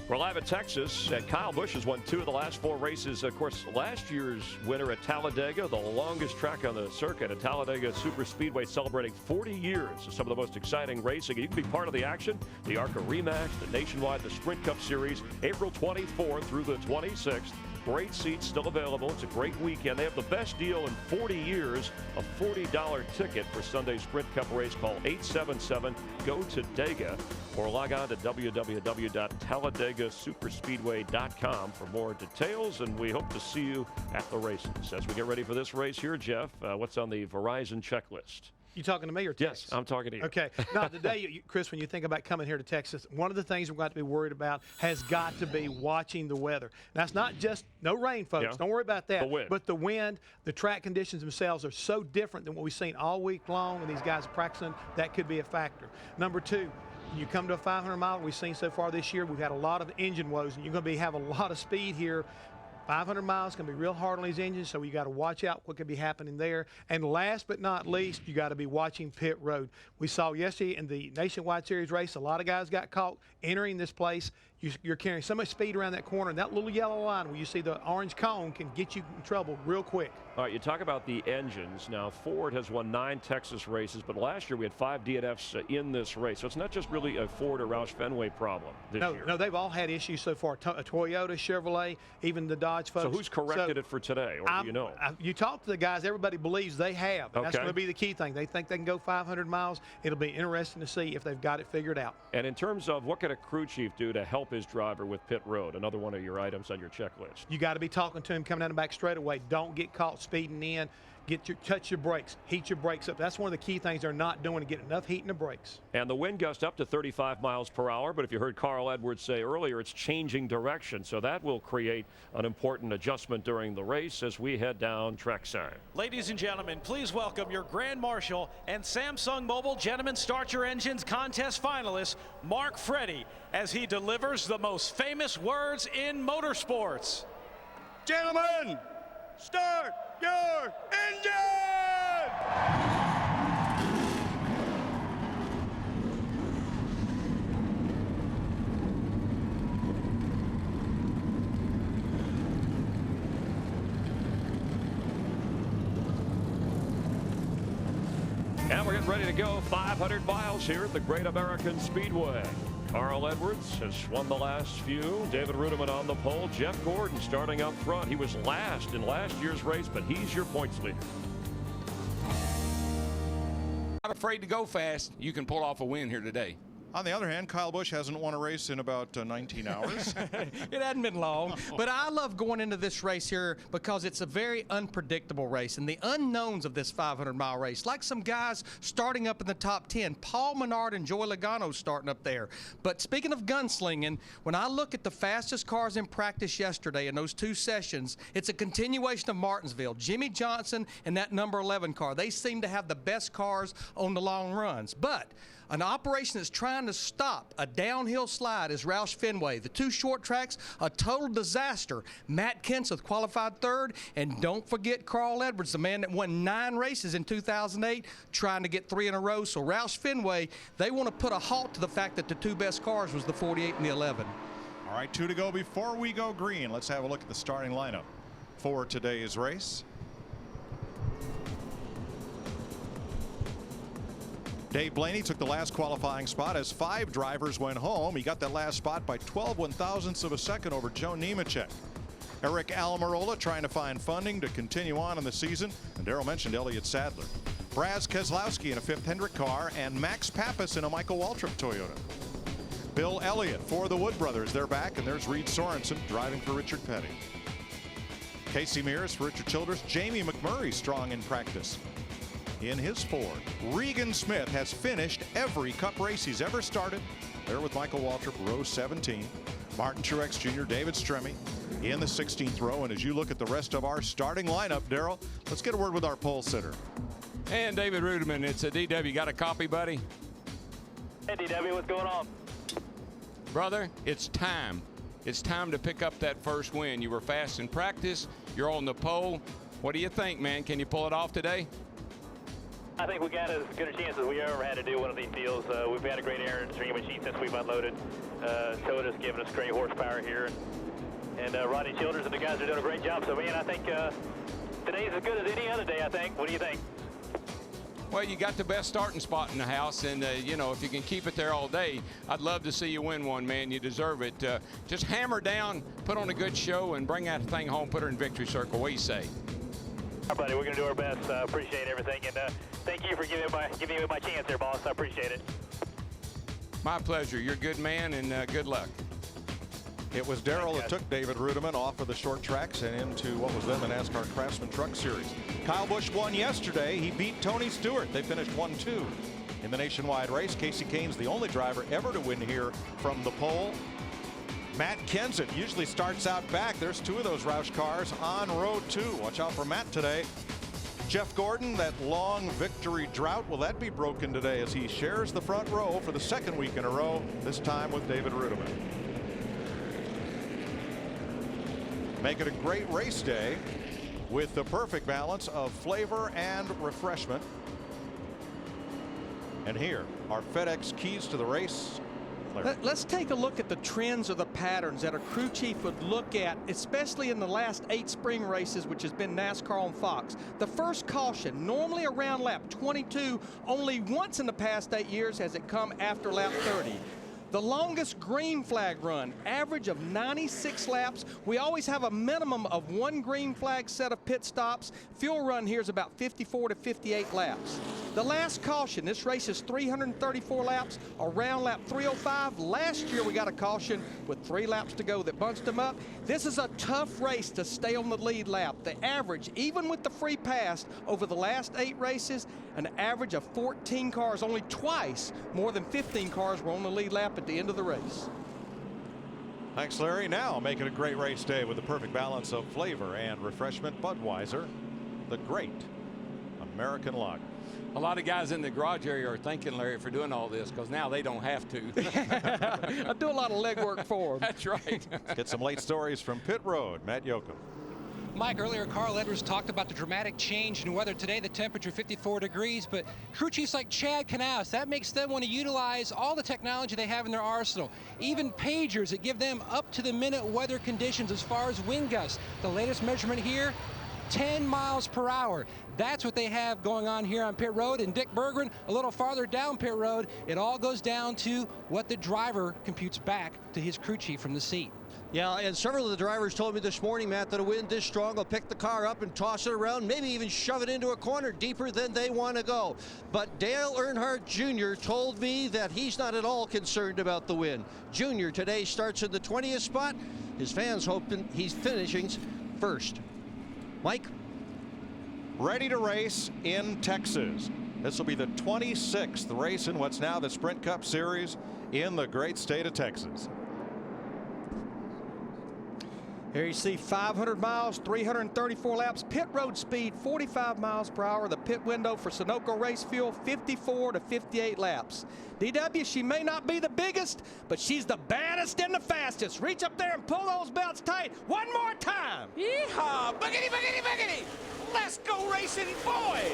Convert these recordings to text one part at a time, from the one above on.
We're live at Texas, and Kyle Busch has won 2 of the last 4 races. Of course, last year's winner at Talladega, the longest track on the circuit, at Talladega Super Speedway, celebrating 40 years of some of the most exciting racing. You can be part of the action. The ARCA Rematch, the Nationwide, the Sprint Cup Series, April 24th through the 26th. Great seats still available. It's a great weekend. They have the best deal in 40 years, a $40 ticket for Sunday's Sprint Cup race. Call 877-GO-TO-DEGA or log on to www.talladegasuperspeedway.com for more details, and we hope to see you at the races. As we get ready for this race here, Jeff, what's on the Verizon checklist? You talking to me or Texas? Yes, I'm talking to you. Okay. Now, today, Chris, when you think about coming here to Texas, one of the things we're going to be worried about has got to be watching the weather. Now, it's not just no rain, folks. Yeah. Don't worry about that. The wind. But the wind, the track conditions themselves are so different than what we've seen all week long, and these guys are practicing. That could be a factor. Number 2, when you come to a 500-mile, we've seen so far this year, we've had a lot of engine woes, and you're going to have a lot of speed here. 500 miles can be real hard on these engines, so you got to watch out what could be happening there. And last but not least, you got to be watching pit road. We saw yesterday in the Nationwide Series race, a lot of guys got caught entering this place. You're carrying so much speed around that corner, and that little yellow line where you see the orange cone can get you in trouble real quick. All right, you talk about the engines. Now, Ford has won 9 Texas races, but last year we had 5 DNFs in this race. So it's not just really a Ford or Roush Fenway problem this year. No, they've all had issues so far. Toyota, Chevrolet, even the Dodge folks. So who's corrected it for today, or do you know? You talk to the guys, everybody believes they have. And that's going to be the key thing. They think they can go 500 miles. It'll be interesting to see if they've got it figured out. And in terms of what can a crew chief do to help his driver with pit road, another one of your items on your checklist? You got to be talking to him coming down the back straightaway. Don't get caught speeding in. Touch your brakes, heat your brakes up. That's one of the key things they're not doing, to get enough heat in the brakes. And the wind gust up to 35 miles per hour, but if you heard Carl Edwards say earlier, it's changing direction, so that will create an important adjustment during the race as we head down trackside. Ladies and gentlemen, please welcome your Grand Marshal and Samsung Mobile Gentlemen Start Your Engines contest finalist, Mark Freddy, as he delivers the most famous words in motorsports. Gentlemen, start your engine! And we're getting ready to go 500 miles here at the Great American Speedway. Carl Edwards has won the last few. David Rudiman on the pole. Jeff Gordon starting up front. He was last in last year's race, but he's your points leader. Not afraid to go fast. You can pull off a win here today. On the other hand, Kyle Busch hasn't won a race in about 19 hours. It hadn't been long, but I love going into this race here because it's a very unpredictable race, and the unknowns of this 500-mile race, like some guys starting up in the top 10, Paul Menard and Joey Logano starting up there. But speaking of gunslinging, when I look at the fastest cars in practice yesterday in those 2 sessions, it's a continuation of Martinsville. Jimmy Johnson and that number 11 car, they seem to have the best cars on the long runs. But an operation that's trying to stop a downhill slide is Roush Fenway. The 2 short tracks, a total disaster. Matt Kenseth qualified 3rd, and don't forget Carl Edwards, the man that won 9 races in 2008, trying to get 3 in a row. So Roush Fenway, they want to put a halt to the fact that the 2 best cars was the 48 and the 11. All right, 2 to go before we go green. Let's have a look at the starting lineup for today's race. Dave Blaney took the last qualifying spot as 5 drivers went home. He got that last spot by 12 1/1000ths of a second over Joe Nemechek. Eric Almirola trying to find funding to continue on in the season. And Darrell mentioned Elliott Sadler. Braz Keselowski in a 5th Hendrick car, and Max Pappas in a Michael Waltrip Toyota. Bill Elliott for the Wood Brothers. They're back, and there's Reed Sorensen driving for Richard Petty. Casey Mears for Richard Childress. Jamie McMurray strong in practice in his Ford. Regan Smith has finished every Cup race he's ever started. There with Michael Waltrip, row 17. Martin Truex Jr., David Stremme in the 16th row. And as you look at the rest of our starting lineup, Darrell, let's get a word with our pole sitter. And David Rudiman, it's a DW. Got a copy, buddy? Hey, DW, what's going on? Brother, it's time. It's time to pick up that first win. You were fast in practice. You're on the pole. What do you think, man? Can you pull it off today? I think we got as good a chance as we ever had to do one of these deals. We've had a great air and stringing machine since we've unloaded. Toyota's given us great horsepower here. And Rodney Childers and the guys are doing a great job. So, man, I think today's as good as any other day, I think. What do you think? Well, you got the best starting spot in the house, and, you know, if you can keep it there all day, I'd love to see you win one, man. You deserve it. Just hammer down, put on a good show, and bring that thing home, put her in victory circle. What do you say? All right, buddy, we're going to do our best. Appreciate everything, and thank you for giving me my chance there, boss. I appreciate it. My pleasure. You're a good man, and good luck. It was Darrell that took David Rudiman off of the short tracks and into what was then the NASCAR Craftsman Truck Series. Kyle Busch won yesterday. He beat Tony Stewart. They finished 1-2 in the nationwide race. Casey Kane's the only driver ever to win here from the pole. Matt Kenseth usually starts out back. There's two of those Roush cars on row 2. Watch out for Matt today. Jeff Gordon, that long victory drought, will that be broken today as he shares the front row for the second week in a row, this time with David Rudiman. Make it a great race day with the perfect balance of flavor and refreshment. And here are FedEx keys to the race. Let's take a look at the trends or the patterns that a crew chief would look at, especially in the last 8 spring races, which has been NASCAR on Fox. The first caution, normally around lap 22, only once in the past 8 years has it come after lap 30. The longest green flag run, average of 96 laps. We always have a minimum of 1 green flag set of pit stops. Fuel run here is about 54 to 58 laps. The last caution, this race is 334 laps, around lap 305. Last year we got a caution with 3 laps to go that bunched them up. This is a tough race to stay on the lead lap. The average, even with the free pass, over the last 8 races, an average of 14 cars, only twice more than 15 cars were on the lead lap at the end of the race. Thanks, Larry. Now make it a great race day with the perfect balance of flavor and refreshment. Budweiser, the great American lager. A lot of guys in the garage area are thanking Larry for doing all this because now they don't have to. I do a lot of legwork for him. That's right. Let's get some late stories from Pit Road. Matt Yoakum. Mike, earlier Carl Edwards talked about the dramatic change in weather today, the temperature 54 degrees, but crew chiefs like Chad Knaus, that makes them want to utilize all the technology they have in their arsenal, even pagers that give them up-to-the-minute weather conditions as far as wind gusts. The latest measurement here, 10 miles per hour. That's what they have going on here on pit road. And Dick Berggren, a little farther down pit road, it all goes down to what the driver computes back to his crew chief from the seat. Yeah, and several of the drivers told me this morning, Matt, that a wind this strong will pick the car up and toss it around, maybe even shove it into a corner deeper than they want to go. But Dale Earnhardt Jr. told me that he's not at all concerned about the wind. Jr. today starts in the 20th spot. His fans hoping he's finishing first. Mike? Ready to race in Texas. This will be the 26th race in what's now the Sprint Cup Series in the great state of Texas. Here you see 500 miles, 334 laps, pit road speed 45 miles per hour. The pit window for Sunoco race fuel 54 to 58 laps. DW, she may not be the biggest, but she's the baddest and the fastest. Reach up there and pull those belts tight one more time. Yeehaw! Boogity, boogity, boogity! Let's go racing, boys!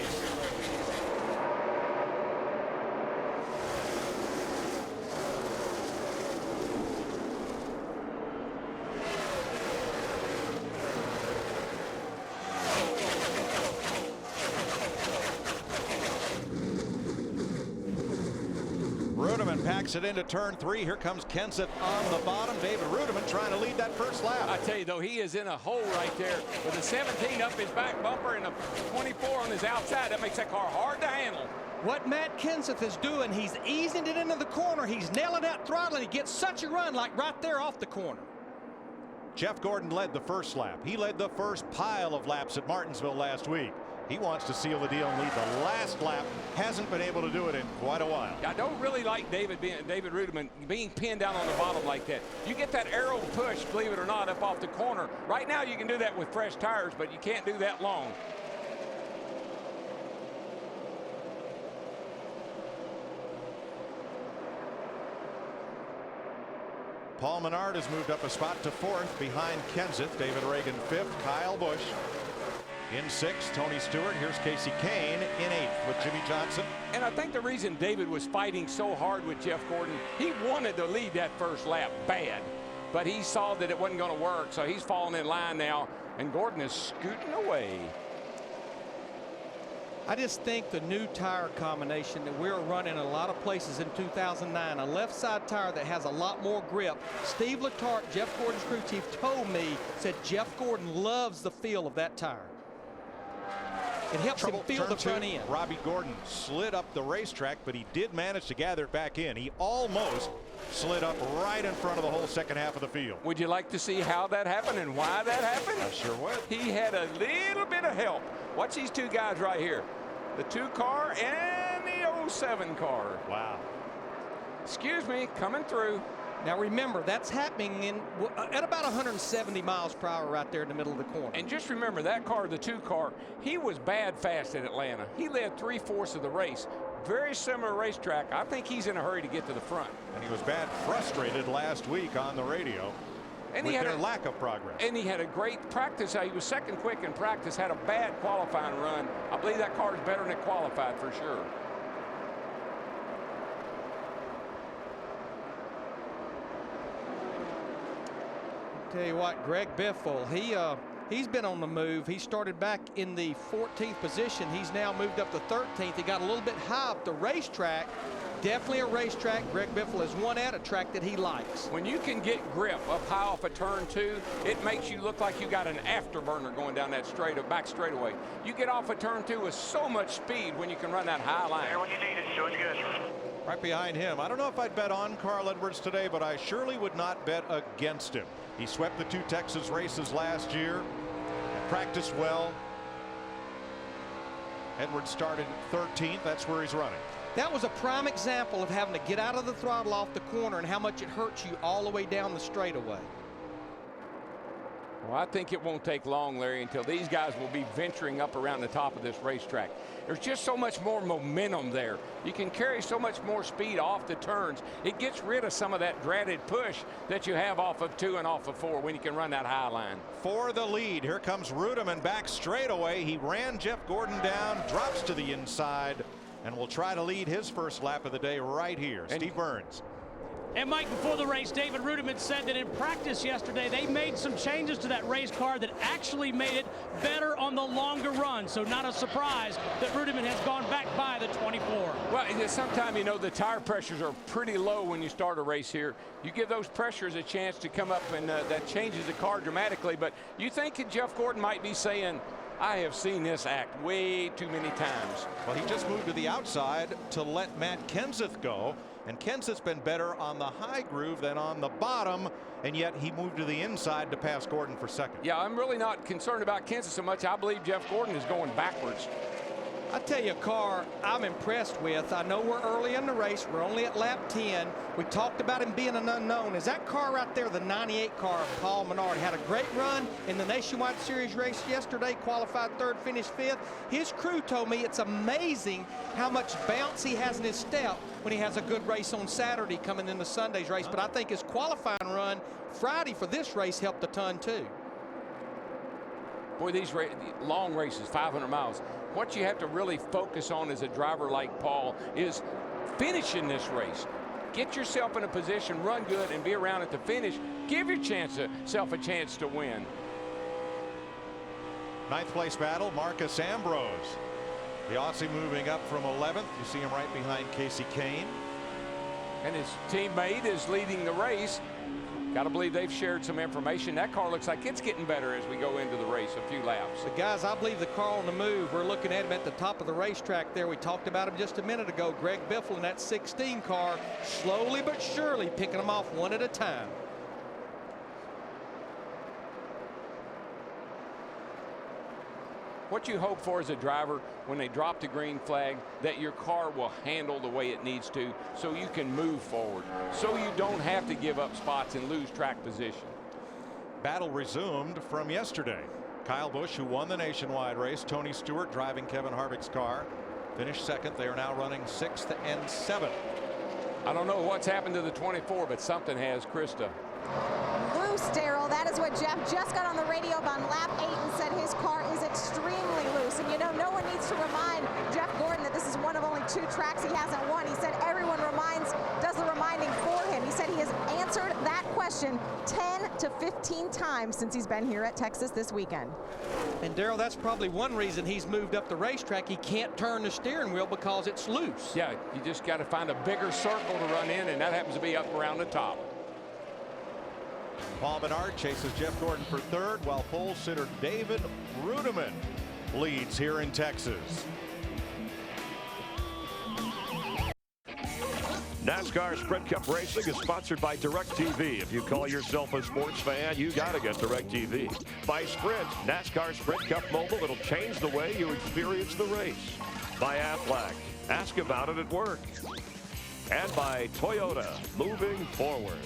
Rudiman packs it into turn 3. Here comes Kenseth on the bottom. David Rudiman trying to lead that first lap. I tell you, though, he is in a hole right there with a 17 up his back bumper and a 24 on his outside. That makes that car hard to handle. What Matt Kenseth is doing, he's easing it into the corner. He's nailing that throttle, and he gets such a run like right there off the corner. Jeff Gordon led the first lap. He led the first pile of laps at Martinsville last week. He wants to seal the deal and lead the last lap. Hasn't been able to do it in quite a while. I don't really like David Rudiman being pinned down on the bottom like that. You get that arrow push, believe it or not, up off the corner. Right now you can do that with fresh tires, but you can't do that long. Paul Menard has moved up a spot to 4th behind Kenseth. David Reagan 5th. Kyle Busch In 6th, Tony Stewart. Here's Casey Kane in 8th with Jimmy Johnson. And I think the reason David was fighting so hard with Jeff Gordon, he wanted to lead that first lap bad, but he saw that it wasn't going to work, so he's falling in line now, and Gordon is scooting away. I just think the new tire combination that we're running in a lot of places in 2009, a left side tire that has a lot more grip. Steve Letarte, Jeff Gordon's crew chief, told me, said Jeff Gordon loves the feel of that tire. It helps him feel the front end. Robbie Gordon slid up the racetrack, but he did manage to gather it back in. He almost slid up right in front of the whole second half of the field. Would you like to see how that happened and why that happened? I sure would. He had a little bit of help. Watch these two guys right here. The 2 car and the 07 car. Wow. Excuse me, coming through. Now remember, that's happening at about 170 miles per hour right there in the middle of the corner. And just remember that car, the 2 car, he was bad fast in Atlanta. He led 3/4 of the race. Very similar racetrack. I think he's in a hurry to get to the front. And he was bad frustrated last week on the radio. And with he had their lack of progress. And he had a great practice. He was second quick in practice, had a bad qualifying run. I believe that car is better than it qualified for sure. Tell you what, Greg Biffle, he's been on the move. He started back in the 14th position. He's now moved up to 13th. He got a little bit high up the racetrack. Definitely a racetrack Greg Biffle has won at, a track that he likes. When you can get grip up high off a turn 2, it makes you look like you got an afterburner going down that back straightaway. You get off a turn 2 with so much speed when you can run that high line. When you need it, so it's good. Right behind him. I don't know if I'd bet on Carl Edwards today, but I surely would not bet against him. He swept the 2 Texas races last year and practiced well. Edwards started 13th. That's where he's running. That was a prime example of having to get out of the throttle off the corner and how much it hurts you all the way down the straightaway. Well, I think it won't take long, Larry, until these guys will be venturing up around the top of this racetrack. There's just so much more momentum there. You can carry so much more speed off the turns. It gets rid of some of that dreaded push that you have off of 2 and off of 4 when you can run that high line. For the lead, here comes Rudeman back straightaway. He ran Jeff Gordon down, drops to the inside, and will try to lead his first lap of the day right here. Steve Burns. And Mike, before the race, David Rudeman said that in practice yesterday, they made some changes to that race car that actually made it better on the longer run. So not a surprise that Rudeman has gone back by the 24. Well, sometimes, you know, the tire pressures are pretty low when you start a race here. You give those pressures a chance to come up, and that changes the car dramatically. But you think Jeff Gordon might be saying, I have seen this act way too many times. Well, he just moved to the outside to let Matt Kenseth go. And Kenseth's been better on the high groove than on the bottom, and yet he moved to the inside to pass Gordon for second. Yeah, I'm really not concerned about Kenseth so much. I believe Jeff Gordon is going backwards. I tell you, a car I'm impressed with. I know we're early in the race. We're only at lap 10. We talked about him being an unknown. Is that car right there, the 98 car of Paul Menard? Had a great run in the Nationwide Series race yesterday, qualified 3rd, finished 5th. His crew told me it's amazing how much bounce he has in his step when he has a good race on Saturday coming into Sunday's race. But I think his qualifying run Friday for this race helped a ton too. Boy, these long races, 500 miles, what you have to really focus on as a driver like Paul is finishing this race. Get yourself in a position, run good, and be around at the finish. Give yourself a chance to win. 9th place battle, Marcus Ambrose. The Aussie moving up from 11th. You see him right behind Casey Kane. And his teammate is leading the race. Got to believe they've shared some information. That car looks like it's getting better as we go into the race, a few laps. The guys, I believe the car on the move, we're looking at him at the top of the racetrack there. We talked about him just a minute ago. Greg Biffle in that 16 car, slowly but surely picking them off one at a time. What you hope for as a driver when they drop the green flag, that your car will handle the way it needs to so you can move forward, so you don't have to give up spots and lose track position. Battle resumed from yesterday. Kyle Busch, who won the Nationwide race, Tony Stewart driving Kevin Harvick's car, finished second. They are now running 6th and 7th. I don't know what's happened to the 24, but something has, Krista. loose, Daryl. That is what Jeff just got on the radio on lap 8 and said his car is extremely loose. And you know, no one needs to remind Jeff Gordon that this is one of only 2 tracks he hasn't won. He said everyone does the reminding for him. He said he has answered that question 10 to 15 times since he's been here at Texas this weekend. And Daryl, that's probably one reason he's moved up the racetrack. He can't turn the steering wheel because it's loose. Yeah, you just got to find a bigger circle to run in, and that happens to be up around the top. Paul Menard chases Jeff Gordon for 3rd, while pole sitter David Rudiman leads here in Texas. NASCAR Sprint Cup Racing is sponsored by DirecTV. If you call yourself a sports fan, you got to get DirecTV. By Sprint, NASCAR Sprint Cup Mobile, it'll change the way you experience the race. By Aflac, ask about it at work. And by Toyota, moving forward.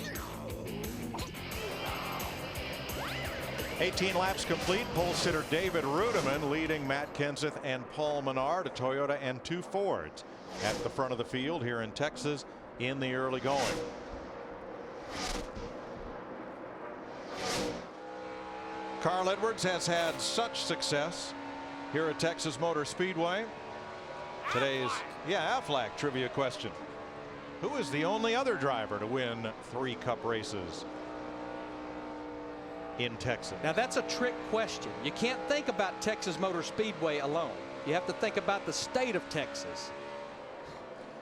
18 laps complete. Pole sitter David Rudiman leading Matt Kenseth and Paul Menard, a Toyota and 2 Fords at the front of the field here in Texas in the early going. Carl Edwards has had such success here at Texas Motor Speedway. Today's Aflac trivia question: who is the only other driver to win 3 Cup races in Texas? Now that's a trick question. You can't think about Texas Motor Speedway alone. You have to think about the state of Texas.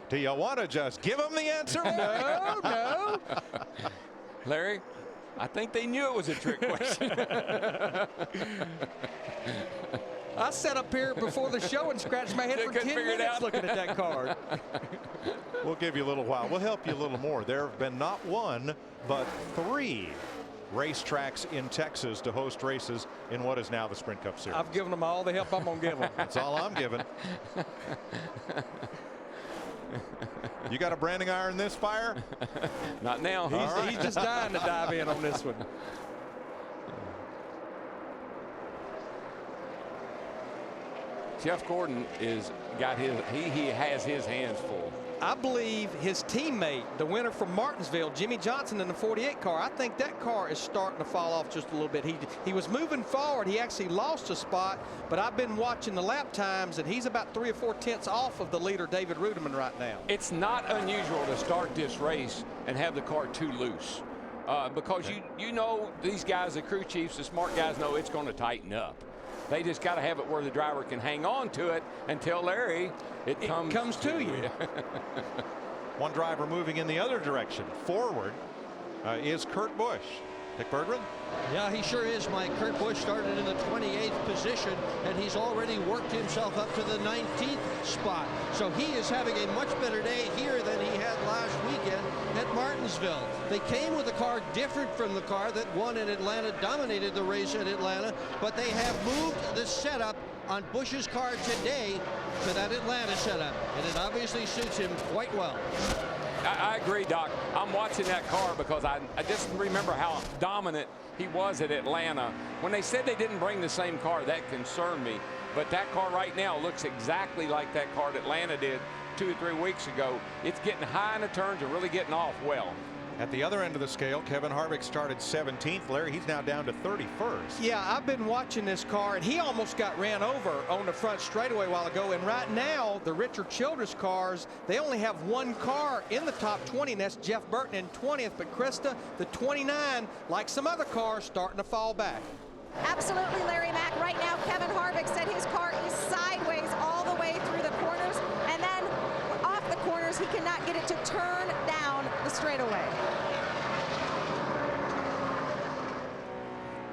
Do you want to just give them the answer? No. Larry, I think they knew it was a trick question. I sat up here before the show and scratched my head for 10 minutes looking at that card. We'll give you a little while. We'll help you a little more. There have been not 1, but 3 racetracks in Texas to host races in what is now the Sprint Cup Series. I've given them all the help I'm going to give them. That's all I'm giving. You got a branding iron this fire? Not now. He's just dying to dive in on this one. Jeff Gordon is he has his hands full. I believe his teammate, the winner from Martinsville, Jimmy Johnson in the 48 car, I think that car is starting to fall off just a little bit. He was moving forward. He actually lost a spot, but I've been watching the lap times, and he's about 3 or 4 tenths off of the leader, David Rudiman, right now. It's not unusual to start this race and have the car too loose, because you know these guys, the crew chiefs, the smart guys know it's going to tighten up. They just got to have it where the driver can hang on to it until, Larry, it comes to you. One driver moving in the other direction forward is Kurt Busch. Dick Berggren? Yeah, he sure is, Mike. Kurt Busch started in the 28th position, and he's already worked himself up to the 19th spot. So he is having a much better day here than he had last weekend at Martinsville. They came with a car different from the car that won in Atlanta, dominated the race at Atlanta, but they have moved the setup on Busch's car today to that Atlanta setup, and it obviously suits him quite well. I agree, Doc. I'm watching that car because I just remember how dominant he was at Atlanta. When they said they didn't bring the same car, that concerned me. But that car right now looks exactly like that car that Atlanta did 2 or 3 weeks ago. It's getting high in the turns and really getting off well. At the other end of the scale, Kevin Harvick started 17th. Larry, he's now down to 31st. Yeah, I've been watching this car, and he almost got ran over on the front straightaway a while ago. And right now, the Richard Childress cars, they only have 1 car in the top 20, and that's Jeff Burton in 20th. But Krista, the 29, like some other cars, starting to fall back. Absolutely, Larry Mack. Right now, Kevin Harvick said his car is sideways all the way through the corners, and then off the corners, he cannot get it to turn down the straightaway.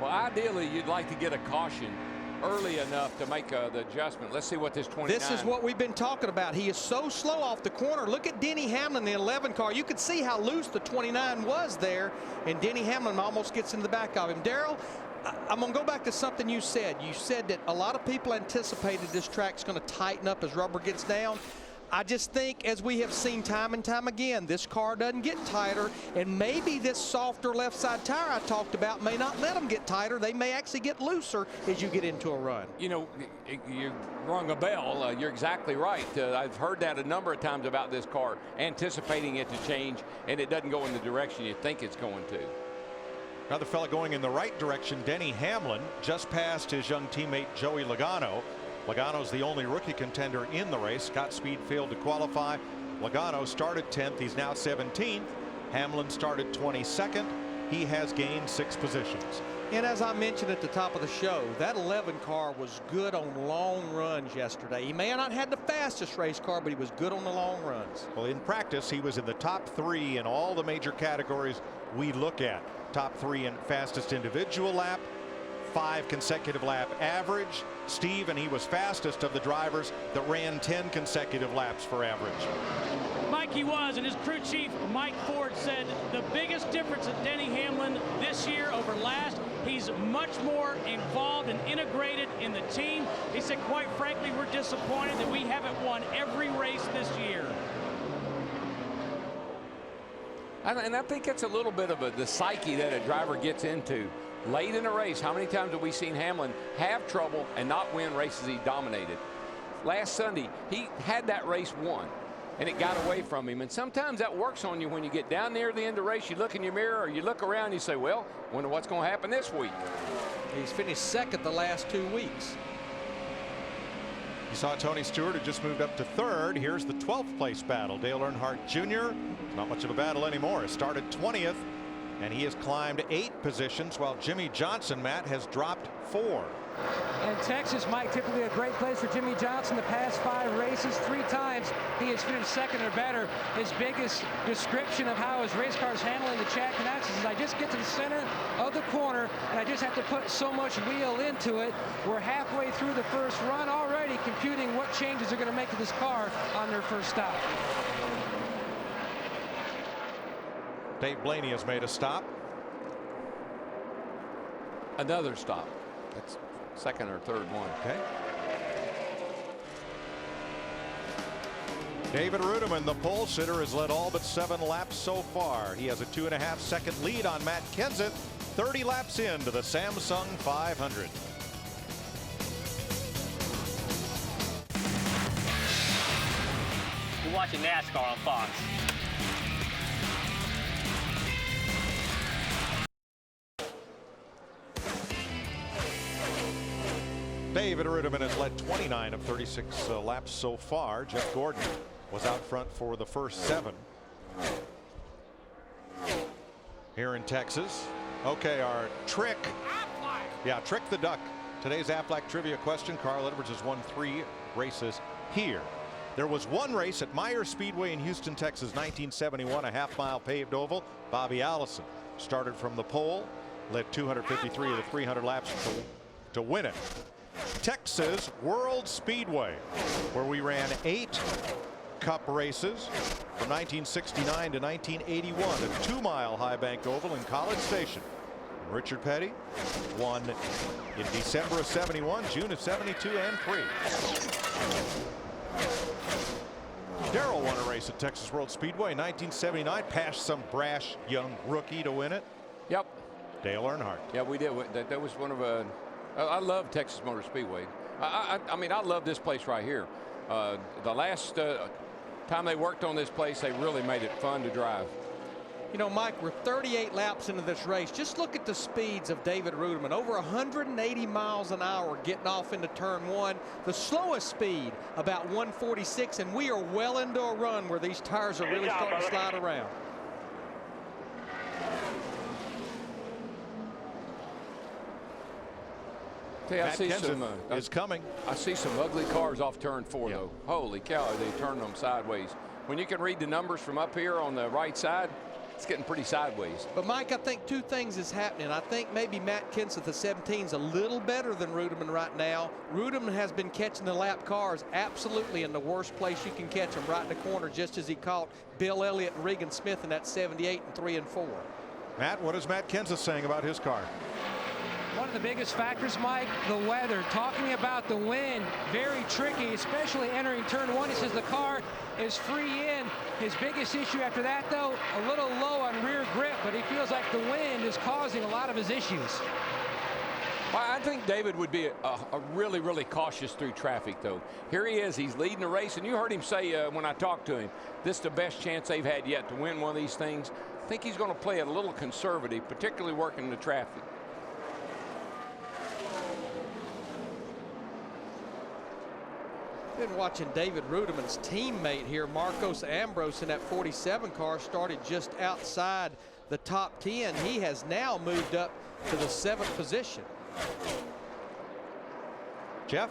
Well, ideally, you'd like to get a caution early enough to make the adjustment. Let's see what this 29. This is what we've been talking about. He is so slow off the corner. Look at Denny Hamlin, the 11 car. You could see how loose the 29 was there, and Denny Hamlin almost gets in the back of him. Daryl, I'm going to go back to something you said. You said that a lot of people anticipated this track's going to tighten up as rubber gets down. I just think, as we have seen time and time again, this car doesn't get tighter, and maybe this softer left side tire I talked about may not let them get tighter. They may actually get looser as you get into a run. You know, you rung a bell. You're exactly right. I've heard that a number of times about this car, anticipating it to change, and it doesn't go in the direction you think it's going to. Another fella going in the right direction, Denny Hamlin, just passed his young teammate Joey Logano. Logano's the only rookie contender in the race. Scott Speed failed to qualify. Logano started 10th. He's now 17th. Hamlin started 22nd. He has gained 6 positions. And as I mentioned at the top of the show, that 11 car was good on long runs yesterday. He may not have had the fastest race car, but he was good on the long runs. Well, in practice, he was in the top 3 in all the major categories we look at. Top 3 in fastest individual lap, 5 consecutive lap average. Steve, and he was fastest of the drivers that ran 10 consecutive laps for average. Mike, he was, and his crew chief, Mike Ford, said the biggest difference in Denny Hamlin this year over last, he's much more involved and integrated in the team. He said, quite frankly, we're disappointed that we haven't won every race this year. And I think that's a little bit of the psyche that a driver gets into. Late in a race, how many times have we seen Hamlin have trouble and not win races he dominated? Last Sunday, he had that race won, and it got away from him. And sometimes that works on you when you get down near the end of the race. You look in your mirror or you look around and you say, well, wonder what's going to happen this week. He's finished second the last 2 weeks. You saw Tony Stewart, who just moved up to 3rd. Here's the 12th place battle. Dale Earnhardt Jr. Not much of a battle anymore. He started 20th, and he has climbed 8 positions, while Jimmy Johnson, Matt, has dropped 4. And Texas, Mike, typically a great place for Jimmy Johnson. The past 5 races, 3 times he has finished second or better. His biggest description of how his race car is handling the Chad Knaxis is, I just get to the center of the corner and I just have to put so much wheel into it. We're halfway through the first run already, computing what changes they're going to make to this car on their first stop. Dave Blaney has made a stop. Another stop. That's second or third one. Okay. David Rudiman, the pole sitter, has led all but 7 laps so far. He has a 2.5-second lead on Matt Kenseth, 30 laps into the Samsung 500. You're watching NASCAR on Fox. David Rudiman has led 29 of 36 laps so far. Jeff Gordon was out front for the first 7. Here in Texas. Okay, our Trick. Yeah, Trick the Duck. Today's Aflac trivia question. Carl Edwards has won 3 races here. There was one race at Myers Speedway in Houston, Texas, 1971, a half-mile paved oval. Bobby Allison started from the pole, led 253 of the 300 laps to win it. Texas World Speedway, where we ran 8 Cup races from 1969 to 1981, a 2-mile high bank oval in College Station. Richard Petty won in December of 71, June of 72, and 3. Darrell won a race at Texas World Speedway in 1979, passed some brash young rookie to win it. Yep. Dale Earnhardt. Yeah, we did. That was one of I love Texas Motor Speedway. I mean, I love this place right here. The last time they worked on this place, they really made it fun to drive. You know, Mike, we're 38 laps into this race. Just look at the speeds of David Rudiman. Over 180 miles an hour getting off into turn 1. The slowest speed, about 146, and we are well into a run where these tires are really starting to slide around. I see some is coming. I see some ugly cars off turn 4, though. Holy cow, they turn them sideways. When you can read the numbers from up here on the right side, it's getting pretty sideways. But Mike, I think 2 things is happening. I think maybe Matt Kenseth, the 17, is a little better than Rudiman right now. Rudiman has been catching the lap cars absolutely in the worst place you can catch them, right in the corner, just as he caught Bill Elliott and Regan Smith in that 78 and 3 and 4. Matt, what is Matt Kenseth saying about his car? One of the biggest factors, Mike, the weather. Talking about the wind, very tricky, especially entering turn 1. He says the car is free in. His biggest issue after that, though, a little low on rear grip, but he feels like the wind is causing a lot of his issues. Well, I think David would be a really, really cautious through traffic, though. Here he is. He's leading the race, and you heard him say when I talked to him, this is the best chance they've had yet to win one of these things. think he's going to play it a little conservative, particularly working the traffic. Been watching David Rudiman's teammate here, Marcos Ambrose, in that 47 car, started just outside the top 10. He has now moved up to the 7th position. Jeff?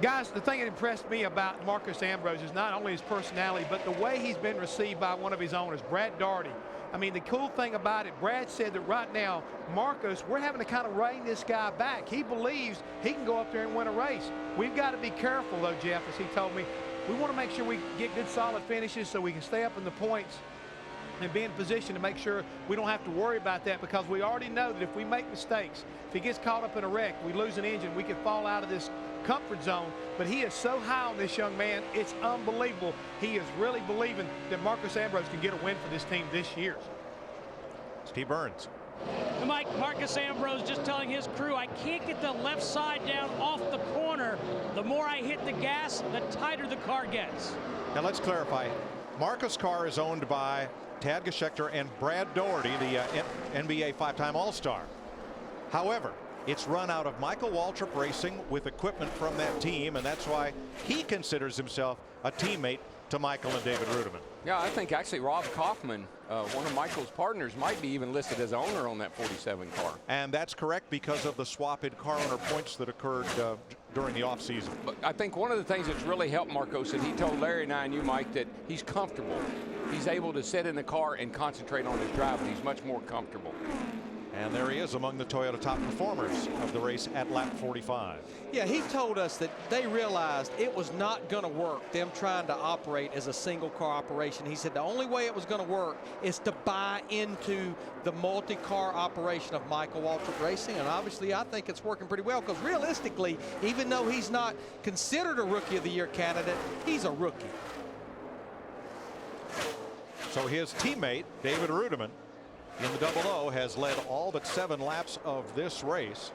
Guys, the thing that impressed me about Marcos Ambrose is not only his personality, but the way he's been received by one of his owners, Brad Daugherty. I mean, the cool thing about it, Brad said that right now, Marcos, we're having to kind of rein this guy back. He believes he can go up there and win a race. We've got to be careful, though, Jeff, as he told me. We want to make sure we get good, solid finishes so we can stay up in the points and be in position to make sure we don't have to worry about that, because we already know that if we make mistakes, if he gets caught up in a wreck, we lose an engine, we could fall out of this comfort zone. But he is so high on this young man, it's unbelievable. He is really believing that Marcos Ambrose can get a win for this team this year. Steve Burns. And Marcos Ambrose just telling his crew, I can't get the left side down off the corner. The more I hit the gas, the tighter the car gets. Now let's clarify. Marcos' car is owned by Tad Geschechter and Brad Daugherty, the NBA 5-time All-Star. However, it's run out of Michael Waltrip Racing with equipment from that team, and that's why he considers himself a teammate to Michael and David Rudiman. Yeah, I think actually Rob Kaufman, one of Michael's partners, might be even listed as owner on that 47 car. And that's correct because of the swap-in car owner points that occurred during the offseason. But I think one of the things that's really helped Marcos, and he told Larry and I and you, Mike, that he's comfortable. He's able to sit in the car and concentrate on his driving. He's much more comfortable. And there he is among the Toyota top performers of the race at lap 45. Yeah, he told us that they realized it was not going to work, them trying to operate as a single car operation. He said the only way it was going to work is to buy into the multi-car operation of Michael Waltrip Racing. And obviously I think it's working pretty well, because realistically, even though he's not considered a Rookie of the Year candidate, he's a rookie. So his teammate, David Rudiman, in the Double O, has led all but 7 laps of this race.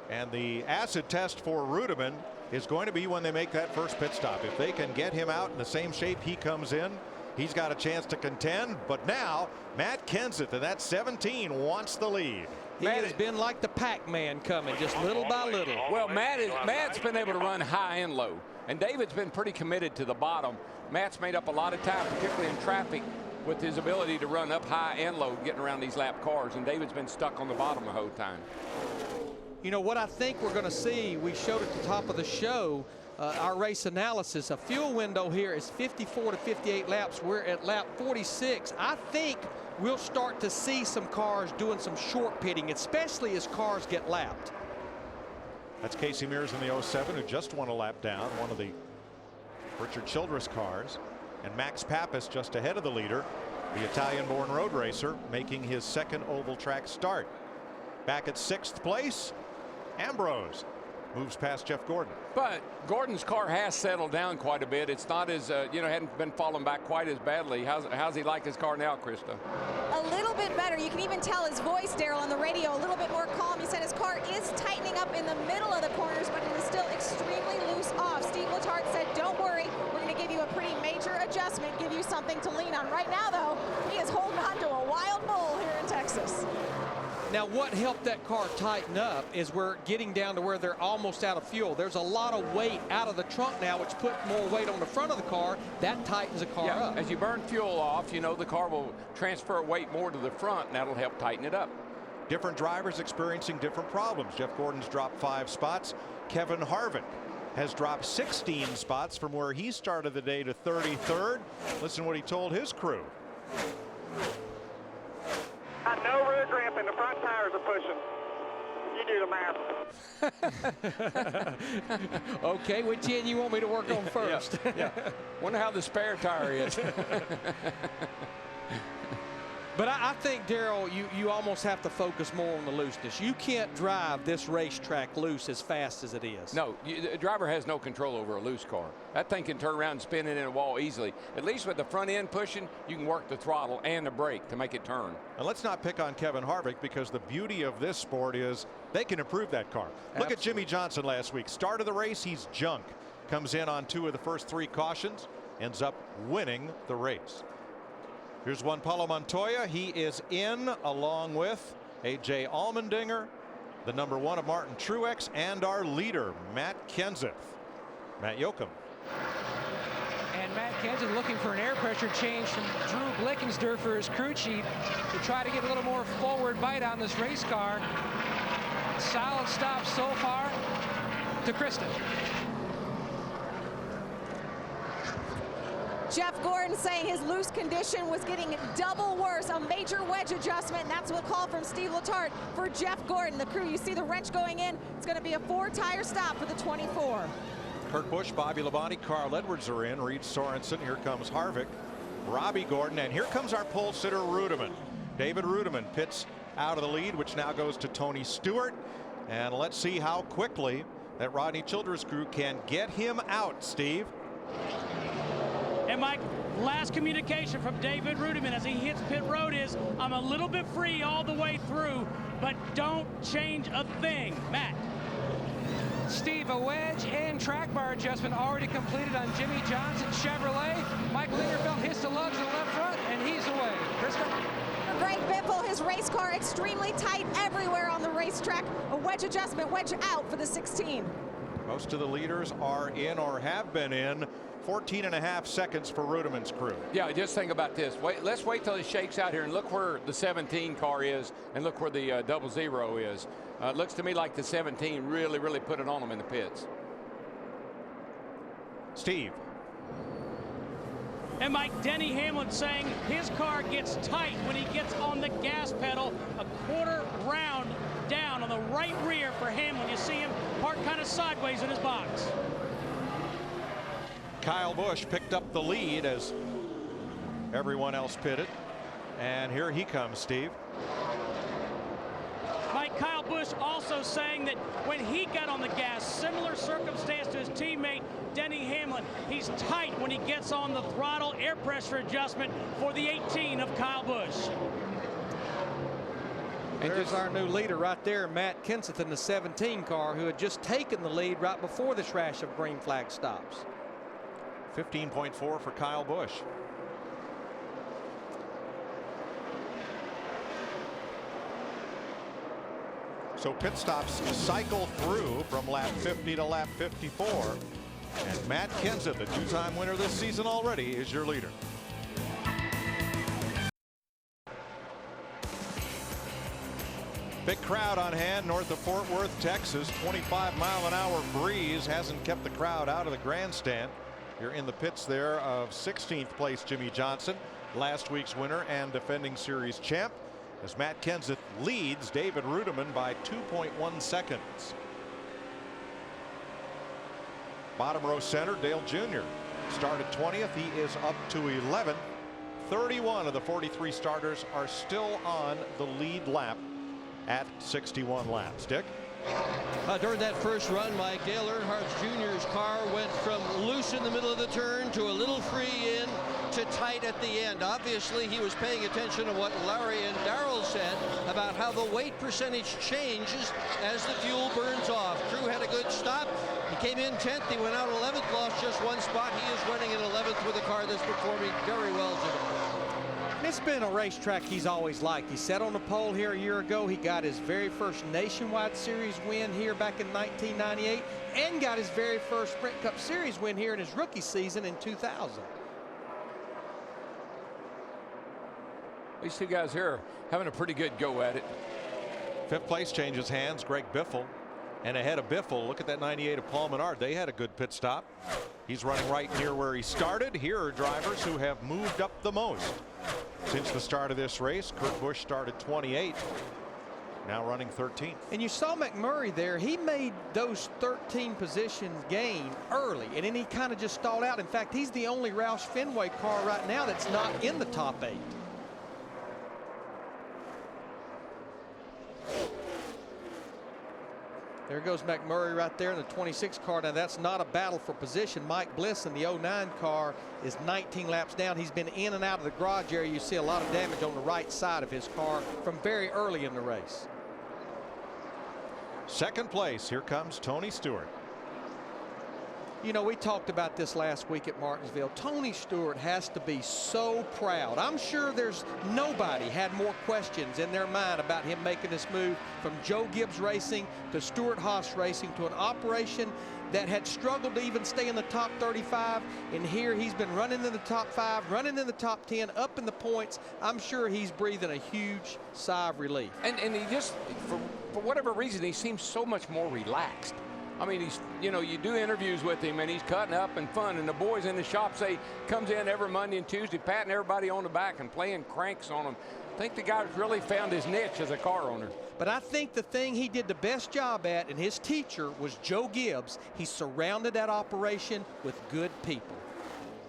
And the acid test for Rudiman is going to be when they make that first pit stop. If they can get him out in the same shape he comes in, he's got a chance to contend. But now Matt Kenseth in that 17 wants the lead. He has been like the Pac-Man coming, just little by little. Well, Matt's been able to run high and low, and David's been pretty committed to the bottom. Matt's made up a lot of time, particularly in traffic, with his ability to run up high and low, getting around these lap cars, and David's been stuck on the bottom the whole time. You know what I think we're going to see, we showed at the top of the show, our race analysis. A fuel window here is 54 to 58 laps. We're at lap 46. I think we'll start to see some cars doing some short pitting, especially as cars get lapped. That's Casey Mears in the 07, who just won a lap down, one of the Richard Childress cars. And Max Pappas just ahead of the leader, the Italian-born road racer, making his second oval track start. Back at 6th place, Ambrose moves past Jeff Gordon. But Gordon's car has settled down quite a bit. It's not as, hadn't been falling back quite as badly. How's he like his car now, Krista? A little bit better. You can even tell his voice, Daryl, on the radio, a little bit more calm. He said his car is tightening up in the middle of the corners, but it is still extremely loose off. Steve Letarte said, don't worry, we're going to give you a pretty major adjustment, give you something to lean on. Right now, though, he is holding on to a wild bull here in Texas. Now, what helped that car tighten up is we're getting down to where they're almost out of fuel. There's a lot of weight out of the trunk now, which put more weight on the front of the car. That tightens the car up. As you burn fuel off, the car will transfer weight more to the front, and that'll help tighten it up. Different drivers experiencing different problems. Jeff Gordon's dropped 5 spots. Kevin Harvick has dropped 16 spots from where he started the day to 33rd. Listen what he told his crew. No rear grip and the front tires are pushing. You do the math. Okay, which end you want me to work on first? Yeah. Wonder how the spare tire is. But I think, Daryl, you almost have to focus more on the looseness. You can't drive this racetrack loose as fast as it is. No, the driver has no control over a loose car. That thing can turn around and spin it in a wall easily. At least with the front end pushing, you can work the throttle and the brake to make it turn. And let's not pick on Kevin Harvick, because the beauty of this sport is they can improve that car. Absolutely. Look at Jimmy Johnson last week. Start of the race, he's junk. Comes in on 2 of the first 3 cautions, ends up winning the race. Here's Juan Paulo Montoya. He is in along with A.J. Allmendinger, the number 1 of Martin Truex, and our leader, Matt Kenseth. Matt Yoakum. And Matt Kenseth looking for an air pressure change from Drew Blickensderfer for his crew chief to try to get a little more forward bite on this race car. Solid stop so far to Kristen. Jeff Gordon saying his loose condition was getting double worse, a major wedge adjustment, and that's what called from Steve Letarte for Jeff Gordon. The crew, you see the wrench going in. It's going to be a 4-tire stop for the 24. Kurt Busch, Bobby Labonte, Carl Edwards are in. Reed Sorensen. Here comes Harvick, Robbie Gordon, and here comes our pole sitter Rudiman. David Rudiman pits out of the lead, which now goes to Tony Stewart. And let's see how quickly that Rodney Childress crew can get him out, Steve. And Mike, last communication from David Rudiman as he hits pit road is, I'm a little bit free all the way through, but don't change a thing. Matt. Steve, a wedge and track bar adjustment already completed on Jimmy Johnson's Chevrolet. Mike Lingerfeld hits the lugs in the left front, and he's away. Krista? For Greg Biffle, his race car extremely tight everywhere on the racetrack. A wedge adjustment, wedge out for the 16. Most of the leaders are in or have been in. 14.5 seconds for Rudiman's crew. Yeah, just think about this. Let's wait till it shakes out here and look where the 17 car is and look where the 00 is. It looks to me like the 17 really put it on them in the pits. Steve. And Mike, Denny Hamlin saying his car gets tight when he gets on the gas pedal. A quarter round down on the right rear for Hamlin. You see him parked kind of sideways in his box. Kyle Busch picked up the lead as everyone else pitted. And here he comes, Steve. Mike, Kyle Busch also saying that when he got on the gas, similar circumstance to his teammate Denny Hamlin, he's tight when he gets on the throttle. Air pressure adjustment for the 18 of Kyle Busch. And there's our new leader right there, Matt Kenseth in the 17 car, who had just taken the lead right before this rash of green flag stops. 15.4 for Kyle Busch. So pit stops cycle through from lap 50 to lap 54. And Matt Kenseth, the 2-time winner this season already, is your leader. Big crowd on hand north of Fort Worth, Texas. 25-mile-an-hour breeze hasn't kept the crowd out of the grandstand. You're in the pits there of 16th place Jimmy Johnson, last week's winner and defending series champ, as Matt Kenseth leads David Rudiman by 2.1 seconds. Bottom row center, Dale Jr. started 20th. He is up to 11th. 31 of the 43 starters are still on the lead lap at 61 laps. Dick? During that first run, Dale Earnhardt Jr.'s car went from loose in the middle of the turn to a little free in to tight at the end. Obviously, he was paying attention to what Larry and Darrell said about how the weight percentage changes as the fuel burns off. Crew had a good stop. He came in 10th. He went out 11th, lost just one spot. He is running in 11th with a car that's performing very well today. It's been a racetrack he's always liked. He sat on the pole here a year ago. He got his very first Nationwide Series win here back in 1998 and got his very first Sprint Cup Series win here in his rookie season in 2000. These two guys here are having a pretty good go at it. 5th place changes hands. Greg Biffle. And ahead of Biffle, look at that 98 of Paul Menard. They had a good pit stop. He's running right near where he started. Here are drivers who have moved up the most since the start of this race. Kurt Busch started 28, now running 13th. And you saw McMurray there. He made those 13 positions gain early, and then he kind of just stalled out. In fact, he's the only Roush Fenway car right now that's not in the top 8. There goes McMurray right there in the 26 car. Now that's not a battle for position. Mike Bliss in the 09 car is 19 laps down. He's been in and out of the garage area. You see a lot of damage on the right side of his car from very early in the race. 2nd place, here comes Tony Stewart. You know, we talked about this last week at Martinsville. Tony Stewart has to be so proud. I'm sure there's nobody had more questions in their mind about him making this move from Joe Gibbs Racing to Stewart-Haas Racing to an operation that had struggled to even stay in the top 35. And here he's been running in the top 5, running in the top 10, up in the points. I'm sure he's breathing a huge sigh of relief. And he just, for whatever reason, he seems so much more relaxed. I mean, he's, you know, you do interviews with him and he's cutting up and fun, and the boys in the shop say comes in every Monday and Tuesday patting everybody on the back and playing cranks on them. I think the guy's really found his niche as a car owner. But I think the thing he did the best job at, and his teacher was Joe Gibbs, he surrounded that operation with good people.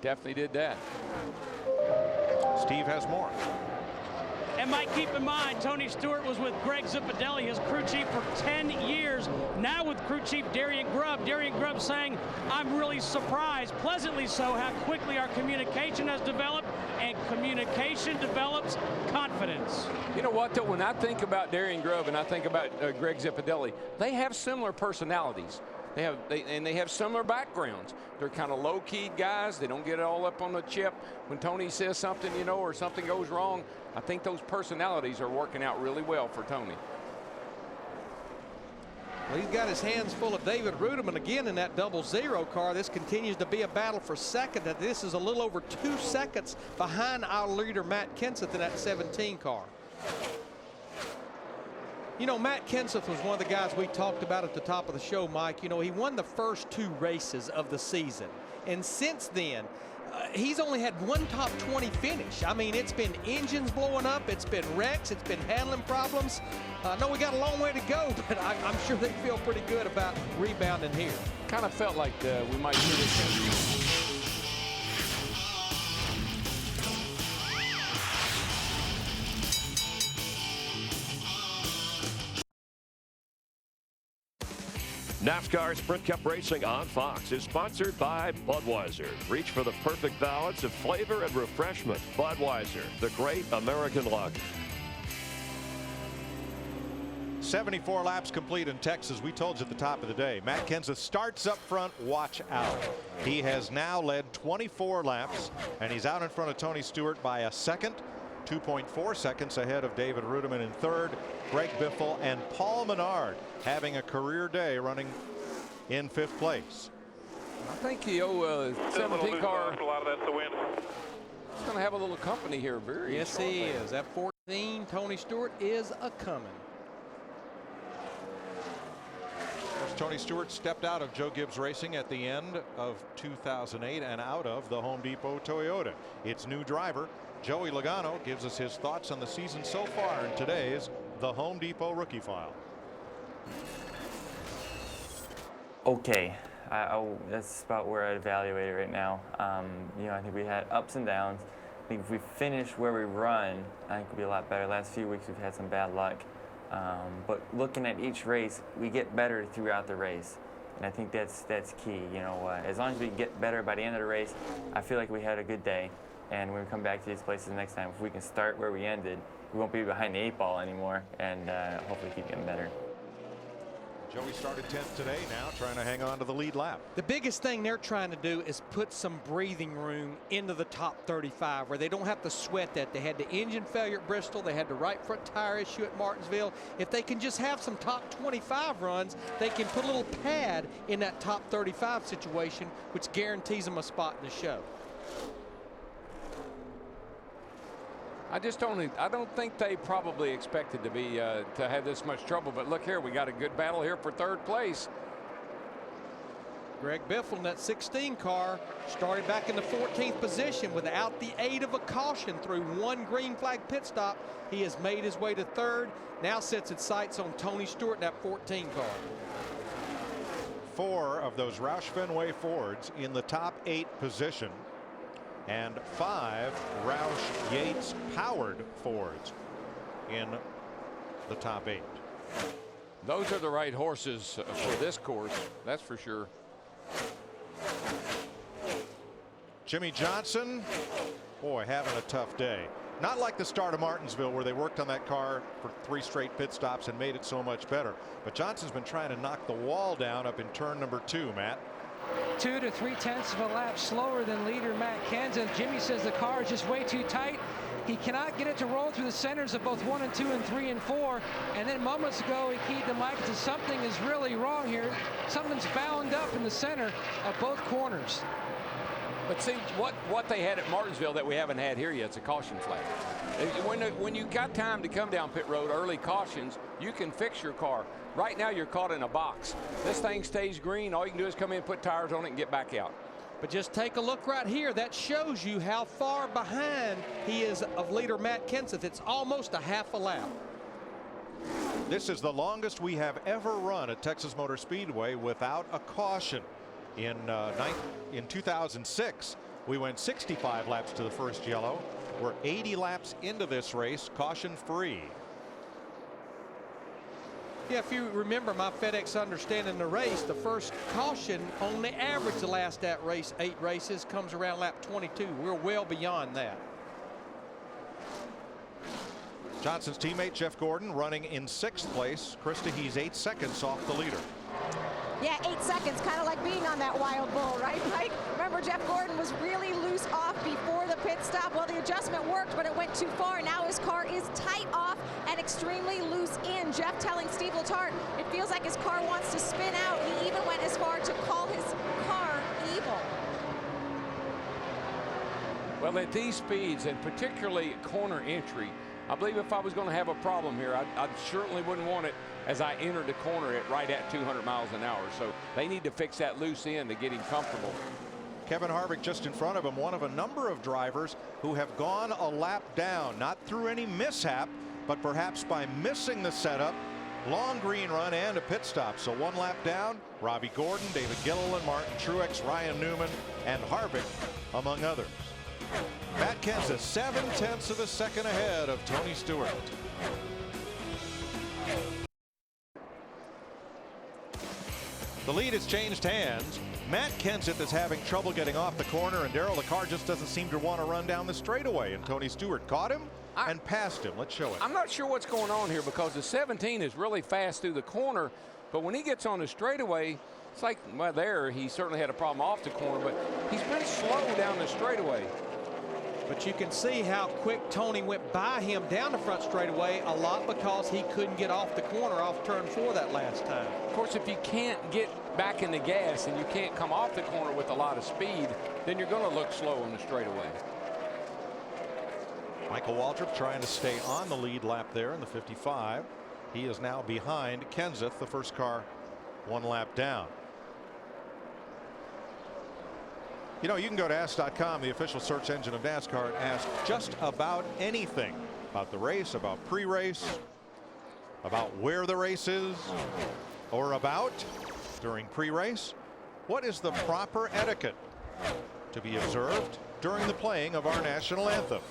Definitely did that. Steve has more. And Mike, keep in mind, Tony Stewart was with Greg Zipadelli, his crew chief, for 10 years. Now with crew chief Darian Grubb. Darian Grubb saying, I'm really surprised, pleasantly so, how quickly our communication has developed, and communication develops confidence. You know what, though, when I think about Darian Grubb and I think about Greg Zipadelli, they have similar personalities. They have similar backgrounds. They're kind of low-key guys. They don't get it all up on the chip. When Tony says something, you know, or something goes wrong, I think those personalities are working out really well for Tony. Well, he's got his hands full of David Ruderman again in that 00 car. This continues to be a battle for second. This is a little over 2 seconds behind our leader, Matt Kenseth, in that 17 car. You know, Matt Kenseth was one of the guys we talked about at the top of the show, Mike. You know, he won the first 2 races of the season. And since then, he's only had 1 top 20 finish. I mean, it's been engines blowing up. It's been wrecks. It's been handling problems. I know we got a long way to go, but I'm sure they feel pretty good about rebounding here. Kind of felt like we might see this. NASCAR Sprint Cup Racing on Fox is sponsored by Budweiser. Reach for the perfect balance of flavor and refreshment. Budweiser, the great American lager. 74 laps complete in Texas. We told you at the top of the day, Matt Kenseth starts up front. Watch out. He has now led 24 laps, and he's out in front of Tony Stewart by a second. 2.4 seconds ahead of David Ruderman in third. Greg Biffle and Paul Menard having a career day running in 5th place. I think the 17 car is going to have a little company here very Yes, shortly. he is. At 14, Tony Stewart is a coming. Tony Stewart stepped out of Joe Gibbs Racing at the end of 2008 and out of the Home Depot Toyota. Its new driver, Joey Logano, gives us his thoughts on the season so far in today's The Home Depot Rookie File. Okay, that's about where I'd evaluate it right now. You know, I think we had ups and downs. I think if we finish where we run, I think we'll be a lot better. Last few weeks we've had some bad luck. But looking at each race, we get better throughout the race. And I think that's key. You know, as long as we get better by the end of the race, I feel like we had a good day. And when we come back to these places next time, if we can start where we ended, we won't be behind the 8 ball anymore, and hopefully keep getting better. Joey started 10th today, now trying to hang on to the lead lap. The biggest thing they're trying to do is put some breathing room into the top 35 where they don't have to sweat that. They had the engine failure at Bristol. They had the right front tire issue at Martinsville. If they can just have some top 25 runs, they can put a little pad in that top 35 situation, which guarantees them a spot in the show. I don't think they probably expected to be to have this much trouble. But look here, we got a good battle here for 3rd place. Greg Biffle in that 16 car started back in the 14th position without the aid of a caution through 1 green flag pit stop. He has made his way to 3rd. Now sets its sights on Tony Stewart in that 14 car. 4 of those Roush Fenway Fords in the top 8 position, and 5 Roush Yates powered Fords in the top 8. Those are the right horses for this course, that's for sure. Jimmy Johnson, boy, having a tough day. Not like the start of Martinsville where they worked on that car for 3 straight pit stops and made it so much better. But Johnson's been trying to knock the wall down up in turn number 2, Matt. 2 to 3/10 of a lap slower than leader Matt Kenseth. Jimmy says the car is just way too tight. He cannot get it to roll through the centers of both 1 and 2 and 3 and 4. And then moments ago, he keyed to Mike and said something is really wrong here. Something's bound up in the center of both corners. But see, what they had at Martinsville that we haven't had here yet is a caution flag. When you got time to come down pit road, early cautions, you can fix your car. Right now, you're caught in a box. This thing stays green. All you can do is come in, put tires on it, and get back out. But just take a look right here. That shows you how far behind he is of leader Matt Kenseth. It's almost a half a lap. This is the longest we have ever run at Texas Motor Speedway without a caution. In 2006, we went 65 laps to the first yellow. We're 80 laps into this race, caution free. Yeah, if you remember my FedEx understanding the race, the first caution on the average to last that race 8 races comes around lap 22. We're well beyond that. Johnson's teammate Jeff Gordon running in 6th place. Krista, he's 8 seconds off the leader. Yeah, 8 seconds, kind of like being on that wild bull, right, Mike? Remember, Jeff Gordon was really loose off before the pit stop. Well, the adjustment worked, but it went too far. Now his car is tight off and extremely loose in. Jeff telling Steve Letarte it feels like his car wants to spin out. He even went as far to call his car evil. Well, at these speeds, and particularly corner entry, I believe if I was going to have a problem here, I certainly wouldn't want it as I entered the corner at right at 200 miles an hour. So they need to fix that loose end to get him comfortable. Kevin Harvick just in front of him, one of a number of drivers who have gone a lap down, not through any mishap, but perhaps by missing the setup, long green run and a pit stop. So 1 lap down, Robbie Gordon, David Gilliland, Martin Truex, Ryan Newman, and Harvick, among others. Matt Kenseth 0.7 of a second ahead of Tony Stewart. The lead has changed hands. Matt Kenseth is having trouble getting off the corner, and Darrell, the car just doesn't seem to want to run down the straightaway, and Tony Stewart caught him and passed him. Let's show it. I'm not sure what's going on here because the 17 is really fast through the corner, but when he gets on the straightaway, it's like, well, there he certainly had a problem off the corner, but he's been slow down the straightaway. But you can see how quick Tony went by him down the front straightaway, a lot because he couldn't get off the corner off turn 4 that last time. Of course, if you can't get back in the gas and you can't come off the corner with a lot of speed, then you're going to look slow on the straightaway. Michael Waltrip trying to stay on the lead lap there in the 55. He is now behind Kenseth, the first car 1 lap down. You know, you can go to Ask.com, the official search engine of NASCAR, and ask just about anything about the race, about pre-race, about where the race is, or about, during pre-race, what is the proper etiquette to be observed during the playing of our national anthem.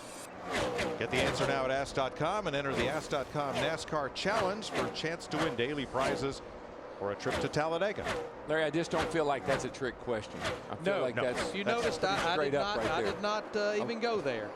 Get the answer now at Ask.com and enter the Ask.com NASCAR Challenge for a chance to win daily prizes or a trip to Talladega. Larry, I just don't feel like that's a trick question. I feel like that's you noticed I did not even go there.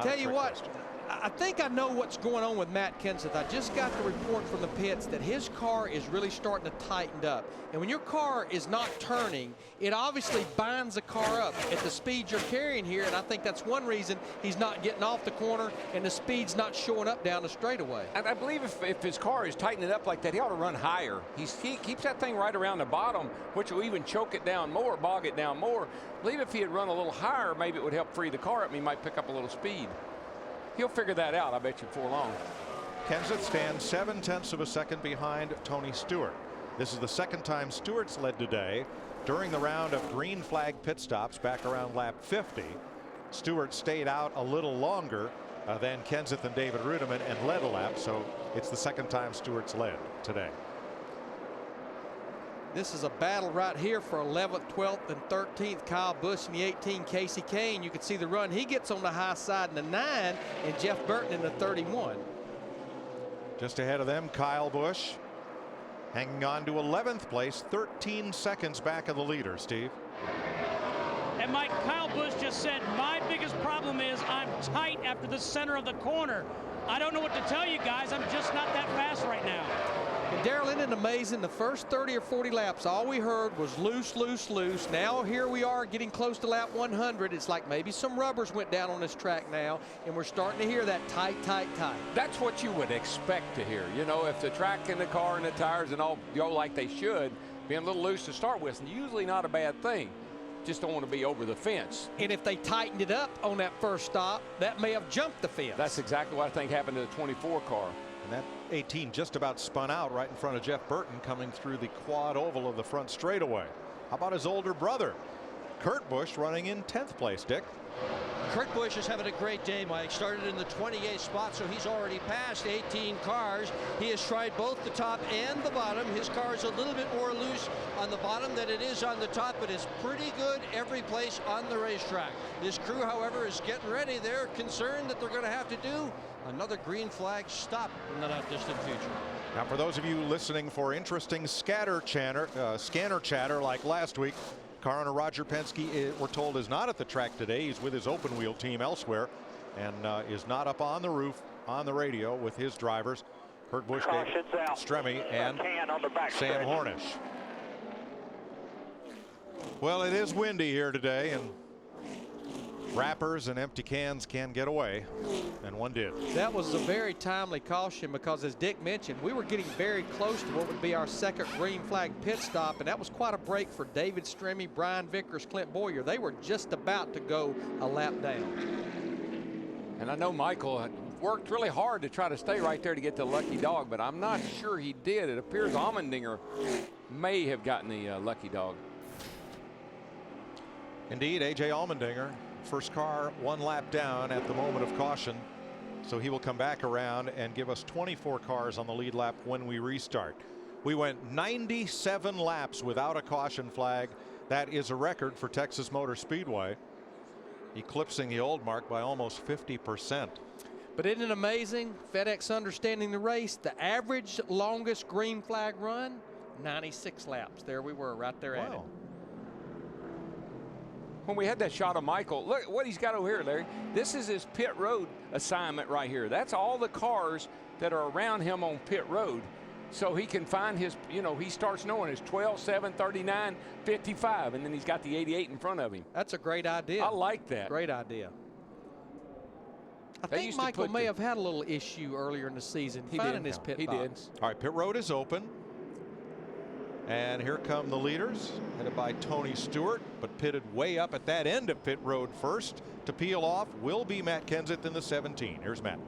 Tell you what, question. I think I know what's going on with Matt Kenseth. I just got the report from the pits that his car is really starting to tighten up. And when your car is not turning, it obviously binds the car up at the speed you're carrying here. And I think that's one reason he's not getting off the corner and the speed's not showing up down the straightaway. And I believe if his car is tightening up like that, he ought to run higher. He keeps that thing right around the bottom, which will even choke it down more, bog it down more. I believe if he had run a little higher, maybe it would help free the car up and he might pick up a little speed. He'll figure that out, I bet you, before long. Kenseth stands 0.7 of a second behind Tony Stewart. This is the second time Stewart's led today. During the round of green flag pit stops back around lap 50, Stewart stayed out a little longer than Kenseth and David Rudiman and led a lap, so it's the second time Stewart's led today. This is a battle right here for 11th, 12th, and 13th. Kyle Busch in the 18, Casey Kane. You can see the run he gets on the high side in the 9, and Jeff Burton in the 31. Just ahead of them, Kyle Busch hanging on to 11th place, 13 seconds back of the leader, Steve. And Mike, Kyle Busch just said, my biggest problem is I'm tight after the center of the corner. I don't know what to tell you guys. I'm just not that fast right now. And Darrell, isn't it amazing? The first 30 or 40 laps, all we heard was loose, loose, loose. Now here we are getting close to lap 100. It's like maybe some rubbers went down on this track now, and we're starting to hear that tight, tight, tight. That's what you would expect to hear. You know, if the track and the car and the tires and all go like they should, being a little loose to start with, and usually not a bad thing. Just don't want to be over the fence. And if they tightened it up on that first stop, that may have jumped the fence. That's exactly what I think happened to the 24 car. And that 18 just about spun out right in front of Jeff Burton coming through the quad oval of the front straightaway. How about his older brother, Kurt Busch, running in 10th place, Dick? Kurt Busch is having a great day, Mike. Started in the 28th spot, so he's already passed 18 cars. He has tried both the top and the bottom. His car is a little bit more loose on the bottom than it is on the top, but it's pretty good every place on the racetrack. This crew, however, is getting ready. They're concerned that they're going to have to do another green flag stop in the not distant future. Now, for those of you listening for interesting scanner chatter like last week, car owner Roger Penske, we're told, is not at the track today. He's with his open wheel team elsewhere and is not up on the roof on the radio with his drivers, Kurt Busch, Dave Stremme, and Sam Hornish. Well, it is windy here today, and wrappers and empty cans can get away, and one did. That was a very timely caution because, as Dick mentioned, we were getting very close to what would be our second green flag pit stop, and that was quite a break for David Stremme, Brian Vickers, Clint Boyer. They were just about to go a lap down. And I know Michael worked really hard to try to stay right there to get the lucky dog, but I'm not sure he did. It appears Allmendinger may have gotten the lucky dog. Indeed, A.J. Allmendinger, first car one lap down at the moment of caution, so he will come back around and give us 24 cars on the lead lap when we restart. We went 97 laps without a caution flag. That is a record for Texas Motor Speedway, eclipsing the old mark by almost 50%. But isn't it amazing? FedEx understanding the race. The average longest green flag run, 96 laps. There we were, right there at it. When we had that shot of Michael, look what he's got over here, Larry. This is his pit road assignment right here. That's all the cars that are around him on pit road. So he can find his, you know, he starts knowing his 12, 7, 39, 55, and then he's got the 88 in front of him. That's a great idea. I like that. Great idea. I think Michael may have had a little issue earlier in the season finding his pit box. He did. All right, pit road is open. And here come the leaders, headed by Tony Stewart, but pitted way up at that end of pit road first. To peel off will be Matt Kenseth in the 17. Here's Matt.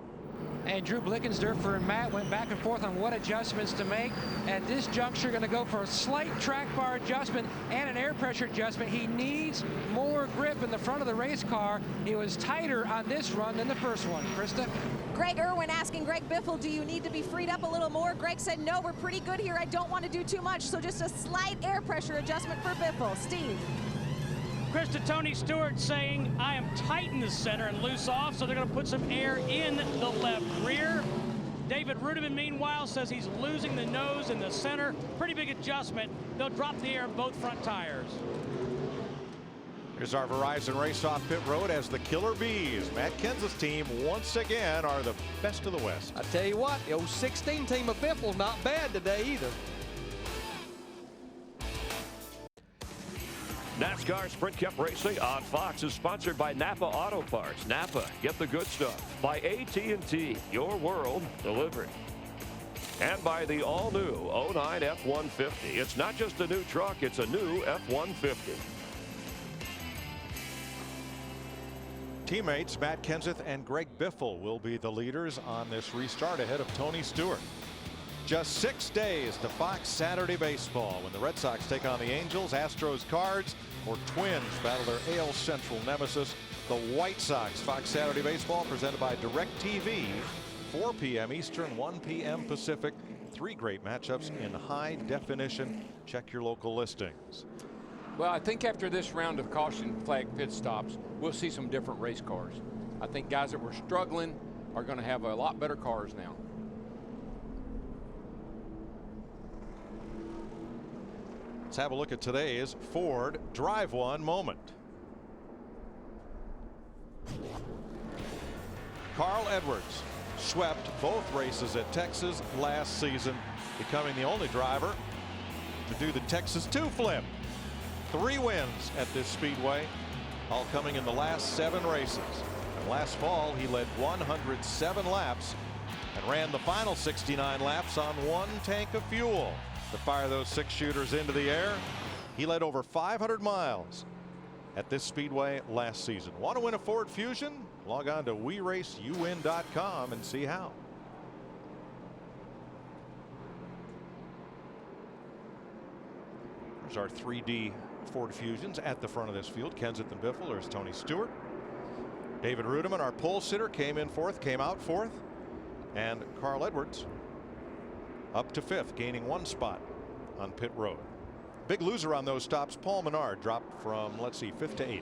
And Drew Blickensderfer and Matt went back and forth on what adjustments to make. At this juncture, going to go for a slight track bar adjustment and an air pressure adjustment. He needs more grip in the front of the race car. He was tighter on this run than the first one. Krista? Greg Irwin asking Greg Biffle, do you need to be freed up a little more? Greg said, no, we're pretty good here. I don't want to do too much. So just a slight air pressure adjustment for Biffle. Steve? Krista, Tony Stewart saying, I am tight in the center and loose off, so they're going to put some air in the left rear. David Rudiman, meanwhile, says he's losing the nose in the center. Pretty big adjustment. They'll drop the air in both front tires. Here's our Verizon race off pit road as the Killer Bees, Matt Kenseth's team, once again are the best of the West. I tell you what, the 016 team of Biffle not bad today either. NASCAR Sprint Cup Racing on Fox is sponsored by Napa Auto Parts. Napa, get the good stuff. By AT&T, your world delivered. And by the all-new 09 F-150. It's not just a new truck, it's a new F-150. Teammates Matt Kenseth and Greg Biffle will be the leaders on this restart ahead of Tony Stewart. Just 6 days to Fox Saturday Baseball when the Red Sox take on the Angels, Astros, Cards, or Twins battle their AL Central nemesis, the White Sox. Fox Saturday Baseball presented by DirecTV, 4 p.m. Eastern, 1 p.m. Pacific. 3 great matchups in high definition. Check your local listings. Well, I think after this round of caution flag pit stops, we'll see some different race cars. I think guys that were struggling are going to have a lot better cars now. Let's have a look at today's Ford Drive One moment. Carl Edwards swept both races at Texas last season, becoming the only driver to do the Texas 2 flip. 3 wins at this speedway, all coming in the last 7 races. And last fall, he led 107 laps and ran the final 69 laps on 1 tank of fuel. To fire those 6 shooters into the air, he led over 500 miles at this speedway last season. Want to win a Ford Fusion? Log on to WeRaceYouWin.com and see how. There's our 3D Ford Fusions at the front of this field. Kenseth and Biffle. There's Tony Stewart. David Rudiman, our pole sitter, came in 4th, came out 4th. And Carl Edwards up to 5th, gaining 1 spot on pit road. Big loser on those stops, Paul Menard, dropped from, let's see, 5th to 8th.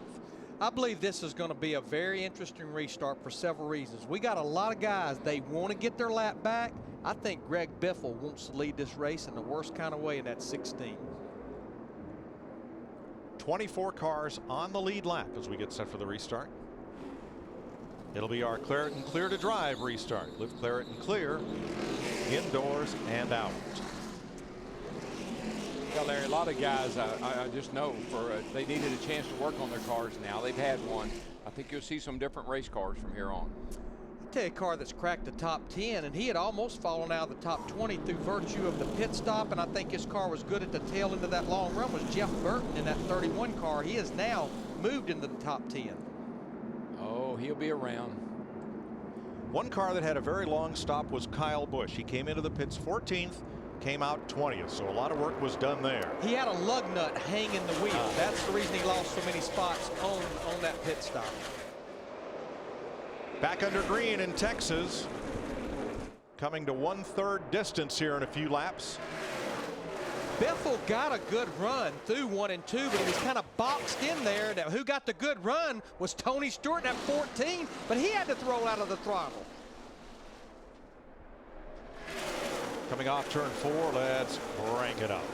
I believe this is going to be a very interesting restart for several reasons. We got a lot of guys, they want to get their lap back. I think Greg Biffle wants to lead this race in the worst kind of way, in that 16. 24 cars on the lead lap as we get set for the restart. It'll be our Claret and Clear to Drive restart. Live Claret and Clear, indoors and out. Yeah, Larry, a lot of guys I just know they needed a chance to work on their cars now. They've had one. I think you'll see some different race cars from here on. I'll tell you a car that's cracked the top 10, and he had almost fallen out of the top 20 through virtue of the pit stop, and I think his car was good at the tail end of that long run, was Jeff Burton in that 31 car. He has now moved into the top 10. Oh, he'll be around. One car that had a very long stop was Kyle Busch. He came into the pits 14th, came out 20th, so a lot of work was done there. He had a lug nut hanging the wheel. That's the reason he lost so many spots on that pit stop. Back under green in Texas, coming to 1/3 distance here in a few laps. Biffle got a good run through 1 and 2, but he was kind of boxed in there. Now, who got the good run was Tony Stewart at 14, but he had to throw out of the throttle. Coming off turn 4, let's crank it up.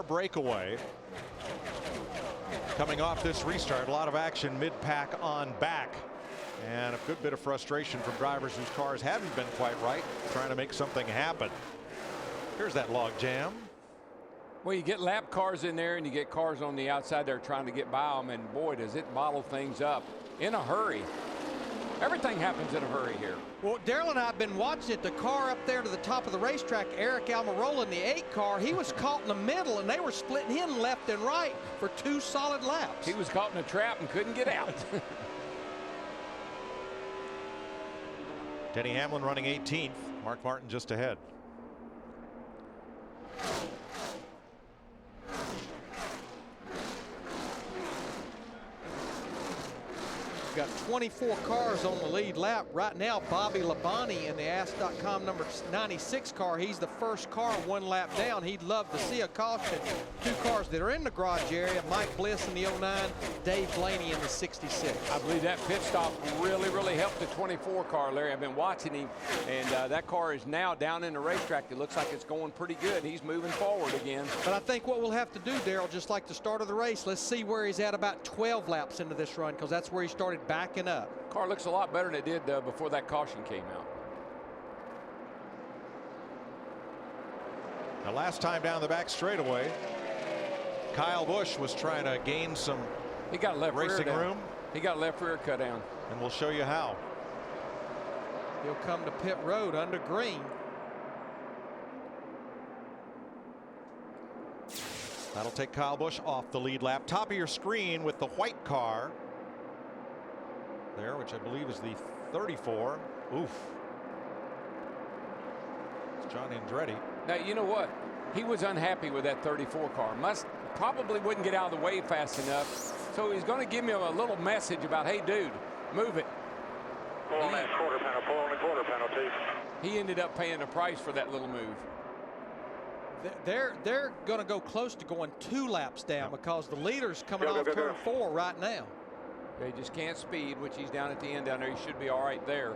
Breakaway coming off this restart. A lot of action mid-pack on back, and a good bit of frustration from drivers whose cars hadn't been quite right, trying to make something happen. Here's that log jam. Well, you get lap cars in there and you get cars on the outside there trying to get by them, and boy, does it bottle things up in a hurry. Everything happens in a hurry here. Well, Darrell and I have been watching it. The car up there to the top of the racetrack, Eric Almirola in the 8 car, he was caught in the middle, and they were splitting him left and right for 2 solid laps. He was caught in a trap and couldn't get out. Denny Hamlin running 18th. Mark Martin just ahead. Got 24 cars on the lead lap right now. Bobby Labonte in the Ask.com number 96 car. He's the first car 1 lap down. He'd love to see a caution. 2 cars that are in the garage area. Mike Bliss in the 09, Dave Blaney in the 66. I believe that pit stop really helped the 24 car, Larry. I've been watching him, and that car is now down in the racetrack. It looks like it's going pretty good. He's moving forward again. But I think what we'll have to do, Darrell, just like the start of the race, let's see where he's at about 12 laps into this run, because that's where he started backing up. Car looks a lot better than it did before that caution came out. The last time down the back straightaway, Kyle Busch was trying to gain some he got left racing rear room. He got left rear cut down. And we'll show you how. He'll come to pit road under green. That'll take Kyle Busch off the lead lap. Top of your screen with the white car there, which I believe is the 34. Oof. It's John Andretti. Now, you know what? He was unhappy with that 34 car. Probably wouldn't get out of the way fast enough. So he's going to give me a little message about, hey, dude, move it. Pull on that quarter panel. Pull on the quarter panel, too. He ended up paying the price for that little move. They're going to go close to going 2 laps down because the leader's coming off turn 4 right now. They just can't speed, which he's down at the end down there. He should be all right there.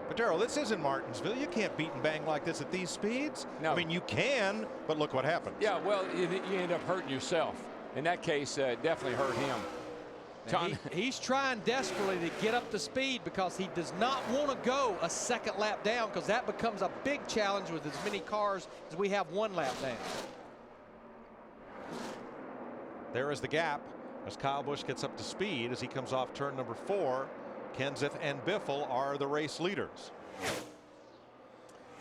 But Darrell, this isn't Martinsville. You can't beat and bang like this at these speeds. No. I mean, you can, but look what happens. Yeah, well, you end up hurting yourself. In that case, it definitely hurt him. He's trying desperately to get up to speed because he does not want to go a second lap down, because that becomes a big challenge with as many cars as we have 1 lap down. There is the gap as Kyle Busch gets up to speed as he comes off turn number 4. Kenseth and Biffle are the race leaders.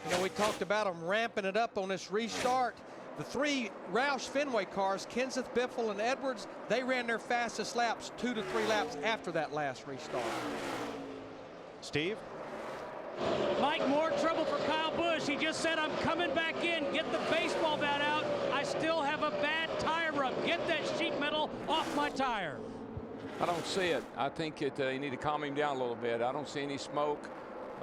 You know, we talked about them ramping it up on this restart. The 3 Roush Fenway cars, Kenseth, Biffle, and Edwards, they ran their fastest laps 2 to 3 laps after that last restart. Steve? Mike, more trouble for Kyle Busch. He just said, I'm coming back in. Get the baseball bat out. I still have a bad tire rub. Get that sheet metal off my tire. I don't see it. I think you need to calm him down a little bit. I don't see any smoke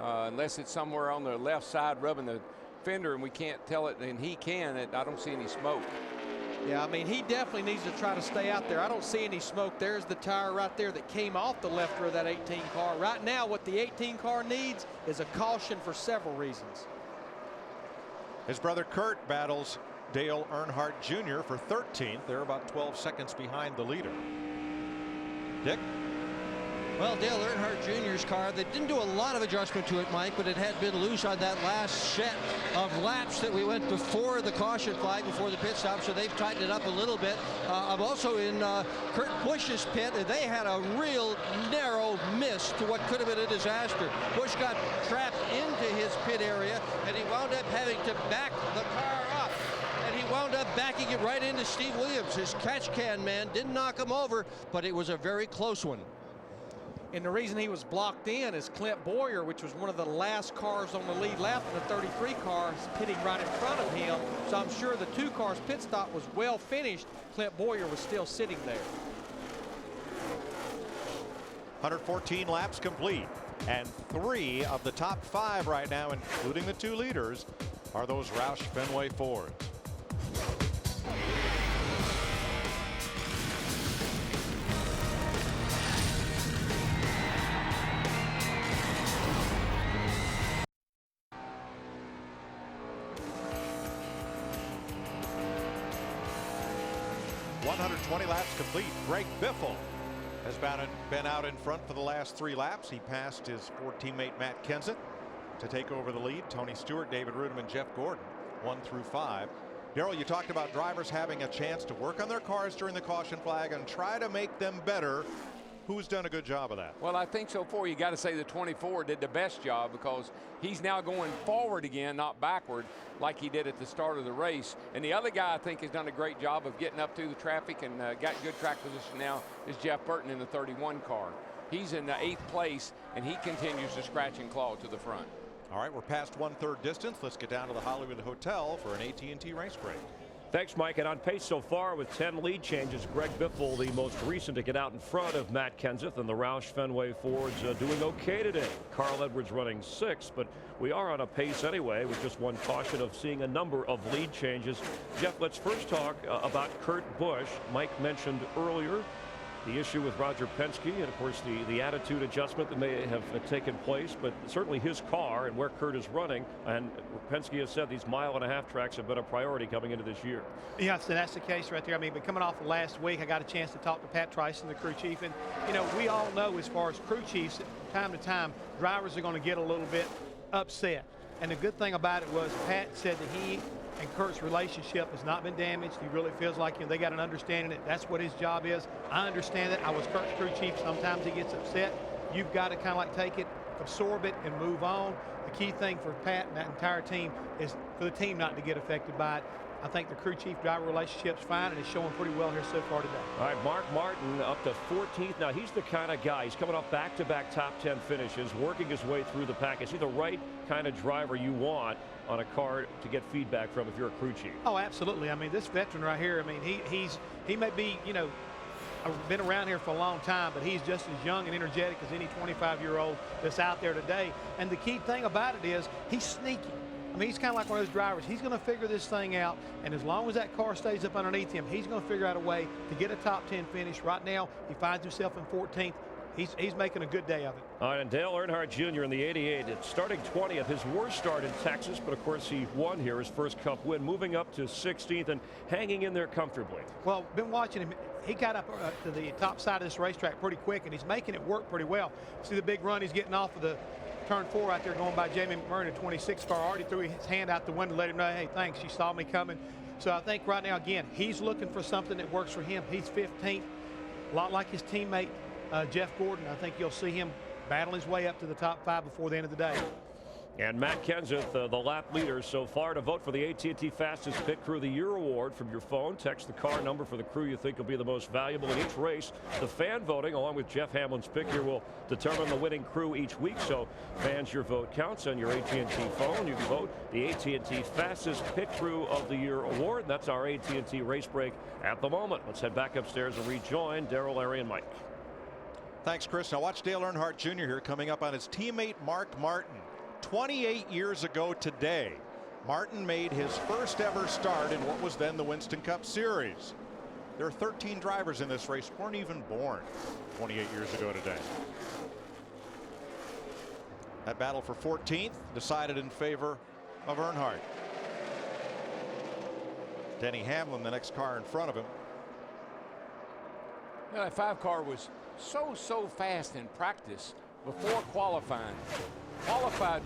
unless it's somewhere on the left side rubbing the fender and we can't tell it, and he can. I don't see any smoke. Yeah, I mean, he definitely needs to try to stay out there. I don't see any smoke. There's the tire right there that came off the left rear of that 18 car. Right now, what the 18 car needs is a caution for several reasons. His brother Kurt battles Dale Earnhardt Jr. for 13th. They're about 12 seconds behind the leader. Dick? Well, Dale Earnhardt Jr.'s car, they didn't do a lot of adjustment to it, Mike, but it had been loose on that last set of laps that we went before the caution flag, before the pit stop, so they've tightened it up a little bit. I'm also in Kurt Busch's pit, and they had a real narrow miss to what could have been a disaster. Busch got trapped into his pit area, and he wound up having to back the car up. And he wound up backing it right into Steve Williams. His catch can man didn't knock him over, but it was a very close one. And the reason he was blocked in is Clint Boyer, which was one of the last cars on the lead lap, and the 33 car is pitting right in front of him. So I'm sure the 2 cars pit stop was well finished. Clint Boyer was still sitting there. 114 laps complete, and 3 of the top 5 right now, including the 2 leaders, are those Roush Fenway Fords. Laps complete. Greg Biffle has been out in front for the last 3 laps. He passed his Ford teammate Matt Kenseth to take over the lead. Tony Stewart, David Rudiman, Jeff Gordon, 1 through 5. Darrell, you talked about drivers having a chance to work on their cars during the caution flag and try to make them better. Who's done a good job of that? Well, I think so far you got to say the 24 did the best job, because he's now going forward again, not backward, like he did at the start of the race. And the other guy I think has done a great job of getting up through the traffic and got good track position now is Jeff Burton in the 31 car. He's in the 8th place, and he continues to scratch and claw to the front. All right, we're past 1/3 distance. Let's get down to the Hollywood Hotel for an AT&T race break. Thanks, Mike. And on pace so far with 10 lead changes, Greg Biffle, the most recent to get out in front of Matt Kenseth, and the Roush Fenway Fords doing okay today. Carl Edwards running 6th, but we are on a pace anyway with just one caution of seeing a number of lead changes. Jeff, let's first talk about Kurt Busch. Mike mentioned earlier the issue with Roger Penske, and of course the attitude adjustment that may have taken place, but certainly his car and where Kurt is running, and Penske has said these 1.5-mile tracks have been a priority coming into this year. Yeah, so that's the case right there. I mean, but coming off of last week, I got a chance to talk to Pat Tryson, the crew chief, and you know, we all know as far as crew chiefs, time to time, drivers are going to get a little bit upset. And the good thing about it was Pat said that he and Kurt's relationship has not been damaged. He really feels like, you know, they got an understanding that that's what his job is. I understand it. I was Kurt's crew chief. Sometimes he gets upset. You've got to kind of like take it, absorb it, and move on. The key thing for Pat and that entire team is for the team not to get affected by it. I think the crew chief driver relationship's fine, and it's showing pretty well here so far today. All right, Mark Martin up to 14th. Now, he's the kind of guy, he's coming off back-to-back top 10 finishes, working his way through the pack. Is he the right kind of driver you want on a car to get feedback from if you're a crew chief? Oh, absolutely. I mean, this veteran right here, I mean, he may be, you know, been around here for a long time, but he's just as young and energetic as any 25-year-old that's out there today. And the key thing about it is he's sneaky. I mean, he's kind of like one of those drivers. He's going to figure this thing out, and as long as that car stays up underneath him, he's going to figure out a way to get a top 10 finish. Right now, he finds himself in 14th. He's making a good day of it. All right, and Dale Earnhardt Jr. in the 88, starting 20th, his worst start in Texas, but of course he won here, his first Cup win, moving up to 16th and hanging in there comfortably. Well, been watching him. He got up to the top side of this racetrack pretty quick, and he's making it work pretty well. See the big run he's getting off of the turn 4 right there going by Jamie McMurray in the 26 car. Already threw his hand out the window, let him know, hey, thanks, you saw me coming. So I think right now, again, he's looking for something that works for him. He's 15th, a lot like his teammate Jeff Gordon. I think you'll see him battle his way up to the top 5 before the end of the day. And Matt Kenseth, the lap leader so far. To vote for the AT&T Fastest Pit Crew of the Year award from your phone, text the car number for the crew you think will be the most valuable in each race. The fan voting, along with Jeff Hamlin's pick here, will determine the winning crew each week. So fans, your vote counts on your AT&T phone. You can vote the AT&T Fastest Pit Crew of the Year award. That's our AT&T race break at the moment. Let's head back upstairs and rejoin Darrell, Larry, and Mike. Thanks, Chris. Now watch Dale Earnhardt Jr. here coming up on his teammate Mark Martin. 28 years ago today, Martin made his first ever start in what was then the Winston Cup Series. There are 13 drivers in this race who weren't even born 28 years ago today. That battle for 14th decided in favor of Earnhardt. Denny Hamlin, the next car in front of him. You know, that 5 car was so fast in practice before qualifying. Qualified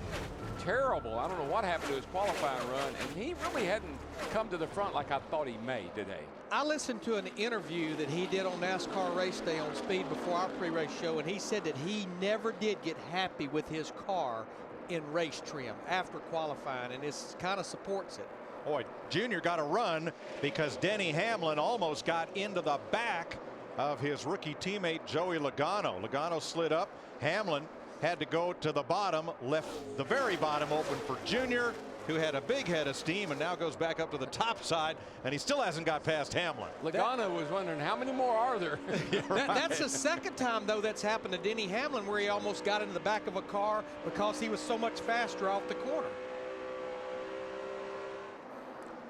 terrible. I don't know what happened to his qualifying run, and he really hadn't come to the front like I thought he may today. I listened to an interview that he did on NASCAR Race Day on Speed before our pre-race show, and he said that he never did get happy with his car in race trim after qualifying, and this kind of supports it. Boy, Junior got a run because Denny Hamlin almost got into the back of his rookie teammate Joey Logano. Logano slid up. Hamlin had to go to the bottom, left the very bottom open for Junior, who had a big head of steam and now goes back up to the top side, and he still hasn't got past Hamlin. Logano was wondering how many more are there. That's the second time, though, that's happened to Denny Hamlin, where he almost got into the back of a car because he was so much faster off the corner.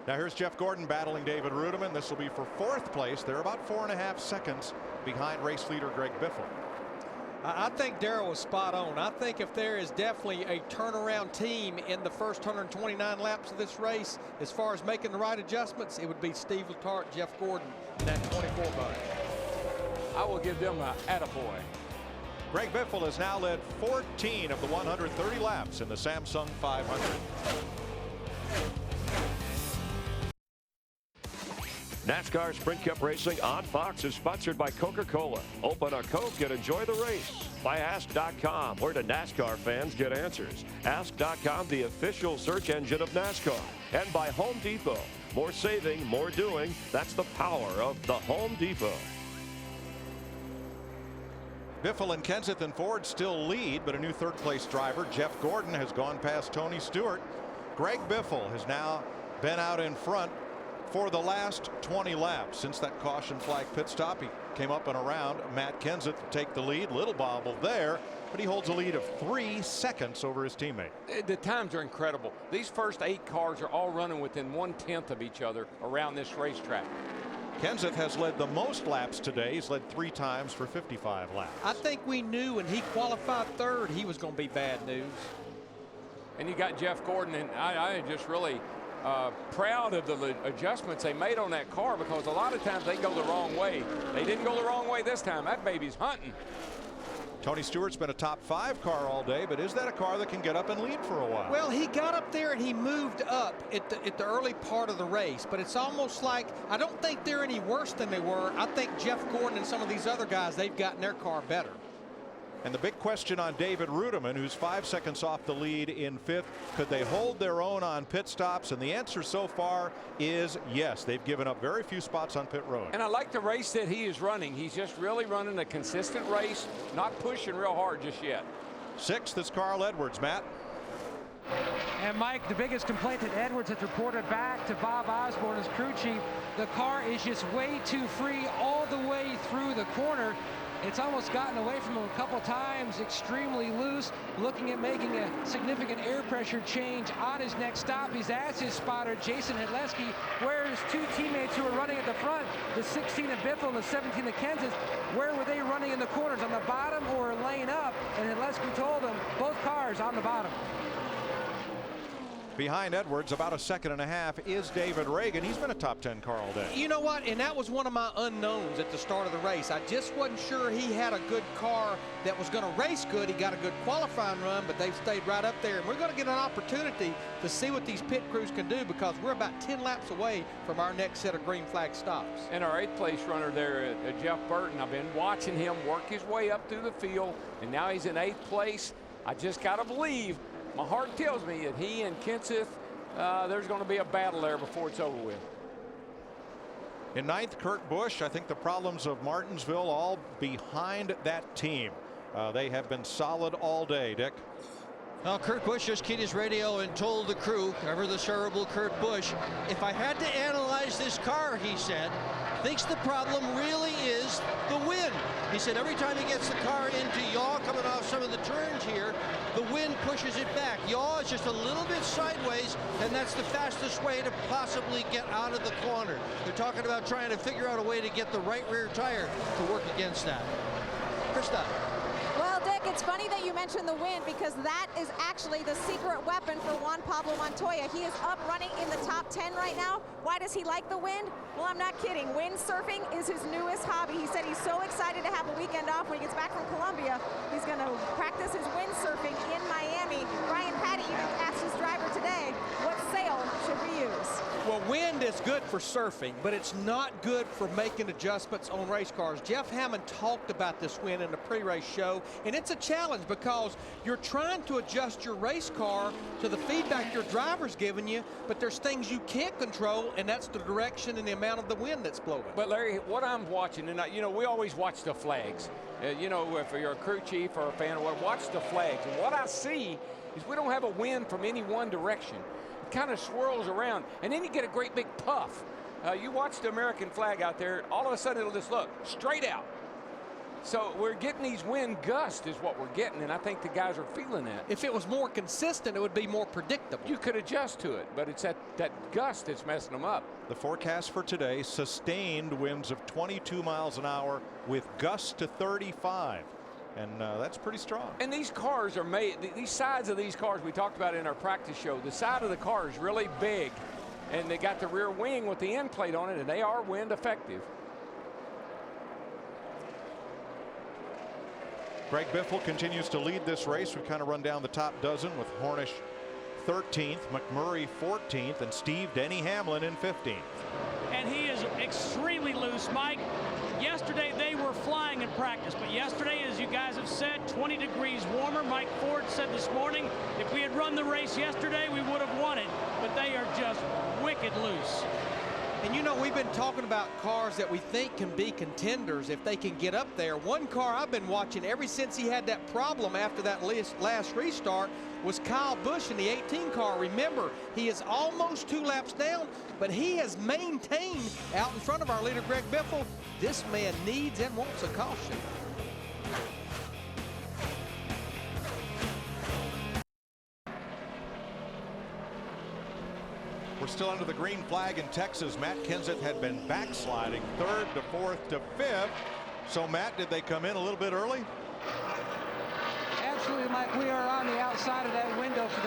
Now here's Jeff Gordon battling David Rudiman. This will be for 4th place. They're about 4.5 seconds behind race leader Greg Biffle. I think Darrell was spot on. I think if there is definitely a turnaround team in the first 129 laps of this race, as far as making the right adjustments, it would be Steve Letarte, Jeff Gordon, and that 24 bunch. I will give them an attaboy. Greg Biffle has now led 14 of the 130 laps in the Samsung 500. NASCAR Sprint Cup Racing on Fox is sponsored by Coca-Cola. Open a Coke and enjoy the race. By Ask.com, where do NASCAR fans get answers. Ask.com, the official search engine of NASCAR. And by Home Depot. More saving, more doing. That's the power of the Home Depot. Biffle and Kenseth and Ford still lead, but a new 3rd place driver, Jeff Gordon, has gone past Tony Stewart. Greg Biffle has now been out in front for the last 20 laps. Since that caution flag pit stop, he came up and around Matt Kenseth to take the lead. Little bobble there, but he holds a lead of 3 seconds over his teammate. The times are incredible. These first 8 cars are all running within 1/10 of each other around this racetrack. Kenseth has led the most laps today. He's led 3 times for 55 laps. I think we knew when he qualified 3rd he was going to be bad news. And you got Jeff Gordon, and I just really proud of the adjustments they made on that car, because a lot of times they go the wrong way. They didn't go the wrong way this time. That baby's hunting. Tony Stewart's been a top 5 car all day, but is that a car that can get up and lead for a while? Well, he got up there and he moved up at the early part of the race, but it's almost like I don't think they're any worse than they were. I think Jeff Gordon and some of these other guys, they've gotten their car better. And the big question on David Rudiman, who's 5 seconds off the lead in 5th, could they hold their own on pit stops? And the answer so far is yes. They've given up very few spots on pit road. And I like the race that he is running. He's just really running a consistent race, not pushing real hard just yet. 6th is Carl Edwards. Matt? And Mike, the biggest complaint that Edwards has reported back to Bob Osborne, his crew chief, the car is just way too free all the way through the corner. It's almost gotten away from him a couple times, extremely loose, looking at making a significant air pressure change on his next stop. He's asked his spotter, Jason Hedleski, where his 2 teammates who are running at the front, the 16 of Biffle and the 17 of Kansas, where were they running in the corners, on the bottom or lane up? And Hedleski told him, both cars on the bottom. Behind Edwards, about a second and a half, is David Reagan. He's been a top 10 car all day. You know what? And that was one of my unknowns at the start of the race. I just wasn't sure he had a good car that was going to race good. He got a good qualifying run, but they've stayed right up there. And we're going to get an opportunity to see what these pit crews can do because we're about 10 laps away from our next set of green flag stops. And our 8th place runner there, Jeff Burton, I've been watching him work his way up through the field, and now he's in 8th place. I just got to believe. My heart tells me that he and Kenseth, there's going to be a battle there before it's over with. In 9th, Kurt Busch. I think the problems of Martinsville all behind that team. They have been solid all day, Dick. Well, Kurt Busch just keyed his radio and told the crew, ever the cerebral Kurt Busch, if I had to analyze this car, he said, thinks the problem really is the wind. He said every time he gets the car into yaw coming off some of the turns here, the wind pushes it back. Yaw is just a little bit sideways, and that's the fastest way to possibly get out of the corner. They're talking about trying to figure out a way to get the right rear tire to work against that. Krista. Well, Dick, it's funny that you mentioned the wind because that is actually the secret weapon for Juan Pablo Montoya. He is up running in the top 10 right now. Why does he like the wind? Well, I'm not kidding. Windsurfing is his newest hobby. He said he's so excited to have a weekend off when he gets back from Colombia. He's going to practice his windsurfing in Miami. Ryan Patty even asked his driver today, what sail should we use? Well, wind is good for surfing, but it's not good for making adjustments on race cars. Jeff Hammond talked about this wind in the pre-race show, and it's a challenge because you're trying to adjust your race car to the feedback your driver's giving you, but there's things you can't control, and that's the direction and the amount of the wind that's blowing. But Larry, what I'm watching, and you know, we always watch the flags. You know, if you're a crew chief or a fan, watch the flags. And what I see is we don't have a wind from any one direction. It kind of swirls around, and then you get a great big puff. You watch the American flag out there, all of a sudden it'll just look straight out. So we're getting these wind gusts is what we're getting, and I think the guys are feeling that. If it was more consistent, it would be more predictable. You could adjust to it, but it's that gust that's messing them up. The forecast for today, sustained winds of 22 miles an hour with gusts to 35. And that's pretty strong. And these cars are made, these sides of these cars we talked about in our practice show, the side of the car is really big, and they got the rear wing with the end plate on it, and they are wind effective. Greg Biffle continues to lead this race. We've kind of run down the top dozen with Hornish 13th, McMurray 14th, and Steve Denny Hamlin in 15th. And he is extremely loose, Mike. Yesterday they were flying in practice, but yesterday, as you guys have said, 20 degrees warmer. Mike Ford said this morning, if we had run the race yesterday, we would have won it, but they are just wicked loose. And you know, we've been talking about cars that we think can be contenders if they can get up there. One car I've been watching ever since he had that problem after that last restart was Kyle Busch in the 18 car. Remember, he is almost 2 laps down, but he has maintained out in front of our leader, Greg Biffle. This man needs and wants a caution. We're still under the green flag in Texas. Matt Kenseth had been backsliding 3rd to 4th to 5th. So, Matt, did they come in a little bit early? absolutely, Mike. We are on the outside of that window for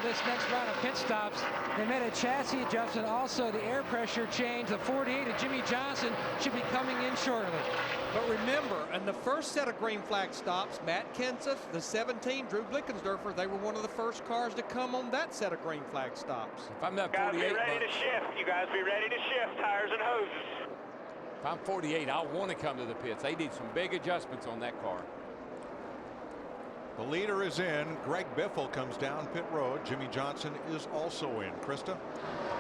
this next round of pit stops. They made a chassis adjustment. Also, the air pressure change. The 48 of Jimmy Johnson should be coming in shortly. But remember, in the first set of green flag stops, Matt Kenseth, the 17, Drew Blickensderfer, they were one of the first cars to come on that set of green flag stops. If I'm that 48, guys, be ready to shift. You guys be ready to shift tires and hoses. If I'm 48, I want to come to the pits. They need some big adjustments on that car. The leader is in. Greg Biffle comes down pit road. Jimmy Johnson is also in. Krista?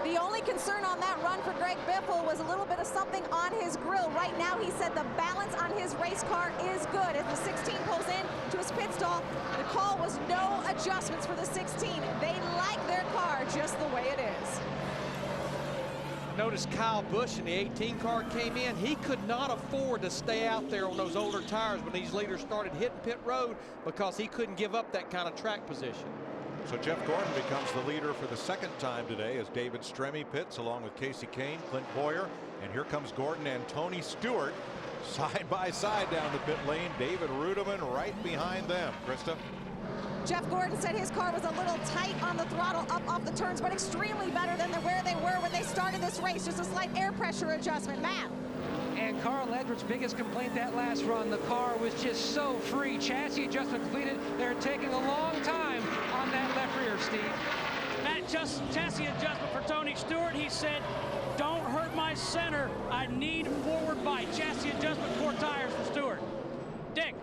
The only concern on that run for Greg Biffle was a little bit of something on his grill. Right now, he said the balance on his race car is good. As the 16 pulls in to his pit stall, the call was no adjustments for the 16. They like their car just the way it is. Notice Kyle Busch in the 18 car came in. He could not afford to stay out there on those older tires when these leaders started hitting pit road because he couldn't give up that kind of track position. So Jeff Gordon becomes the leader for the second time today as David Stremme pits along with Casey Kane, Clint Boyer, and here comes Gordon and Tony Stewart side by side down the pit lane. David Rudiman right behind them. Krista? Jeff Gordon said his car was a little tight on the throttle up off the turns, but extremely better than where they were when they started this race. Just a slight air pressure adjustment. Matt. And Carl Edwards' biggest complaint that last run, the car was just so free. Chassis adjustment completed. They're taking a long time on that left rear, Steve. Matt, just chassis adjustment for Tony Stewart. He said, don't hurt my center. I need forward bite. Chassis adjustment, 4 tires for Stewart. Dick.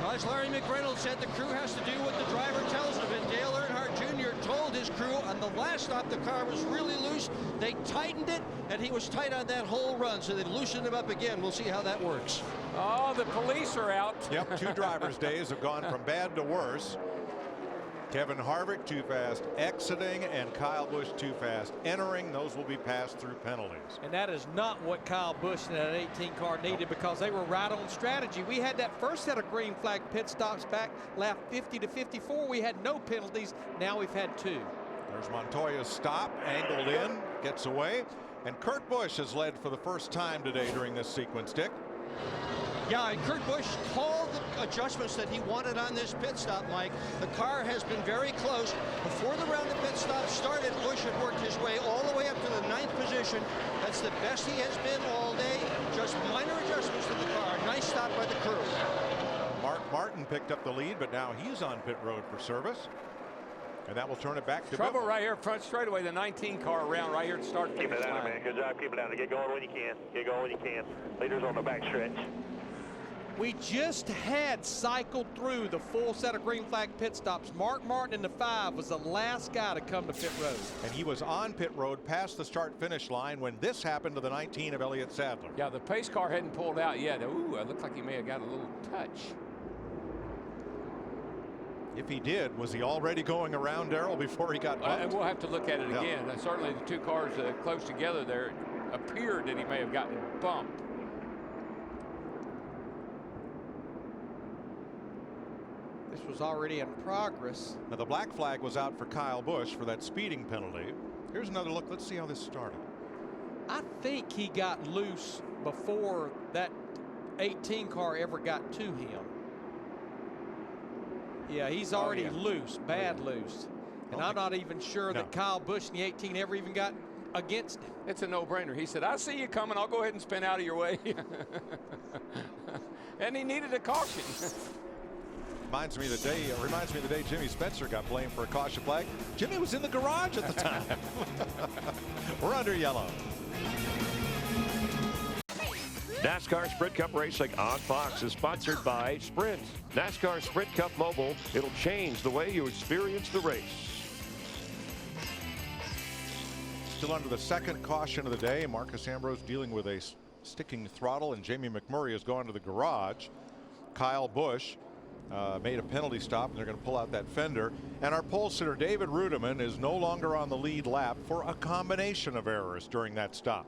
Well, as Larry McReynolds said, the crew has to do what the driver tells them, and Dale Earnhardt Jr. told his crew on the last stop the car was really loose. They tightened it, and he was tight on that whole run, so they loosened him up again. We'll see how that works. Oh, the police are out. Yep, 2 drivers' days have gone from bad to worse. Kevin Harvick too fast exiting and Kyle Busch too fast entering. Those will be passed through penalties. And that is not what Kyle Busch in that 18 car needed because they were right on strategy. We had that first set of green flag pit stops back lap 50 to 54. We had no penalties. Now we've had 2. There's Montoya's stop, angled in, gets away. And Kurt Busch has led for the first time today during this sequence, Dick. Yeah, and Kurt Busch called the adjustments that he wanted on this pit stop, Mike. The car has been very close. Before the round of pit stop started, Busch had worked his way all the way up to the 9th position. That's the best he has been all day. Just minor adjustments to the car. Nice stop by the crew. Mark Martin picked up the lead, but now he's on pit road for service. And that will turn it back to Trouble Biffle. right here front straightaway, the 19 car around right here to start. Keep it down, man. Good job. Keep it down. Get going when you can. Get going when you can. Leaders on the back stretch. We just had cycled through the full set of green flag pit stops. Mark Martin in the 5 was the last guy to come to pit road. And he was on pit road past the start finish line when this happened to the 19 of Elliott Sadler. Yeah, the pace car hadn't pulled out yet. Ooh, it looked like he may have got a little touch. If he did, was he already going around Darrell before he got bumped? And we'll have to look at it Yeah. again. Certainly the 2 cars close together there, it appeared that he may have gotten bumped. This was already in progress. Now the black flag was out for Kyle Busch for that speeding penalty. Here's another look. Let's see how this started. I think he got loose before that 18 car ever got to him. Yeah, he's already loose, bad loose. And I'm not even sure that Kyle Busch in the 18 ever even got against him. It's a no-brainer. He said, I see you coming. I'll go ahead and spin out of your way. And he needed a caution. Reminds me of the day Jimmy Spencer got blamed for a caution flag. Jimmy was in the garage at the time. We're under yellow. NASCAR Sprint Cup Racing on Fox is sponsored by Sprint. NASCAR Sprint Cup Mobile. It'll change the way you experience the race. Still under the second caution of the day. Marcus Ambrose dealing with a sticking throttle, and Jamie McMurray has gone to the garage. Kyle Busch made a penalty stop, and they're going to pull out that fender. And our pole sitter David Rudiman is no longer on the lead lap for a combination of errors during that stop.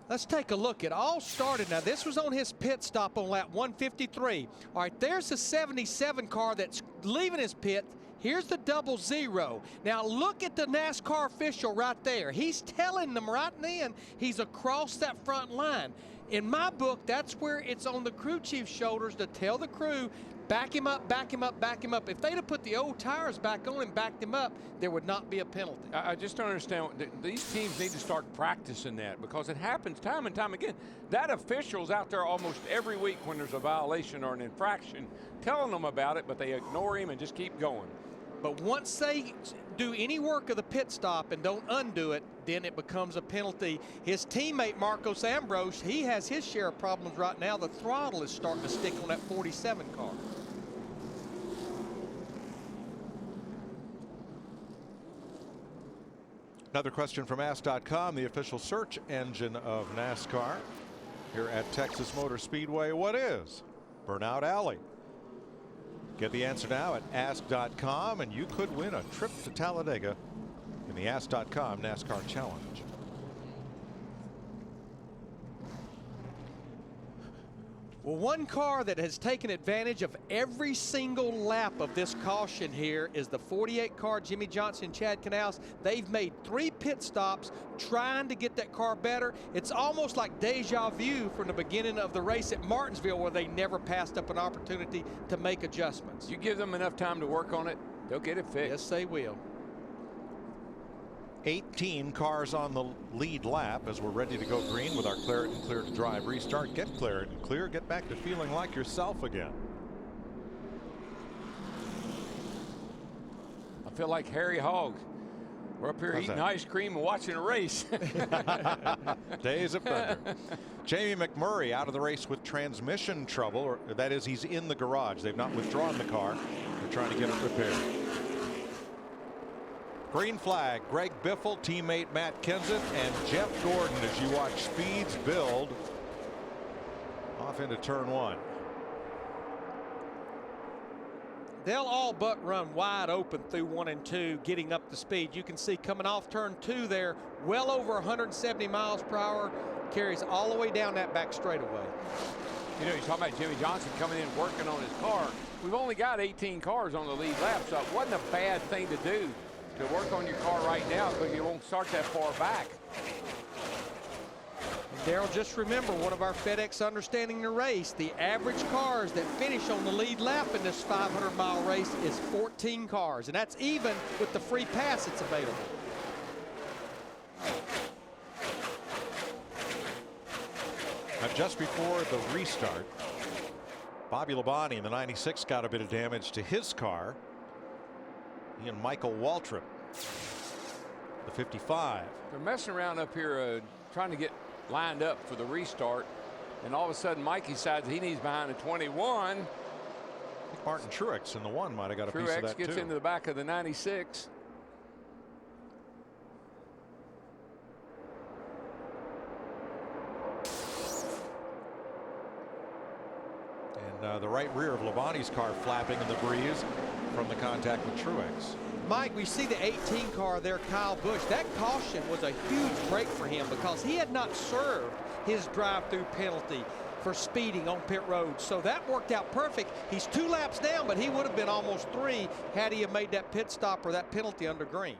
Let's take a look. It all started. Now, this was on his pit stop on lap 153. All right, there's the 77 car that's leaving his pit. Here's the 00. Now, look at the NASCAR official right there. He's telling them right then he's across that front line. In my book, that's where it's on the crew chief's shoulders to tell the crew, back him up, back him up, back him up. If they'd have put the old tires back on and backed him up, there would not be a penalty. I just don't understand. These teams need to start practicing that, because it happens time and time again. That official's out there almost every week when there's a violation or an infraction, telling them about it, but they ignore him and just keep going. But once they do any work of the pit stop and don't undo it, then it becomes a penalty. His teammate, Marcos Ambrose, he has his share of problems right now. The throttle is starting to stick on that 47 car. Another question from Ask.com, the official search engine of NASCAR here at Texas Motor Speedway. What is Burnout Alley? Get the answer now at Ask.com, and you could win a trip to Talladega in the Ask.com NASCAR Challenge. Well, one car that has taken advantage of every single lap of this caution here is the 48 car, Jimmy Johnson and Chad Canals. They've made 3 pit stops trying to get that car better. It's almost like deja vu from the beginning of the race at Martinsville, where they never passed up an opportunity to make adjustments. You give them enough time to work on it, they'll get it fixed. Yes, they will. 18 cars on the lead lap as we're ready to go green with our Claret and Clear to Drive restart. Get Claret and Clear, get back to feeling like yourself again. I feel like Harry Hogg. We're up here eating ice cream and watching a race. Days of thunder. Jamie McMurray out of the race with transmission trouble, or that is, he's in the garage. They've not withdrawn the car. They're trying to get it repaired. Green flag, Greg Biffle, teammate Matt Kenseth, and Jeff Gordon as you watch speeds build off into turn 1. They'll all but run wide open through 1 and 2, getting up the speed. You can see coming off turn 2 there, well over 170 miles per hour, carries all the way down that back straightaway. You know, you're talking about Jimmy Johnson coming in working on his car. We've only got 18 cars on the lead lap, so it wasn't a bad thing to do, to work on your car right now, because you won't start that far back. Darrell, just remember, one of our FedEx Understanding the Race, the average cars that finish on the lead lap in this 500-mile race is 14 cars, and that's even with the free pass that's available. Now, just before the restart, Bobby Labonte in the 96 got a bit of damage to his car. He and Michael Waltrip, the 55. They're messing around up here trying to get lined up for the restart, and all of a sudden Mike decides he needs behind the 21. I think Martin Truex in the 1 might have got a piece of that Truex gets too. into the back of the 96. And the right rear of Labonte's car flapping in the breeze from the contact with Truex. Mike, we see the 18 car there, Kyle Busch. That caution was a huge break for him because he had not served his drive-through penalty for speeding on pit road. So that worked out perfect. He's 2 laps down, but he would have been almost 3 had he have made that pit stop or that penalty under green.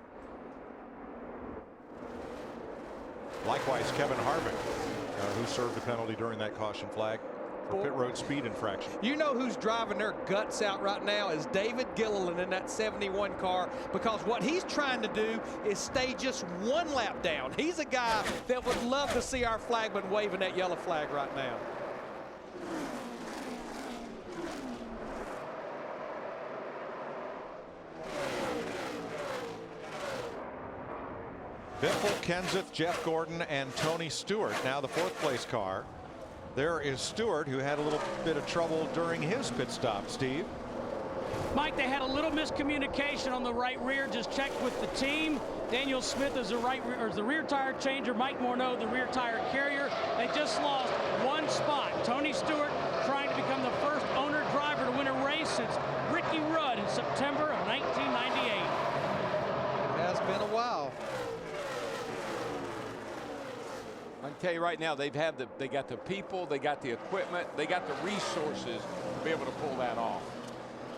Likewise, Kevin Harvick, who served the penalty during that caution flag for pit road speed infraction. You know who's driving their guts out right now is David Gilliland in that 71 car, because what he's trying to do is stay just 1 lap down. He's a guy that would love to see our flagman waving that yellow flag right now. Biffle, Kenseth, Jeff Gordon, and Tony Stewart. Now the 4th place car. There is Stewart, who had a little bit of trouble during his pit stop, Steve. Mike, they had a little miscommunication on the right rear. Just checked with the team. Daniel Smith is the rear tire changer. Mike Morneau, the rear tire carrier. They just lost 1 spot. Tony Stewart trying to become the first owner driver to win a race since Ricky Rudd in September of 1998. It has been a while. I can tell you right now, they got the people, they got the equipment, they got the resources to be able to pull that off.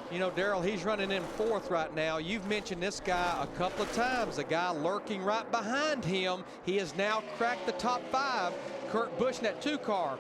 You know, Darrell, he's running in 4th right now. You've mentioned this guy a couple of times, a guy lurking right behind him. He has now cracked the top 5. Kurt Busch in that 2 car.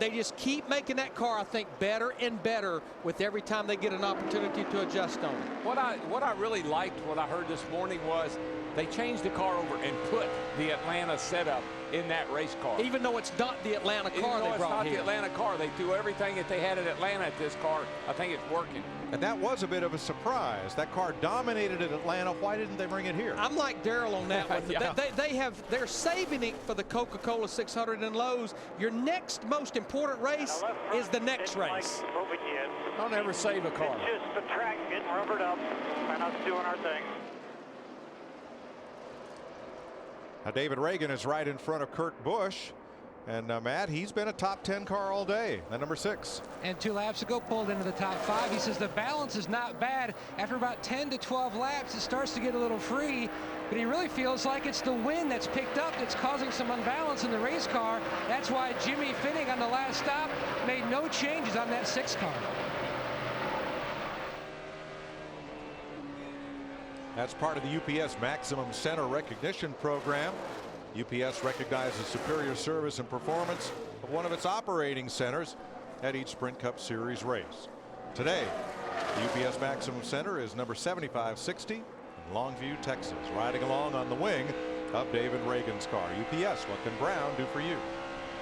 They just keep making that car, I think, better and better with every time they get an opportunity to adjust on it. What I really liked, what I heard this morning, was they changed the car over and put the Atlanta setup in that race car. Even though it's not the Atlanta car they brought here. Even though it's not the Atlanta car. They do everything that they had at Atlanta at this car. I think it's working. And that was a bit of a surprise. That car dominated at Atlanta. Why didn't they bring it here? I'm like Darrell on that one. Yeah. They're saving it for the Coca-Cola 600 in Lowe's. Your next most important race is the next race. Don't ever save a car. It's just the track getting rubbered up and us doing our thing. Now David Reagan is right in front of Kurt Busch. And Matt, he's been a top 10 car all day, the number 6. And 2 laps ago pulled into the top 5. He says the balance is not bad. After about 10 to 12 laps, it starts to get a little free. But he really feels like it's the wind that's picked up that's causing some unbalance in the race car. That's why Jimmy Finning on the last stop made no changes on that 6 car. That's part of the UPS Maximum Center Recognition Program. UPS recognizes superior service and performance of one of its operating centers at each Sprint Cup Series race. Today, the UPS Maximum Center is number 7560 in Longview, Texas, riding along on the wing of David Reagan's car. UPS, what can Brown do for you?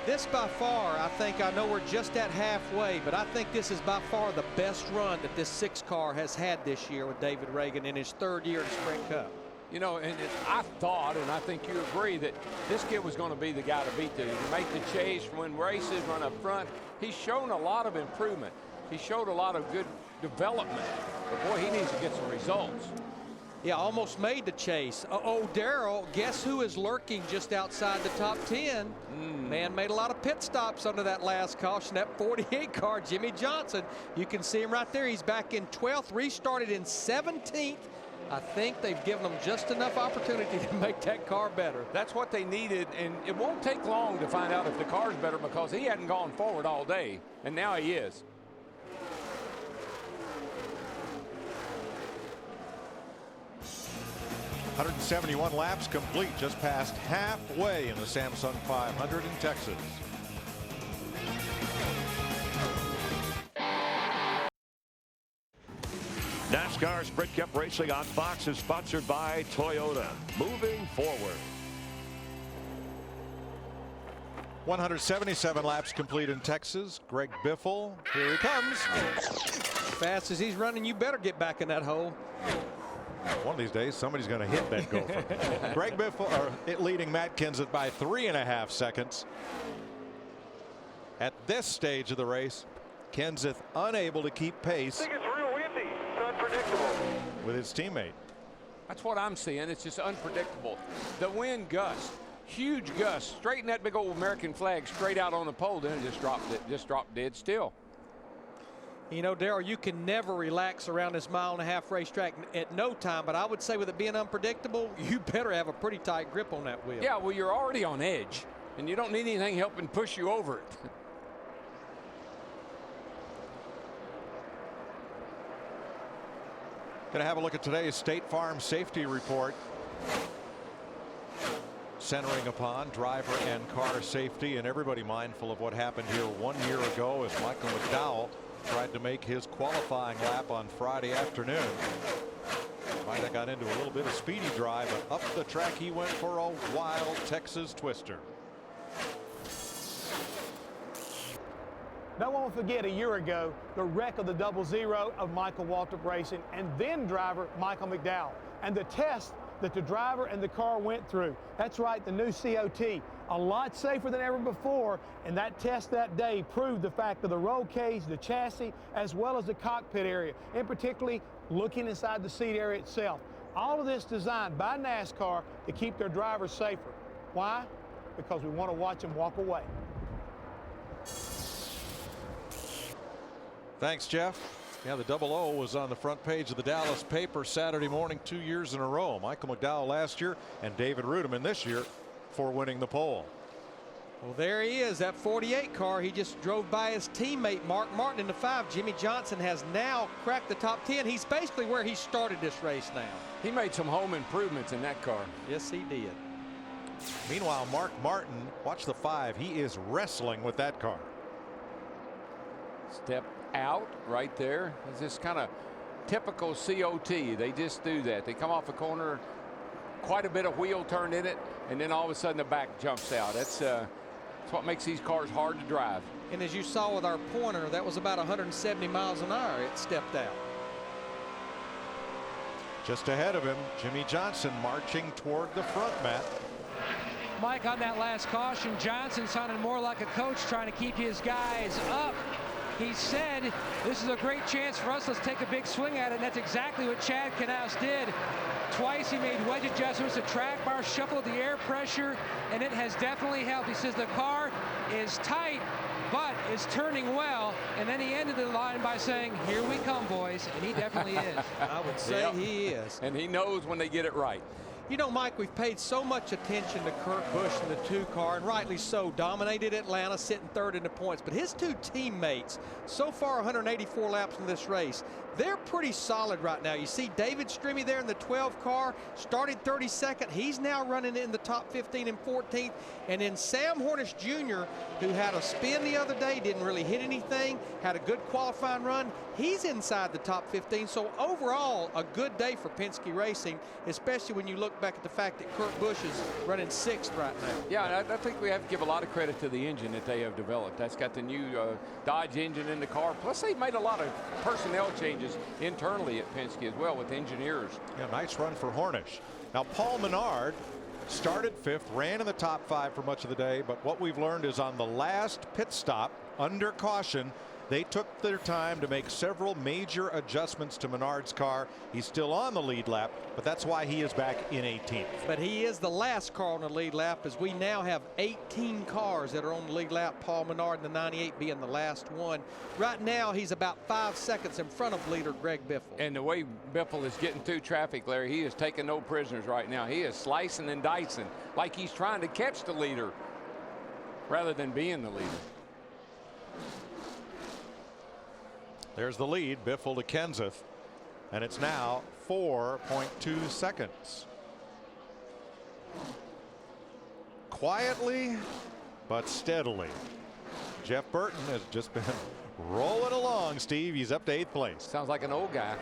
This by far, I know we're just at halfway, but I think this is by far the best run that this 6 car has had this year with David Reagan in his 3rd year in Sprint Cup. You know, and I thought, and I think you agree, that this kid was going to be the guy to beat to make the chase, win races, run up front. He's shown a lot of improvement. He showed a lot of good development. But boy, he needs to get some results. Yeah, almost made the chase. Oh, Darrell, guess who is lurking just outside the top 10? Man made a lot of pit stops under that last caution, that 48 car, Jimmy Johnson. You can see him right there. He's back in 12th, restarted in 17th. I think they've given them just enough opportunity to make that car better. That's what they needed, and it won't take long to find out if the car's better because he hadn't gone forward all day, and now he is. $171 laps complete, just past halfway in the Samsung 500 in Texas. NASCAR Sprint Cup Racing on Fox is sponsored by Toyota. Moving forward. 177 laps complete in Texas. Greg Biffle, here he comes. Fast as he's running, you better get back in that hole. One of these days, somebody's going to hit that gopher. Greg Biffle leading Matt Kenseth by 3.5 seconds. At this stage of the race, Kenseth unable to keep pace. I think it's real windy. It's unpredictable. With his teammate. That's what I'm seeing. It's just unpredictable. The wind gusts, huge gusts, straighten that big old American flag straight out on the pole, then it just dropped dead still. You know, Darrell, you can never relax around this 1.5-mile racetrack at no time, but I would say with it being unpredictable, you better have a pretty tight grip on that wheel. Yeah, well, you're already on edge, and you don't need anything helping push you over it. Going to have a look at today's State Farm safety report. Centering upon driver and car safety, and everybody mindful of what happened here 1 year ago as Michael McDowell tried to make his qualifying lap on Friday afternoon. Might have got into a little bit of speedy drive, but up the track he went for a wild Texas twister. No one will forget a year ago the wreck of the 00 of Michael Waltrip Racing and then driver Michael McDowell, and the test that the driver and the car went through. That's right, the new COT, a lot safer than ever before, and that test that day proved the fact of the roll cage, the chassis, as well as the cockpit area, and particularly looking inside the seat area itself. All of this designed by NASCAR to keep their drivers safer. Why? Because we want to watch them walk away. Thanks, Jeff. Yeah, the 00 was on the front page of the Dallas paper Saturday morning 2 years in a row. Michael McDowell last year and David Rudiman this year for winning the pole. Well, there he is, that 48 car. He just drove by his teammate, Mark Martin, in the 5. Jimmy Johnson has now cracked the top 10. He's basically where he started this race now. He made some home improvements in that car. Yes, he did. Meanwhile, Mark Martin, watch the 5. He is wrestling with that car. Step out right there. It's just kind of typical COT. They just do that. They come off a corner, quite a bit of wheel turned in it, and then all of a sudden the back jumps out. That's what makes these cars hard to drive. And as you saw with our pointer, that was about 170 miles an hour. It stepped out. Just ahead of him, Jimmy Johnson marching toward the front, Matt. Mike, on that last caution, Johnson sounded more like a coach trying to keep his guys up. He said, this is a great chance for us. Let's take a big swing at it. And that's exactly what Chad Knaus did. Twice he made wedge adjustments, the track bar shuffled, the air pressure, and it has definitely helped. He says the car is tight, but is turning well. And then he ended the line by saying, here we come, boys. And he definitely is. I would say he is. And he knows when they get it right. You know, Mike, we've paid so much attention to Kurt Busch in the 2 car, and rightly so. Dominated Atlanta, sitting 3rd in the points. But his 2 teammates, so far 184 laps in this race, they're pretty solid right now. You see David Strimmy there in the 12 car, started 32nd. He's now running in the top 15 and 14th. And then Sam Hornish Jr., who had a spin the other day, didn't really hit anything, had a good qualifying run. He's inside the top 15. So overall, a good day for Penske Racing, especially when you look back at the fact that Kurt Busch is running 6th right now. Yeah, and I think we have to give a lot of credit to the engine that they have developed. That's got the new Dodge engine in the car. Plus, they've made a lot of personnel changes internally at Penske as well with engineers. Yeah, nice run for Hornish. Now, Paul Menard started 5th, ran in the top 5 for much of the day, but what we've learned is on the last pit stop, under caution, they took their time to make several major adjustments to Menard's car. He's still on the lead lap, but that's why he is back in 18th. But he is the last car on the lead lap, as we now have 18 cars that are on the lead lap. Paul Menard in the 98 being the last one. Right now, he's about 5 seconds in front of leader Greg Biffle. And the way Biffle is getting through traffic, Larry, he is taking no prisoners right now. He is slicing and dicing like he's trying to catch the leader rather than being the leader. There's the lead, Biffle to Kenseth, and it's now 4.2 seconds. Quietly, but steadily, Jeff Burton has just been rolling along, Steve. He's up to 8th place. Sounds like an old guy.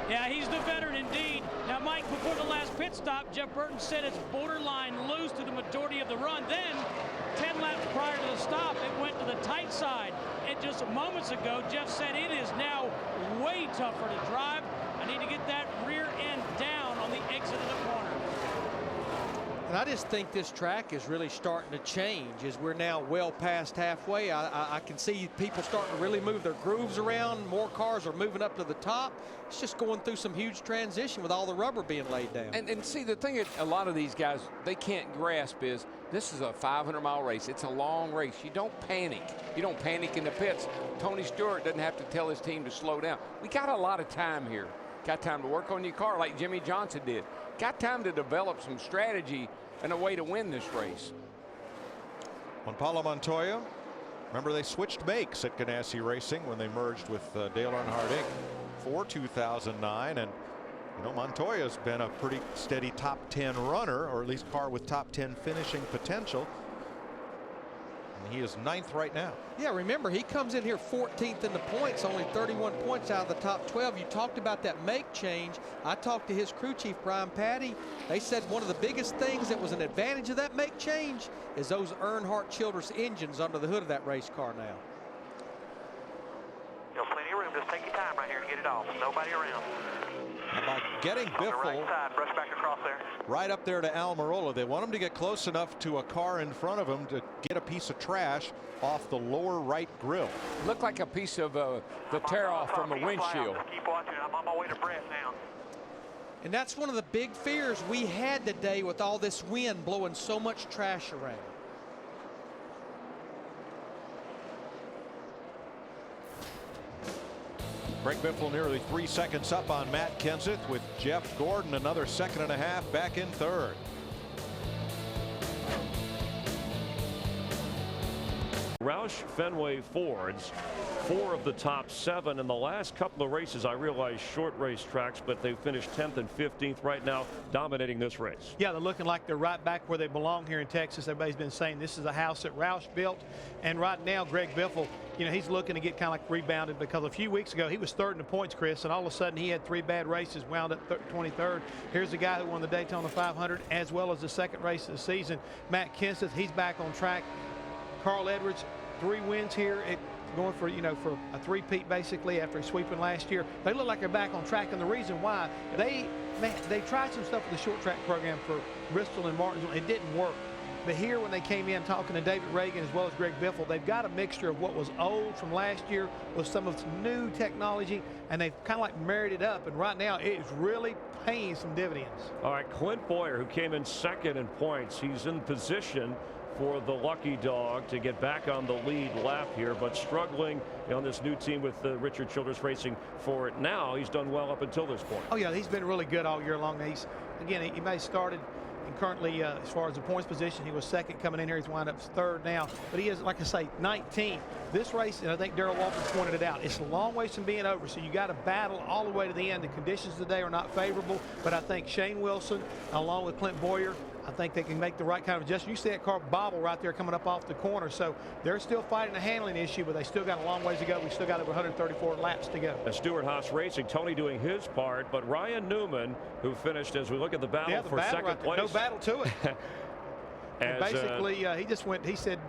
Yeah, he's the veteran indeed. Now, Mike, before the last pit stop, Jeff Burton said it's borderline loose to the majority of the run. Then, 10 laps prior to the stop, it went to the tight side. And just moments ago, Jeff said it is now way tougher to drive. I need to get that rear end down on the exit of the corner. And I just think this track is really starting to change as we're now well past halfway. I can see people starting to really move their grooves around. More cars are moving up to the top. It's just going through some huge transition with all the rubber being laid down. And see, the thing that a lot of these guys, they can't grasp is this is a 500-mile race. It's a long race. You don't panic. You don't panic in the pits. Tony Stewart doesn't have to tell his team to slow down. We got a lot of time here. Got time to work on your car like Jimmy Johnson did. Got time to develop some strategy and a way to win this race. Juan Pablo Montoya, remember they switched makes at Ganassi Racing when they merged with Dale Earnhardt Inc. for 2009, and you know Montoya's been a pretty steady top 10 runner, or at least car with top 10 finishing potential. And he is 9th right now. Yeah, remember, he comes in here 14th in the points, only 31 points out of the top 12. You talked about that make change. I talked to his crew chief, Brian Patty. They said one of the biggest things that was an advantage of that make change is those Earnhardt Childress engines under the hood of that race car now. You know, plenty of room. Just take your time right here and get it off. Nobody around. By getting On the right Biffle side, brush back across there. right up there to Almirola, they want him to get close enough to a car in front of him to get a piece of trash off the lower right grill. Looked like a piece of the tear off from a windshield. Keep watching. I'm on my way to Brett now. And that's one of the big fears we had today with all this wind blowing so much trash around. Greg Biffle nearly 3 seconds up on Matt Kenseth, with Jeff Gordon another 1.5 seconds back in 3rd. Roush Fenway Fords, 4 of the top 7 in the last couple of races. I realize short race tracks, but they finished 10th and 15th right now, dominating this race. Yeah, they're looking like they're right back where they belong here in Texas. Everybody's been saying this is a house that Roush built, and right now Greg Biffle, you know, he's looking to get kind of like rebounded, because a few weeks ago he was 3rd in the points, Chris, and all of a sudden he had 3 bad races, wound up 23rd. Here's the guy who won the Daytona 500 as well as the 2nd race of the season, Matt Kenseth. He's back on track. Carl Edwards, 3 wins here, going for, you know, for a 3-peat basically after sweeping last year. They look like they're back on track, and the reason why, they tried some stuff with the short track program for Bristol and Martinsville. It didn't work. But here, when they came in talking to David Reagan as well as Greg Biffle, they've got a mixture of what was old from last year with some of the new technology, and they've kind of like married it up. And right now, it is really paying some dividends. All right, Clint Boyer, who came in 2nd in points, he's in position for the lucky dog to get back on the lead lap here, but struggling on this new team with Richard Childress Racing for it now. He's done well up until this point. Oh yeah, he's been really good all year long. He may have started, and currently as far as the points position, he was 2nd coming in here. He's wound up 3rd now, but he is, like I say, 19. This race, and I think Darrell Walker pointed it out, it's a long ways from being over, so you got to battle all the way to the end. The conditions today are not favorable, but I think Shane Wilson along with Clint Boyer, I think they can make the right kind of adjustment. You see that car bobble right there coming up off the corner. So they're still fighting a handling issue, but they still got a long ways to go. We still got over 134 laps to go. Stewart Haas Racing, Tony doing his part, but Ryan Newman, who finished, as we look at the battle for 2nd place. No battle to it. And basically, he just went, he said,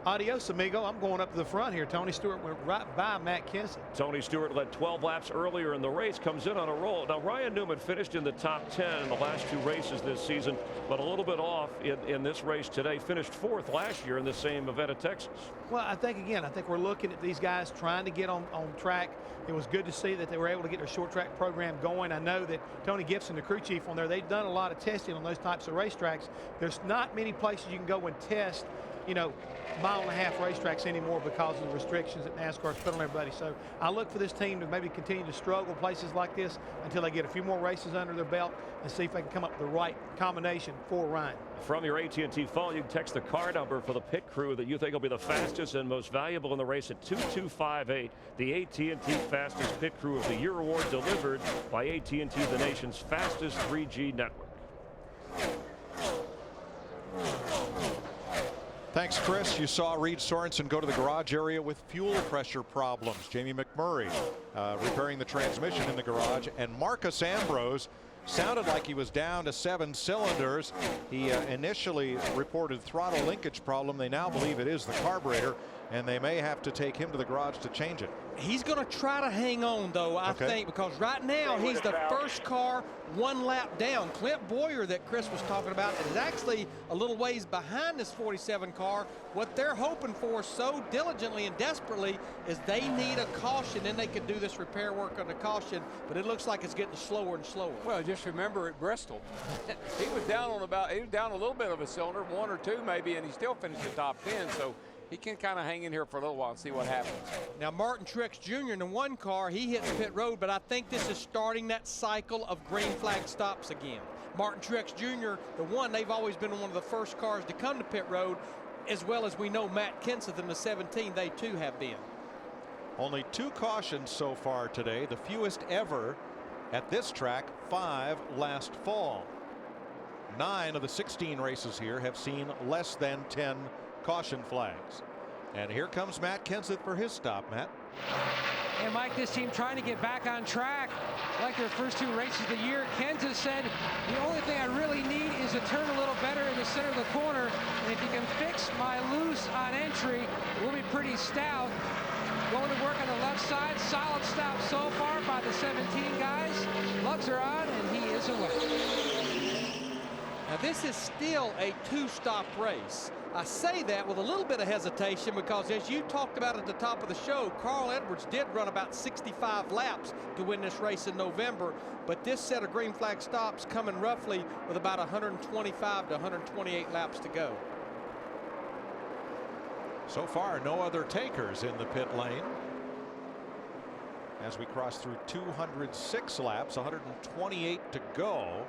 adios, amigo. I'm going up to the front here. Tony Stewart went right by Matt Kenseth. Tony Stewart led 12 laps earlier in the race, comes in on a roll. Now, Ryan Newman finished in the top 10 in the last 2 races this season, but a little bit off in this race today. Finished 4th last year in the same event at Texas. Well, I think we're looking at these guys trying to get on track. It was good to see that they were able to get their short track program going. I know that Tony Gibson, the crew chief on there, they've done a lot of testing on those types of racetracks. There's not many places you can go and test, you know, 1.5 mile racetracks anymore because of the restrictions that NASCAR's put on everybody. So I look for this team to maybe continue to struggle places like this until they get a few more races under their belt and see if they can come up with the right combination for Ryan. From your AT&T phone, you can text the car number for the pit crew that you think will be the fastest and most valuable in the race at 2258. The AT&T Fastest Pit Crew of the Year award delivered by AT&T, the nation's fastest 3G network. Thanks, Chris. You saw Reed Sorensen go to the garage area with fuel pressure problems. Jamie McMurray repairing the transmission in the garage, and Marcus Ambrose sounded like he was down to 7 cylinders. He initially reported throttle linkage problem. They now believe it is the carburetor, and they may have to take him to the garage to change it. He's going to try to hang on, though, I think, because right now he's the first car 1 lap down. Clint Boyer, that Chris was talking about, is actually a little ways behind this 47 car. What they're hoping for so diligently and desperately is they need a caution. Then they could do this repair work under caution, but it looks like it's getting slower and slower. Well, just remember at Bristol, he was down a little bit of a cylinder, 1 or 2 maybe, and he still finished the top 10. So he can kind of hang in here for a little while and see what happens. Now, Martin Truex Jr. in the 1 car, he hit the pit road, but I think this is starting that cycle of green flag stops again. Martin Truex Jr., the 1, they've always been one of the first cars to come to pit road, as well as we know Matt Kenseth in the 17, they too have been. Only 2 cautions so far today, the fewest ever at this track, 5 last fall. 9 of the 16 races here have seen less than 10 caution flags. And here comes Matt Kenseth for his stop. Matt. And Mike, this team trying to get back on track like their first 2 races of the year. Kenseth said, the only thing I really need is to turn a little better in the center of the corner. And if you can fix my loose on entry, we'll be pretty stout. Going to work on the left side. Solid stop so far by the 17 guys. Lugs are on, and he is away. Now, this is still a 2-stop race. I say that with a little bit of hesitation because, as you talked about at the top of the show, Carl Edwards did run about 65 laps to win this race in November, but this set of green flag stops coming roughly with about 125 to 128 laps to go. So far, no other takers in the pit lane. As we cross through 206 laps, 128 to go.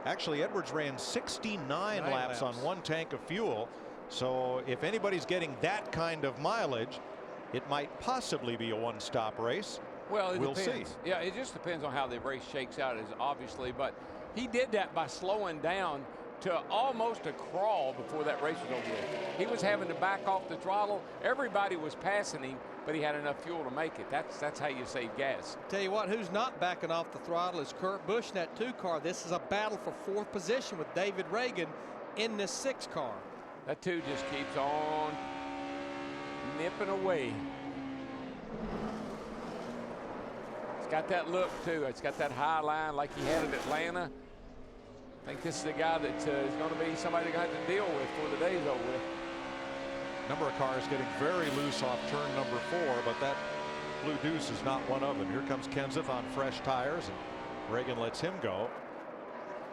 Actually, Edwards ran 69 laps on 1 tank of fuel. So if anybody's getting that kind of mileage, it might possibly be a one-stop race. Well, we'll depends. see. Yeah, it just depends on how the race shakes out, is obviously. But he did that by slowing down to almost a crawl before that race was over with. He was having to back off the throttle. Everybody was passing him, but he had enough fuel to make it. That's how you save gas. Tell you what, who's not backing off the throttle is Kurt Busch in that 2 car. This is a battle for 4th position with David Reagan in this 6 car. That 2 just keeps on nipping away. It's got that look too. It's got that high line like he had at Atlanta. I think this is the guy that is going to be somebody they're going to have to deal with before the day's over with. Number of cars getting very loose off turn number 4, but that Blue Deuce is not one of them. Here comes Kenseth on fresh tires, and Reagan lets him go.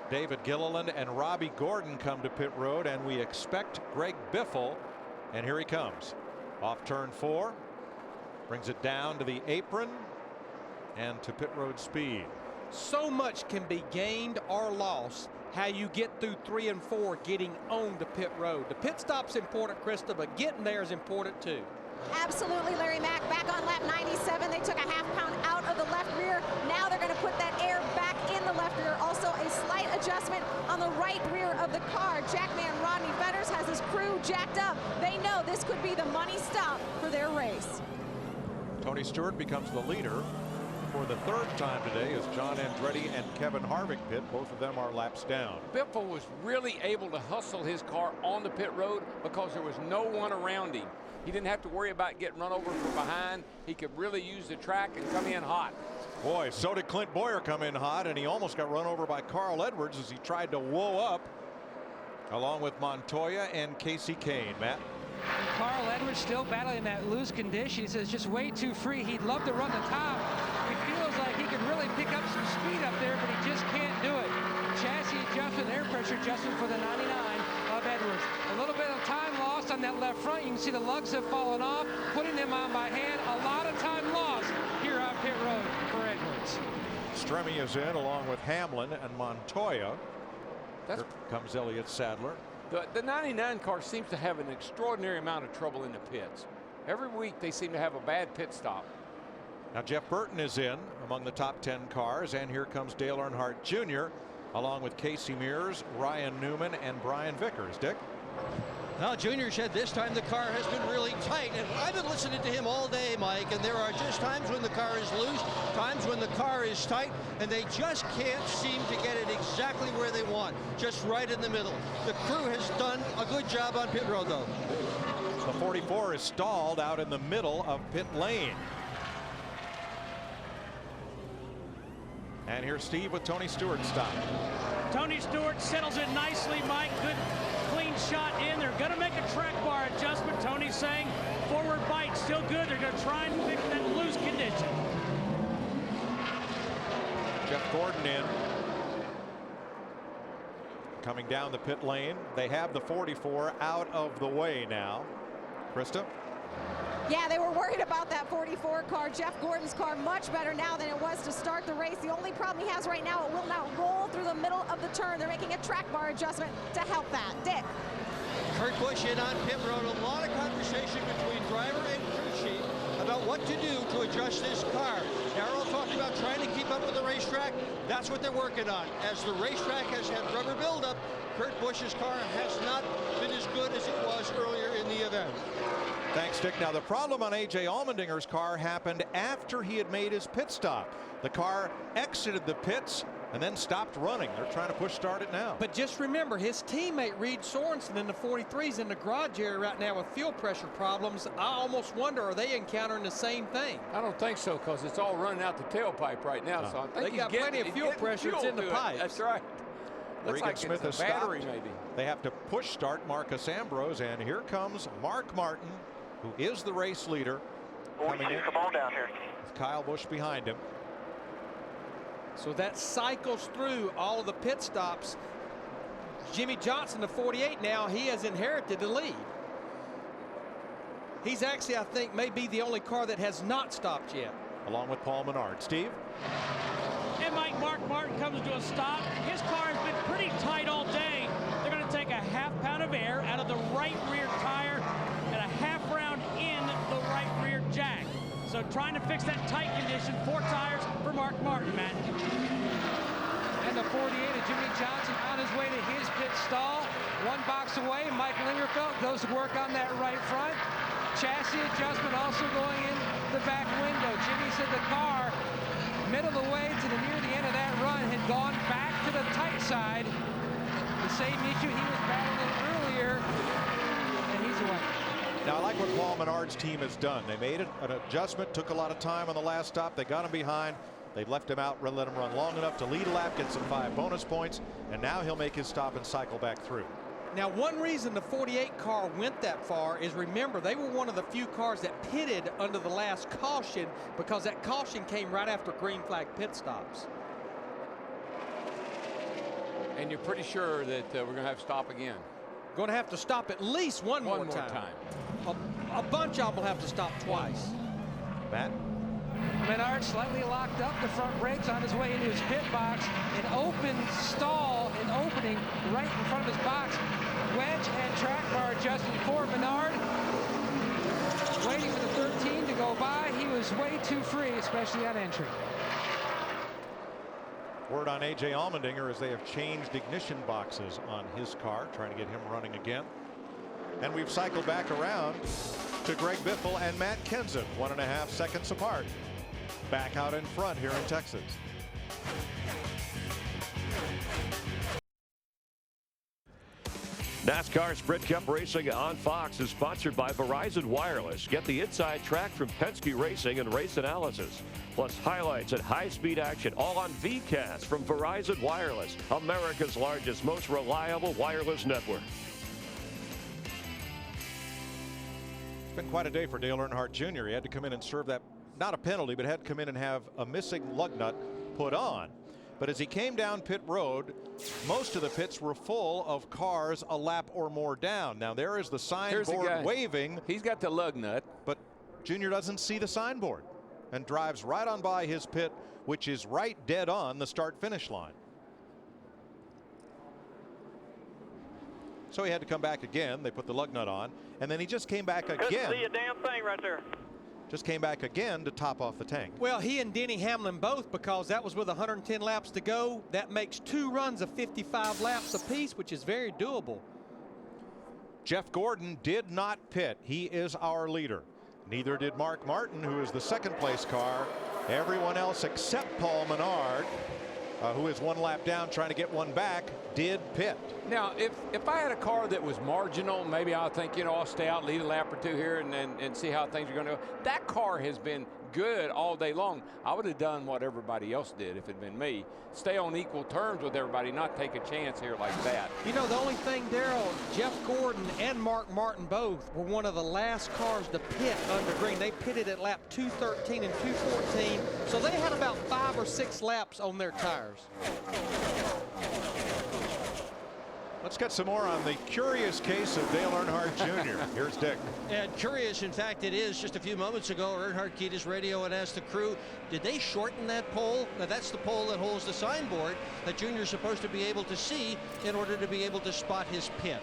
David Gilliland and Robbie Gordon come to pit road, and we expect Greg Biffle, and here he comes off turn 4, brings it down to the apron and to pit road speed. So much can be gained or lost how you get through 3 and 4 getting on the pit road. The pit stop's important, Krista, but getting there is important too. Absolutely, Larry Mack. Back on lap 97, they took a half pound out of the left rear. Now they're going to put that air back in the left rear. Also a slight adjustment on the right rear of the car. Jackman Rodney Fetters has his crew jacked up. They know this could be the money stop for their race. Tony Stewart becomes the leader for the 3rd time today as John Andretti and Kevin Harvick pit. Both of them are laps down. Biffle was really able to hustle his car on the pit road because there was no one around him. He didn't have to worry about getting run over from behind. He could really use the track and come in hot. Boy, so did Clint Boyer come in hot, and he almost got run over by Carl Edwards as he tried to whoa up along with Montoya and Casey Kane. Matt? Carl Edwards still battling that loose condition. He says just way too free. He'd love to run the top. He feels like he could really pick up some speed up there, but he just can't do it. Chassis adjustment, air pressure adjustment for the 99 of Edwards. A little bit of time lost on that left front. You can see the lugs have fallen off, putting them on by hand. A lot of time lost here on pit road for Edwards. Stremme is in along with Hamlin and Montoya. Here comes Elliott Sadler. The 99 car seems to have an extraordinary amount of trouble in the pits. Every week they seem to have a bad pit stop. Now Jeff Burton is in among the top 10 cars, and here comes Dale Earnhardt Jr. along with Casey Mears, Ryan Newman, and Brian Vickers. Dick? Now, Junior said this time the car has been really tight, and I've been listening to him all day, Mike, and there are just times when the car is loose, times when the car is tight, and they just can't seem to get it exactly where they want, just right in the middle. The crew has done a good job on pit road, though. The 44 is stalled out in the middle of pit lane. And here's Steve with Tony Stewart's stop. Tony Stewart settles it nicely, Mike. Good clean shot in. They're going to make a track bar adjustment. Tony's saying forward bite still good. They're going to try and fix that loose condition. Jeff Gordon in. Coming down the pit lane. They have the 44 out of the way now. Krista? Yeah, they were worried about that 44 car. Jeff Gordon's car much better now than it was to start the race. The only problem he has right now, it will not roll through the middle of the turn. They're making a track bar adjustment to help that. Dick. Kurt Busch in on pit road. A lot of conversation between driver and crew chief about what to do to adjust this car. Darrell talked about trying to keep up with the racetrack. That's what they're working on. As the racetrack has had rubber buildup, Kurt Busch's car has not been as good as it was earlier in the event. Thanks, Dick. Now, the problem on A.J. Allmendinger's car happened after he had made his pit stop. The car exited the pits and then stopped running. They're trying to push start it now. But just remember, his teammate Reed Sorensen in the 43's in the garage area right now with fuel pressure problems. I almost wonder, are they encountering the same thing? I don't think so, because it's all running out the tailpipe right now. So I think they got plenty of fuel pressure. It's in the pipes. That's right. Looks Regan like Smith it's has a battery, stopped. maybe. They have to push start Marcus Ambrose, and here comes Mark Martin, who is the race leader. Coming in. Come on down here. With Kyle Busch behind him. So that cycles through all of the pit stops. Jimmy Johnson, the 48 now, he has inherited the lead. He's actually, I think, may be the only car that has not stopped yet. Along with Paul Menard. Steve? And Mike, Mark Martin comes to a stop. His car has been pretty tight all day. They're going to take a ½ pound of air out of the right rear tire and a ½ round in the right rear jack. So trying to fix that tight condition, 4 tires for Mark Martin, Matt. And the 48 of Jimmy Johnson on his way to his pit stall. 1 box away, Mike Lingerfeld goes to work on that right front. Chassis adjustment also going in the back window. Jimmy said the car, middle of the way to near the end of that run, had gone back to the tight side. The same issue he was battling earlier, and he's away. Now, I like what Paul Menard's team has done. They made an adjustment, took a lot of time on the last stop. They got him behind. They left him out, let him run long enough to lead a lap, get some 5 bonus points, and now he'll make his stop and cycle back through. Now, one reason the 48 car went that far is, remember, they were one of the few cars that pitted under the last caution, because that caution came right after green flag pit stops. And you're pretty sure that we're going to have to stop again. Going to have to stop at least one more time. A bunch of them will have to stop twice. Matt? Menard slightly locked up the front brakes on his way into his pit box. An open stall, an opening right in front of his box. Wedge and track bar adjustment for Menard. Waiting for the 13 to go by. He was way too free, especially on entry. Word on A.J. Allmendinger as they have changed ignition boxes on his car, trying to get him running again. And we've cycled back around to Greg Biffle and Matt Kenseth, 1.5 seconds apart. Back out in front here in Texas. NASCAR Sprint Cup Racing on Fox is sponsored by Verizon Wireless. Get the inside track from Penske Racing and race analysis. Plus highlights and high-speed action all on VCast from Verizon Wireless, America's largest, most reliable wireless network. It's been quite a day for Dale Earnhardt Jr. He had to come in and serve that, not a penalty, but had to come in and have a missing lug nut put on. But as he came down pit road, most of the pits were full of cars a lap or more down. Now there is the signboard waving. He's got the lug nut. But Junior doesn't see the signboard and drives right on by his pit, which is right dead on the start-finish line. So he had to come back again. They put the lug nut on, and then he just came back again. Couldn't see a damn thing right there. Just came back again to top off the tank. Well, he and Denny Hamlin both, because that was with 110 laps to go. That makes 2 runs of 55 laps apiece, which is very doable. Jeff Gordon did not pit. He is our leader. Neither did Mark Martin, who is the second place car. Everyone else except Paul Menard, who is 1 lap down trying to get one back, did pit. Now, if I had a car that was marginal, maybe I'll think, you know, I'll stay out, lead a lap or 2 here and see how things are going to go. That car has been good all day long. I would have done what everybody else did if it had been me. Stay on equal terms with everybody, not take a chance here like that. You know, the only thing, Darrell, Jeff Gordon and Mark Martin both were one of the last cars to pit under green. They pitted at lap 213 and 214, so they had about 5 or 6 laps on their tires. Let's get some more on the curious case of Dale Earnhardt Jr. Here's Dick. And curious, in fact, it is. Just a few moments ago, Earnhardt keyed his radio and asked the crew, did they shorten that pole? Now, that's the pole that holds the signboard that Junior's supposed to be able to see in order to be able to spot his pit.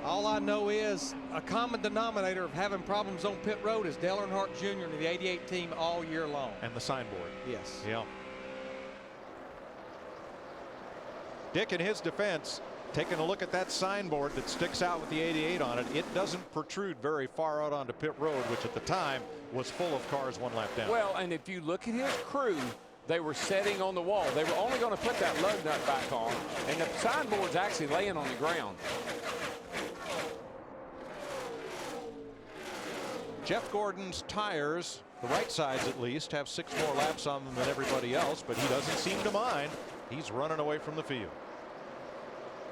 All I know is a common denominator of having problems on pit road is Dale Earnhardt Jr. and the 88 team all year long. And the signboard. Yes. Yeah. Dick, in his defense, taking a look at that signboard that sticks out with the 88 on it, it doesn't protrude very far out onto pit road, which at the time was full of cars 1 lap down. Well, and if you look at his crew, they were setting on the wall. They were only going to put that lug nut back on, and the signboard's actually laying on the ground. Jeff Gordon's tires, the right sides at least, have 6 more laps on them than everybody else, but he doesn't seem to mind. He's running away from the field.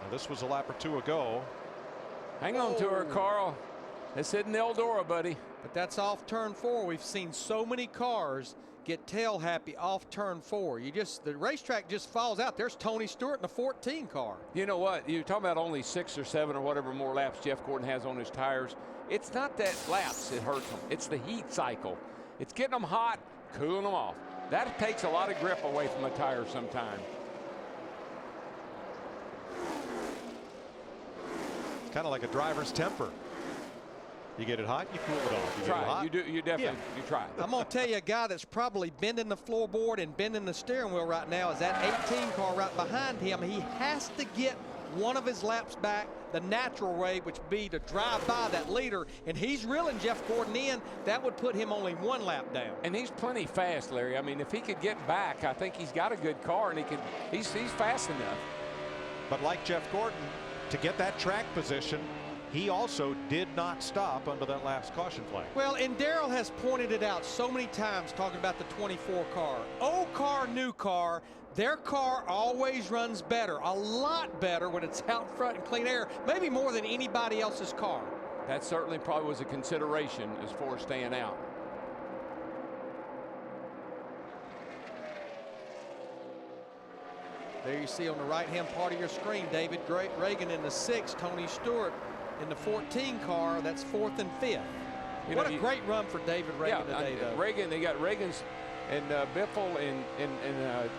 Now, this was a lap or 2 ago. Hang on to her, Carl. It's hitting Eldora, buddy. But that's off turn 4. We've seen so many cars get tail happy off turn 4. The racetrack just falls out. There's Tony Stewart in the 14 car. You know what? You're talking about only 6 or 7 or whatever more laps Jeff Gordon has on his tires. It's not that laps that hurts them. It's the heat cycle. It's getting them hot, cooling them off. That takes a lot of grip away from a tire sometimes. Kind of like a driver's temper. You get it hot, you cool it off. You try get it hot, it. You definitely you try it. I'm going to tell you, a guy that's probably bending the floorboard and bending the steering wheel right now is that 18 car right behind him. He has to get one of his laps back the natural way, which would be to drive by that leader, and he's reeling Jeff Gordon in. That would put him only one lap down. And he's plenty fast, Larry. I mean, if he could get back, I think he's got a good car, and he's fast enough. But like Jeff Gordon, to get that track position, he also did not stop under that lapse caution flag. Well, and Darrell has pointed it out so many times talking about the 24 car. Old car, new car, their car always runs better, a lot better when it's out front in clean air, maybe more than anybody else's car. That certainly probably was a consideration as far as staying out. There you see on the right-hand part of your screen, David Reagan in the 6th, Tony Stewart in the 14 car. That's 4th and 5th. What a great run for David Reagan today, though. Reagan, they got Reagan's and Biffle and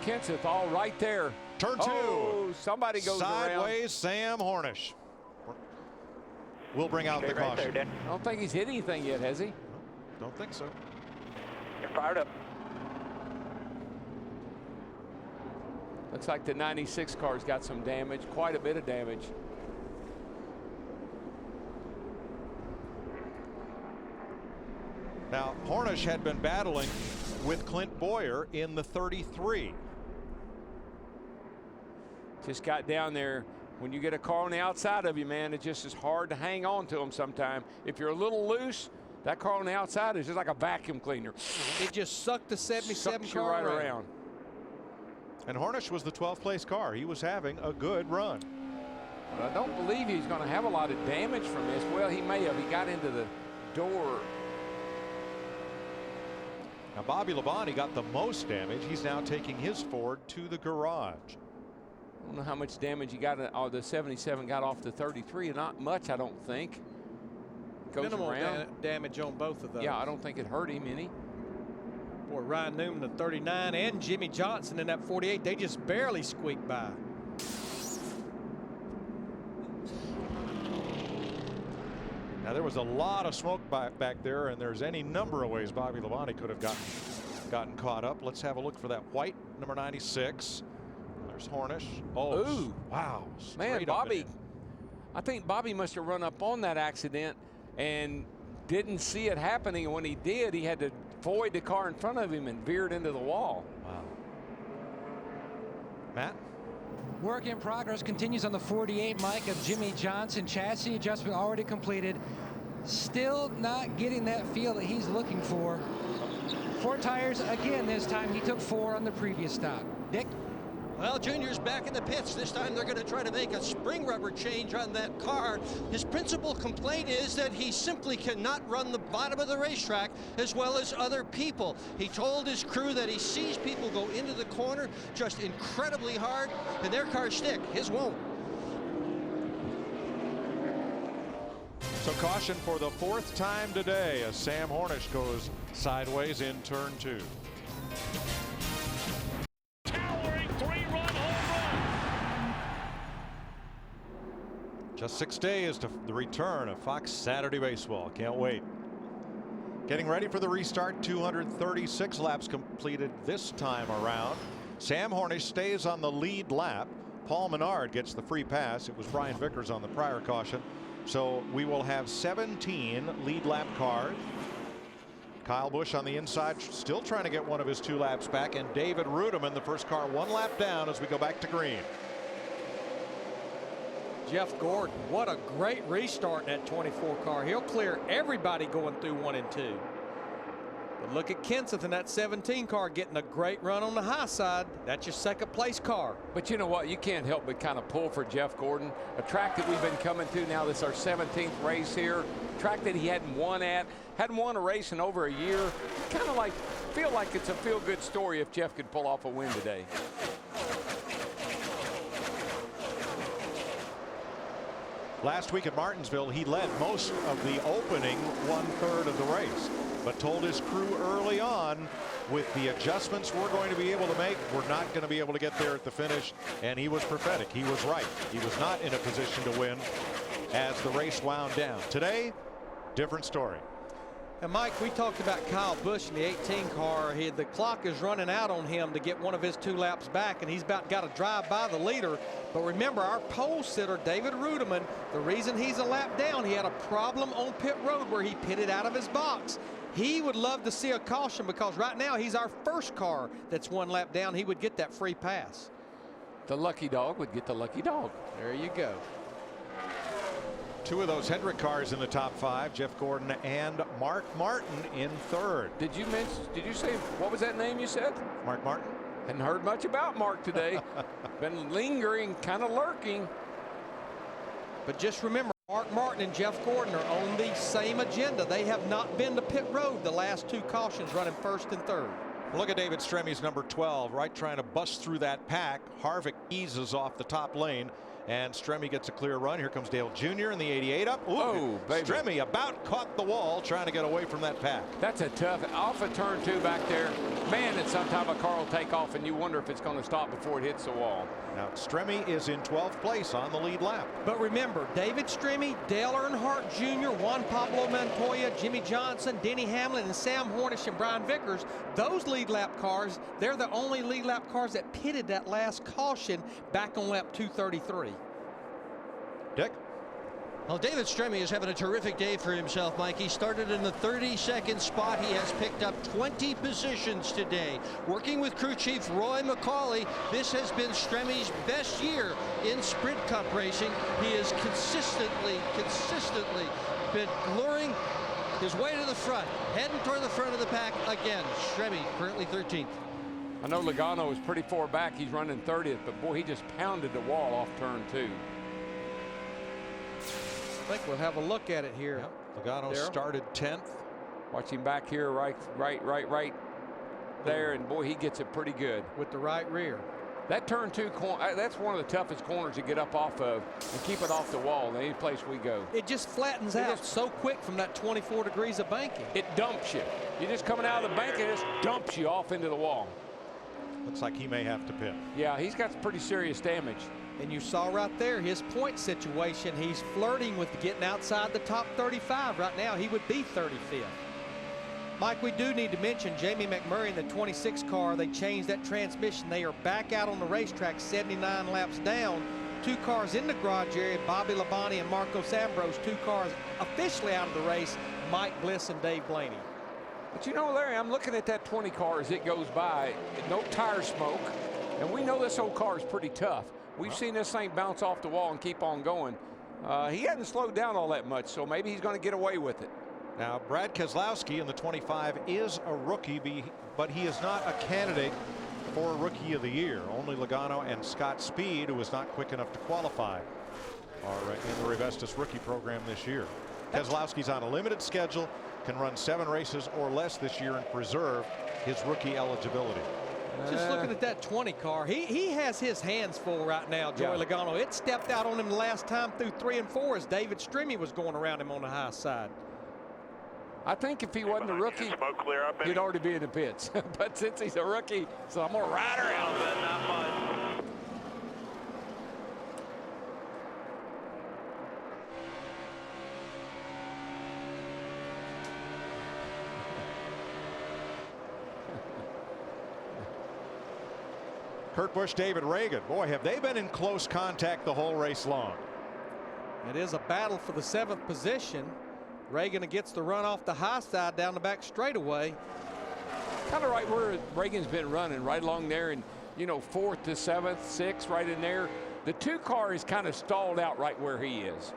Kenseth all right there. Turn 2. Oh, somebody goes sideways, around. Sam Hornish. We'll bring out the caution. I don't think he's hit anything yet, has he? Don't think so. You're fired up. Looks like the 96 car's got some damage, quite a bit of damage. Now, Hornish had been battling with Clint Boyer in the 33. Just got down there. When you get a car on the outside of you, man, it just is hard to hang on to them sometime. If you're a little loose, that car on the outside is just like a vacuum cleaner. It just sucked the 77 Sucks you car right around. And Hornish was the 12th place car. He was having a good run. But I don't believe he's going to have a lot of damage from this. Well, he may have. He got into the door. Now, Bobby Labonte got the most damage. He's now taking his Ford to the garage. I don't know how much damage he got. The 77 got off the 33. Not much, I don't think. Goes Minimal around. damage on both of those. Yeah, I don't think it hurt him any. Boy, Ryan Newman, the 39, and Jimmy Johnson in that 48, they just barely squeaked by. Now, there was a lot of smoke back there, and there's any number of ways Bobby Labonte could have gotten caught up. Let's have a look for that white number 96. There's Hornish. Oh, ooh. Wow. Man, Bobby, I think Bobby must have run up on that accident and didn't see it happening. And when he did, he had to void the car in front of him and veered into the wall. Wow. Matt? Work in progress continues on the 48, Mike, of Jimmy Johnson. Chassis adjustment already completed. Still not getting that feel that he's looking for. 4 tires again this time. He took 4 on the previous stop. Dick? Well, Junior's back in the pits. This time they're going to try to make a spring rubber change on that car. His principal complaint is that he simply cannot run the bottom of the racetrack as well as other people. He told his crew that he sees people go into the corner just incredibly hard, and their cars stick. His won't. So caution for the 4th time today as Sam Hornish goes sideways in turn 2. Just 6 days to the return of Fox Saturday Baseball. Can't wait. Getting ready for the restart. 236 laps completed this time around. Sam Hornish stays on the lead lap. Paul Menard gets the free pass. It was Brian Vickers on the prior caution. So we will have 17 lead lap cars. Kyle Busch on the inside, still trying to get one of his 2 laps back. And David Rudiman, the first car 1 lap down as we go back to green. Jeff Gordon, what a great restart in that 24 car. He'll clear everybody going through 1 and 2. But look at Kenseth in that 17 car getting a great run on the high side. That's your 2nd place car. But you know what? You can't help but kind of pull for Jeff Gordon. A track that we've been coming to now. This is our 17th race here. Track that he hadn't won at. Hadn't won a race in over a year. Kind of like, feel like it's a feel-good story if Jeff could pull off a win today. Last week at Martinsville, he led most of the opening 1/3 of the race, but told his crew early on, with the adjustments we're going to be able to make, we're not going to be able to get there at the finish. And he was prophetic. He was right. He was not in a position to win. as the race wound down. Today, different story. And Mike, we talked about Kyle Busch in the 18 car. The clock is running out on him to get one of his 2 laps back, and he's about got to drive by the leader. But remember, our pole sitter, David Rudiman, the reason he's a lap down, he had a problem on pit road where he pitted out of his box. He would love to see a caution because right now he's our first car that's 1 lap down. He would get that free pass. The lucky dog would get the lucky dog. There you go. 2 of those Hendrick cars in the top 5, Jeff Gordon and Mark Martin in 3rd. Did you say, what was that name you said? Mark Martin. Hadn't heard much about Mark today. Been lingering, kind of lurking. But just remember, Mark Martin and Jeff Gordon are on the same agenda. They have not been to pit road the last 2 cautions, running 1st and 3rd. Look at David Stremmy's number 12, right, trying to bust through that pack. Harvick eases off the top lane, and Stremme gets a clear run. Here comes Dale Jr. in the 88 up. Ooh, oh, baby. Stremme about caught the wall trying to get away from that pack. That's a tough, off of turn 2 back there. Man, it's sometime a car will take off and you wonder if it's going to stop before it hits the wall. Now, Stremme is in 12th place on the lead lap. But remember, David Stremme, Dale Earnhardt Jr., Juan Pablo Montoya, Jimmy Johnson, Denny Hamlin, and Sam Hornish and Brian Vickers, those lead lap cars, they're the only lead lap cars that pitted that last caution back on lap 233. Dick? Well, David Stremme is having a terrific day for himself, Mike. He started in the 32nd spot. He has picked up 20 positions today. Working with crew chief Roy McCauley, this has been Stremme's best year in Sprint Cup racing. He has consistently been luring his way to the front, heading toward the front of the pack again. Stremme currently 13th. I know Logano is pretty far back. He's running 30th, but boy, he just pounded the wall off turn 2. I think we'll have a look at it here. Yep. Logano started 10th. Watch him back here, right there, and boy, he gets it pretty good. With the right rear. That turn 2 corner, that's one of the toughest corners to get up off of and keep it off the wall any place we go. It just flattens out so quick from that 24 degrees of banking. It dumps you. You're just coming out of the bank and it just dumps you off into the wall. Looks like he may have to pit. Yeah, he's got some pretty serious damage. And you saw right there his point situation. He's flirting with getting outside the top 35 right now. He would be 35th. Mike, we do need to mention Jamie McMurray in the 26 car. They changed that transmission. They are back out on the racetrack 79 laps down. 2 cars in the garage area, Bobby Labonte and Marcos Ambrose. 2 cars officially out of the race, Mike Bliss and Dave Blaney. But you know, Larry, I'm looking at that 20 car as it goes by. No tire smoke. And we know this old car is pretty tough. We've seen this thing bounce off the wall and keep on going. He hasn't slowed down all that much, so maybe he's going to get away with it. Now, Brad Keselowski in the 25 is a rookie, but he is not a candidate for Rookie of the Year. Only Logano and Scott Speed, who was not quick enough to qualify, are in the Revestis rookie program this year. Keselowski's on a limited schedule, can run 7 races or less this year and preserve his rookie eligibility. Just looking at that 20 car, he has his hands full right now, Joey Logano. It stepped out on him the last time through 3 and 4 as David Stremme was going around him on the high side. I think if he wasn't a rookie, he'd already be in the pits. But since he's a rookie, so I'm going to ride around with that, not much. Kurt Busch, David Reagan. Boy, have they been in close contact the whole race long. It is a battle for the 7th position. Reagan gets the run off the high side down the back straightaway. Kind of right where Reagan's been running, right along there, and you know, 4th to 7th, 6th, right in there. The 2 car is kind of stalled out right where he is.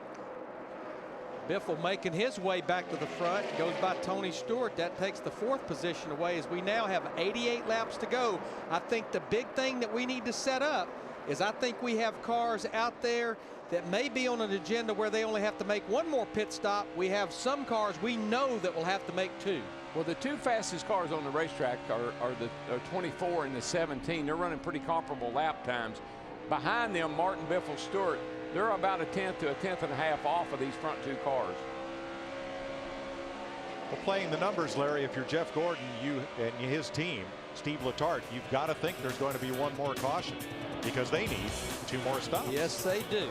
Biffle making his way back to the front, goes by Tony Stewart. That takes the 4th position away as we now have 88 laps to go. I think the big thing that we need to set up is I think we have cars out there that may be on an agenda where they only have to make 1 more pit stop. We have some cars we know that will have to make 2. Well, the 2 fastest cars on the racetrack are the 24 and the 17. They're running pretty comparable lap times. Behind them, Martin, Biffle, Stewart, they're about a 10th to a 10th and a half off of these front 2 cars. Well, playing the numbers, Larry, if you're Jeff Gordon, you and his team, Steve Letarte, you've got to think there's going to be 1 more caution because they need 2 more stops. Yes, they do.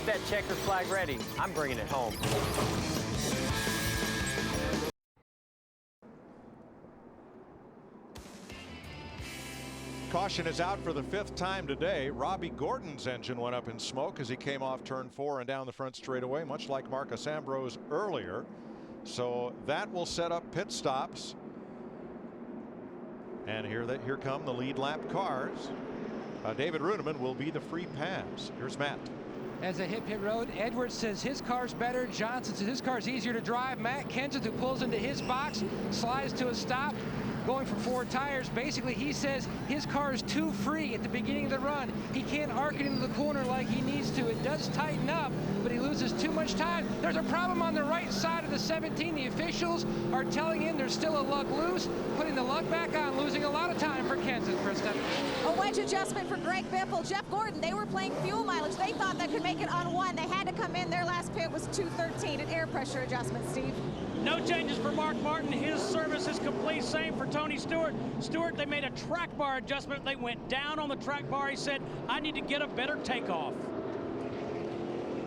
get that checker flag ready. I'm bringing it home. Caution is out for the 5th time today. Robbie Gordon's engine went up in smoke as he came off turn 4 and down the front straightaway, much like Marcus Ambrose earlier. So that will set up pit stops. And here come the lead lap cars. David Runeman will be the free pass. Here's Matt. As they hit pit road, Edwards says his car's better. Johnson says his car's easier to drive. Matt Kenseth, who pulls into his box, slides to a stop, going for 4 tires. Basically, he says his car is too free at the beginning of the run. He can't arc it into the corner like he needs to. It does tighten up, but he loses too much time. There's a problem on the right side of the 17. The officials are telling him there's still a lug loose, putting the lug back on, losing a lot of time for Kenseth, Krista. A wedge adjustment for Greg Biffle. Jeff Gordon, they were playing fuel mileage. They thought that could make it on 1. They had to come in. Their last pit was 213, an air pressure adjustment, Steve. No changes for Mark Martin. His service is complete. Same for Tony Stewart. Stewart, they made a track bar adjustment. They went down on the track bar. He said, I need to get a better takeoff.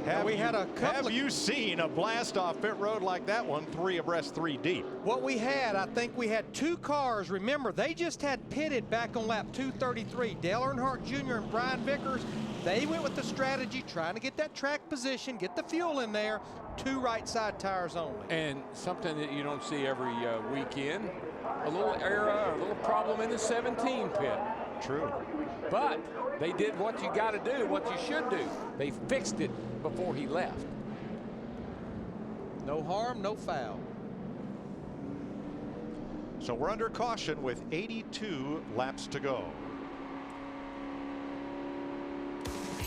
Have you seen a blast off pit road like that one, 3 abreast, 3 deep? What we had, I think we had 2 cars. Remember, they just had pitted back on lap 233. Dale Earnhardt Jr. and Brian Vickers, they went with the strategy, trying to get that track position, get the fuel in there, 2 right side tires only. And something that you don't see every weekend, a little error, a little problem in the 17 pit. True. But they did what you got to do, what you should do. They fixed it before he left. No harm, no foul. So we're under caution with 82 laps to go.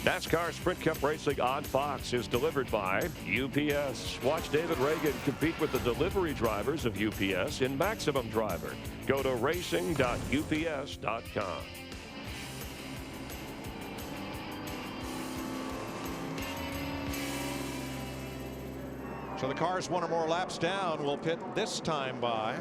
NASCAR Sprint Cup Racing on Fox is delivered by UPS. Watch David Reagan compete with the delivery drivers of UPS in Maximum Driver. Go to racing.ups.com. So the cars 1 or more laps down will pit this time by.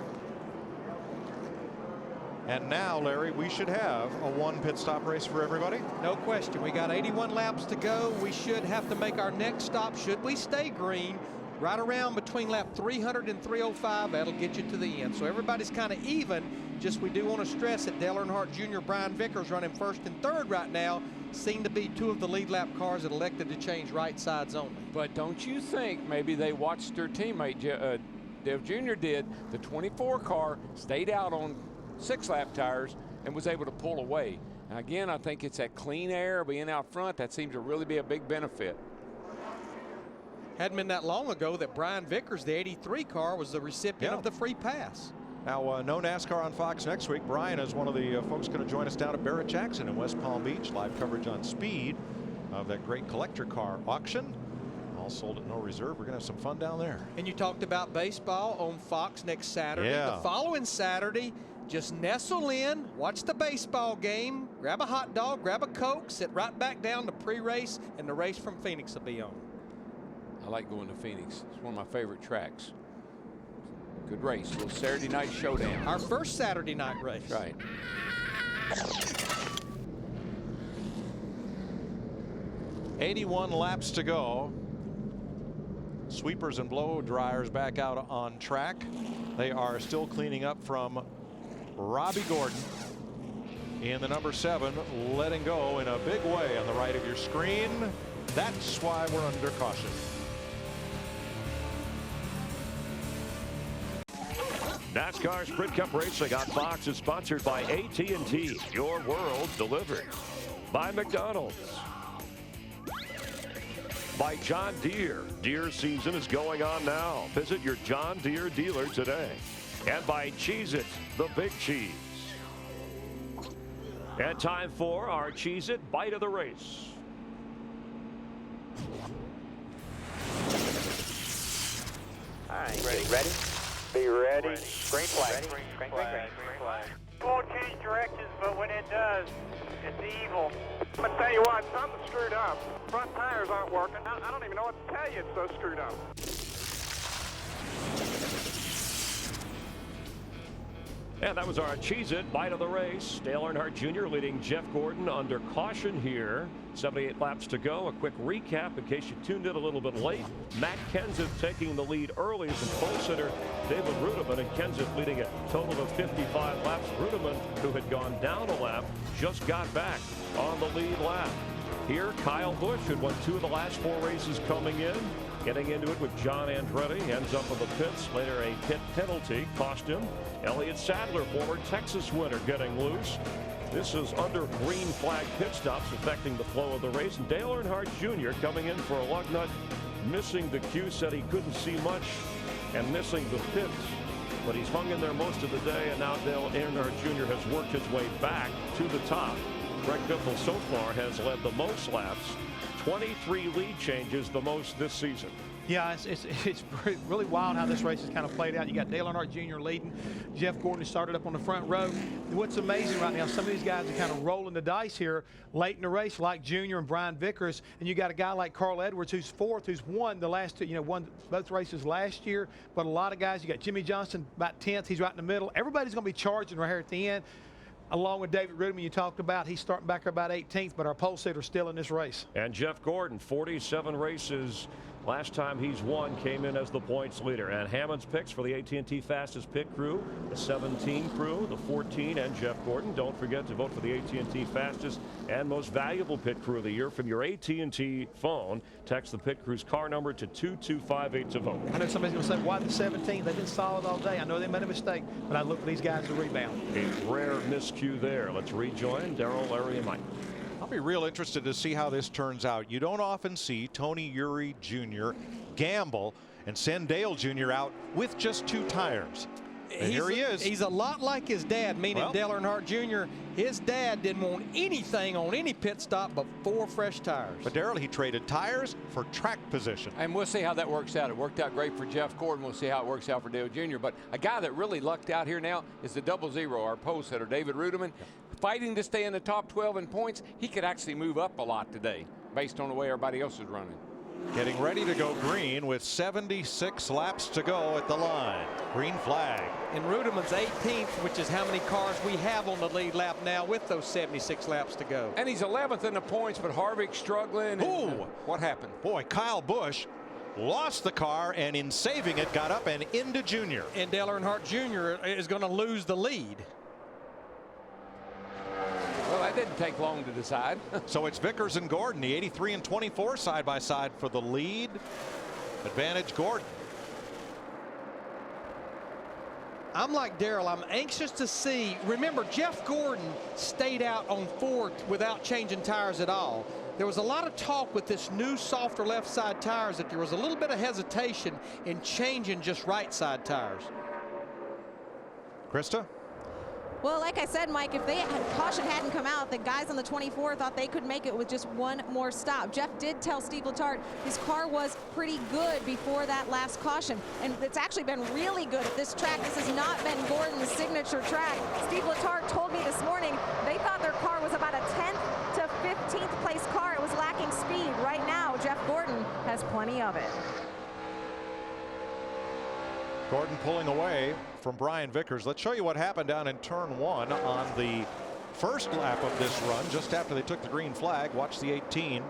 And now, Larry, we should have a 1 pit stop race for everybody. No question. We got 81 laps to go. We should have to make our next stop, should we stay green, right around between lap 300 and 305. That'll get you to the end. So everybody's kind of even. Just we do want to stress that Dale Earnhardt Jr., Brian Vickers running 1st and 3rd right now seem to be 2 of the lead lap cars that elected to change right sides only. But don't you think maybe they watched their teammate, Dale Jr. did, the 24 car, stayed out on 6-lap tires and was able to pull away. And again, I think it's that clean air being out front that seems to really be a big benefit. Hadn't been that long ago that Brian Vickers, the 83 car, was the recipient of the free pass. Now, no NASCAR on Fox next week. Brian is one of the folks going to join us down at Barrett-Jackson in West Palm Beach. Live coverage on Speed of that great collector car auction. All sold at no reserve. We're going to have some fun down there. And you talked about baseball on Fox next Saturday. Yeah. The following Saturday, just nestle in, watch the baseball game, grab a hot dog, grab a Coke, sit right back down to pre-race, and the race from Phoenix will be on. I like going to Phoenix. It's one of my favorite tracks. Good race, a little Saturday night showdown. Our first Saturday night race. That's right. 81 laps to go. Sweepers and blow dryers back out on track. They are still cleaning up from Robbie Gordon in the number 7, letting go in a big way on the right of your screen. That's why we're under caution. NASCAR Sprint Cup Racing on Fox is sponsored by AT&T. Your world delivered. By McDonald's. By John Deere. Deere season is going on now. Visit your John Deere dealer today. And by Cheez-It, the big cheese. And time for our Cheez-It Bite of the Race. All right, ready? Be ready. Green flag. Green flag. Won't change directions, but when it does, it's evil. I'm gonna tell you what, something's screwed up. Front tires aren't working. I don't even know what to tell you. It's so screwed up. And that was our Cheez-It Bite of the race. Dale Earnhardt Jr. leading Jeff Gordon under caution here. 78 laps to go. A quick recap in case you tuned in a little bit late. Matt Kenseth taking the lead early as the pole sitter David Rudiman, and Kenseth leading a total of 55 laps. Rudiman, who had gone down a lap, just got back on the lead lap. Here, Kyle Busch, who had won 2 of the last 4 races coming in. Getting into it with John Andretti, ends up in the pits. Later, a pit penalty cost him. Elliott Sadler, former Texas winner, getting loose. This is under green flag pit stops affecting the flow of the race. And Dale Earnhardt Jr. coming in for a lug nut, missing the cue, said he couldn't see much and missing the pits. But he's hung in there most of the day, and now Dale Earnhardt Jr. has worked his way back to the top. Greg Biffle so far has led the most laps. 23 lead changes, the most this season. Yeah, it's really wild how this race has kind of played out. You got Dale Earnhardt Jr. leading. Jeff Gordon started up on the front row. What's amazing right now, some of these guys are kind of rolling the dice here late in the race, like Jr. and Brian Vickers. And you got a guy like Carl Edwards, who's 4th, who's won the last 2, won both races last year. But a lot of guys, you got Jimmy Johnson about 10th. He's right in the middle. Everybody's going to be charging right here at the end. Along with David Rudiman, you talked about, he's starting back about 18th, but our pole sitter's still in this race. And Jeff Gordon, 47 races. Last time he's won, came in as the points leader. And Hammond's picks for the AT&T fastest pit crew, the 17 crew, the 14, and Jeff Gordon. Don't forget to vote for the AT&T fastest and most valuable pit crew of the year from your AT&T phone. Text the pit crew's car number to 2258 to vote. I know somebody's going to say, why the 17? They've been solid all day. I know they made a mistake, but I look for these guys to rebound. A rare miscue there. Let's rejoin Darrell, Larry, and Mike. I'll be real interested to see how this turns out. You don't often see Tony Eury Jr. gamble and send Dale Jr. out with just 2 tires. And here he is. He's a lot like his dad, meaning Dale Earnhardt Jr. His dad didn't want anything on any pit stop but 4 fresh tires. But Darrell, he traded tires for track position. And we'll see how that works out. It worked out great for Jeff Gordon. We'll see how it works out for Dale Jr. But a guy that really lucked out here now is the 00, our pole sitter, David Rudiman. Fighting to stay in the top 12 in points. He could actually move up a lot today based on the way everybody else is running. Getting ready to go green with 76 laps to go at the line. Green flag. And Rudiman's 18th, which is how many cars we have on the lead lap now with those 76 laps to go. And he's 11th in the points, but Harvick's struggling. Ooh, what happened? Boy, Kyle Busch lost the car, and in saving it, got up and into Junior. And Dale Earnhardt Jr. is going to lose the lead. Well, that didn't take long to decide. So it's Vickers and Gordon, the 83 and 24 side by side for the lead. Advantage Gordon. I'm like Darrell. I'm anxious to see. Remember, Jeff Gordon stayed out on 4 without changing tires at all. There was a lot of talk with this new softer left side tires that there was a little bit of hesitation in changing just right side tires. Krista? Well, like I said, Mike, if caution hadn't come out, the guys on the 24 thought they could make it with just 1 more stop. Jeff did tell Steve Letarte his car was pretty good before that last caution, and it's actually been really good at this track. This has not been Gordon's signature track. Steve Letarte told me this morning they thought their car was about a 10th to 15th place car. It was lacking speed. Right now, Jeff Gordon has plenty of it. Gordon pulling away from Brian Vickers. Let's show you what happened down in turn 1 on the first lap of this run, just after they took the green flag. Watch the 18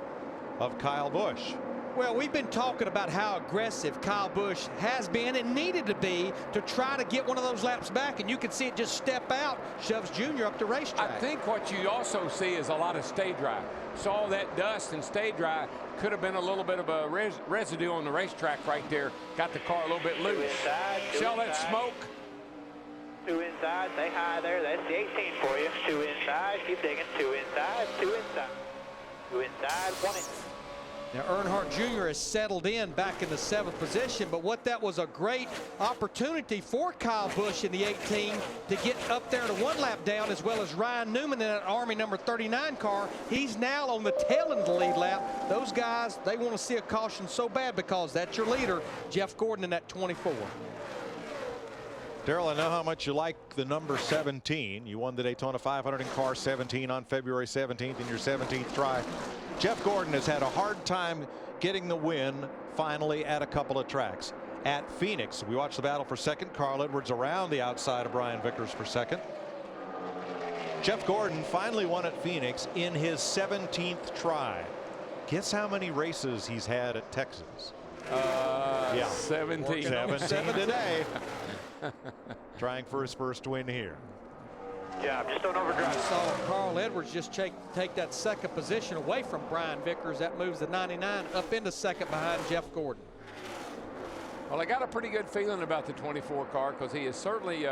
of Kyle Busch. Well, we've been talking about how aggressive Kyle Busch has been and needed to be to try to get one of those laps back, and you can see it just step out, shoves Junior up the racetrack. I think what you also see is a lot of stay dry. Saw that dust and stay dry. Could have been a little bit of a residue on the racetrack right there. Got the car a little bit loose. See all that smoke? 2 inside, stay high there. That's the 18 for you. 2 inside, keep digging. 2 inside, 2 inside. 2 inside, 1 in. Now, Earnhardt Jr. has settled in back in the 7th position, but what that was a great opportunity for Kyle Busch in the 18 to get up there to 1 lap down, as well as Ryan Newman in that Army number 39 car. He's now on the tail end of the lead lap. Those guys, they want to see a caution so bad because that's your leader, Jeff Gordon, in that 24. Darrell, I know how much you like the number 17. You won the Daytona 500 in car 17 on February 17th in your 17th try. Jeff Gordon has had a hard time getting the win finally at a couple of tracks. at Phoenix. We watched the battle for second. Carl Edwards around the outside of Brian Vickers for second. Jeff Gordon finally won at Phoenix in his 17th try. Guess how many races he's had at Texas? 17. 17 today. Trying for his first win here. Yeah, just on overdrive. You saw Carl Edwards just take that second position away from Brian Vickers. That moves the 99 up into second behind Jeff Gordon. Well, I got a pretty good feeling about the 24 car because he is certainly,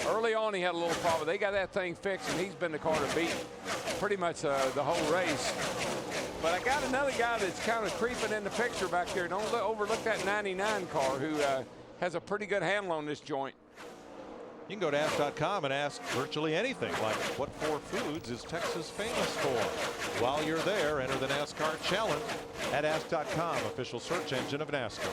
early on he had a little problem. They got that thing fixed, and he's been the car to beat pretty much the whole race. But I got another guy that's kind of creeping in the picture back there. Don't overlook that 99 car who has a pretty good handle on this joint. You can go to ask.com and ask virtually anything, like what 4 foods is Texas famous for? While you're there, enter the NASCAR Challenge at ask.com, official search engine of NASCAR.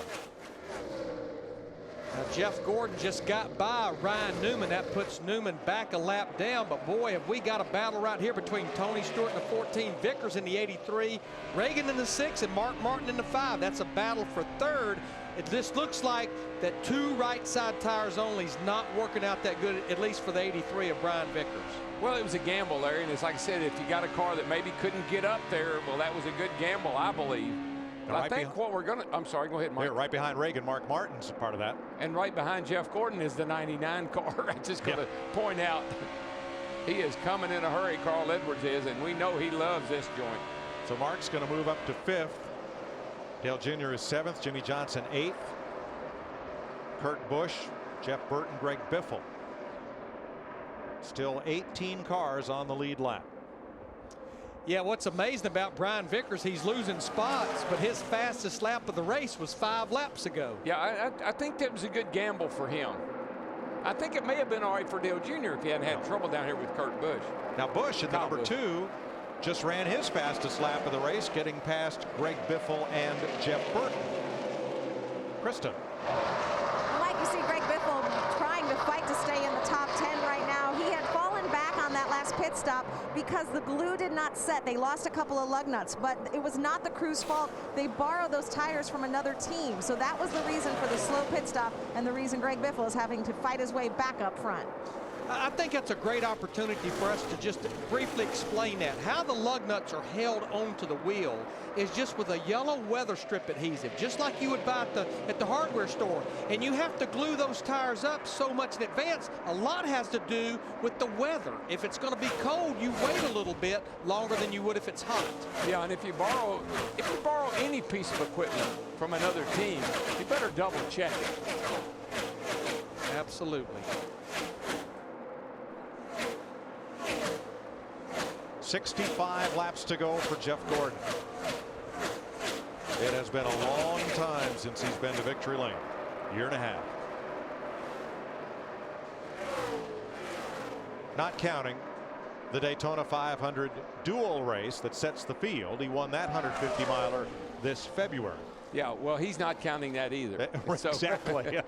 Now Jeff Gordon just got by Ryan Newman. That puts Newman back a lap down. But boy, have we got a battle right here between Tony Stewart in the 14, Vickers in the 83, Reagan in the 6, and Mark Martin in the 5. That's a battle for third. It just looks like that 2 right side tires only is not working out that good, at least for the 83 of Brian Vickers. Well, it was a gamble, Larry, and it's like I said, if you got a car that maybe couldn't get up there, well, that was a good gamble, I believe. But I think what we're going to, I'm sorry, go ahead, Mike. They're right behind Reagan. Mark Martin's part of that. And right behind Jeff Gordon is the 99 car. I'm just going to point out he is coming in a hurry, Carl Edwards is, and we know he loves this joint. So Mark's going to move up to 5th. Dale Jr. is 7th. Jimmy Johnson 8th. Kurt Busch, Jeff Burton, Greg Biffle. Still 18 cars on the lead lap. Yeah, what's amazing about Brian Vickers, he's losing spots, but his fastest lap of the race was 5 laps ago. Yeah, I think that was a good gamble for him. I think it may have been all right for Dale Jr. if he hadn't had trouble down here with Kurt Busch. Now Busch in the number 2 just ran his fastest lap of the race, getting past Greg Biffle and Jeff Burton. Krista. Mike, you see Greg Biffle trying to fight to stay in the top 10 right now. He had fallen back on that last pit stop because the glue did not set. They lost a couple of lug nuts, but it was not the crew's fault. They borrowed those tires from another team. So that was the reason for the slow pit stop and the reason Greg Biffle is having to fight his way back up front. I think that's a great opportunity for us to just briefly explain that. How the lug nuts are held onto the wheel is just with a yellow weather strip adhesive, just like you would buy at the hardware store. And you have to glue those tires up so much in advance. A lot has to do with the weather. If it's going to be cold, you wait a little bit longer than you would if it's hot. Yeah, and if you borrow any piece of equipment from another team, you better double check it. Absolutely. 65 laps to go for Jeff Gordon. It has been a long time since he's been to victory lane. Year and a half. Not counting the Daytona 500 dual race that sets the field. He won that 150 miler this February. Yeah, well, he's not counting that either. Exactly.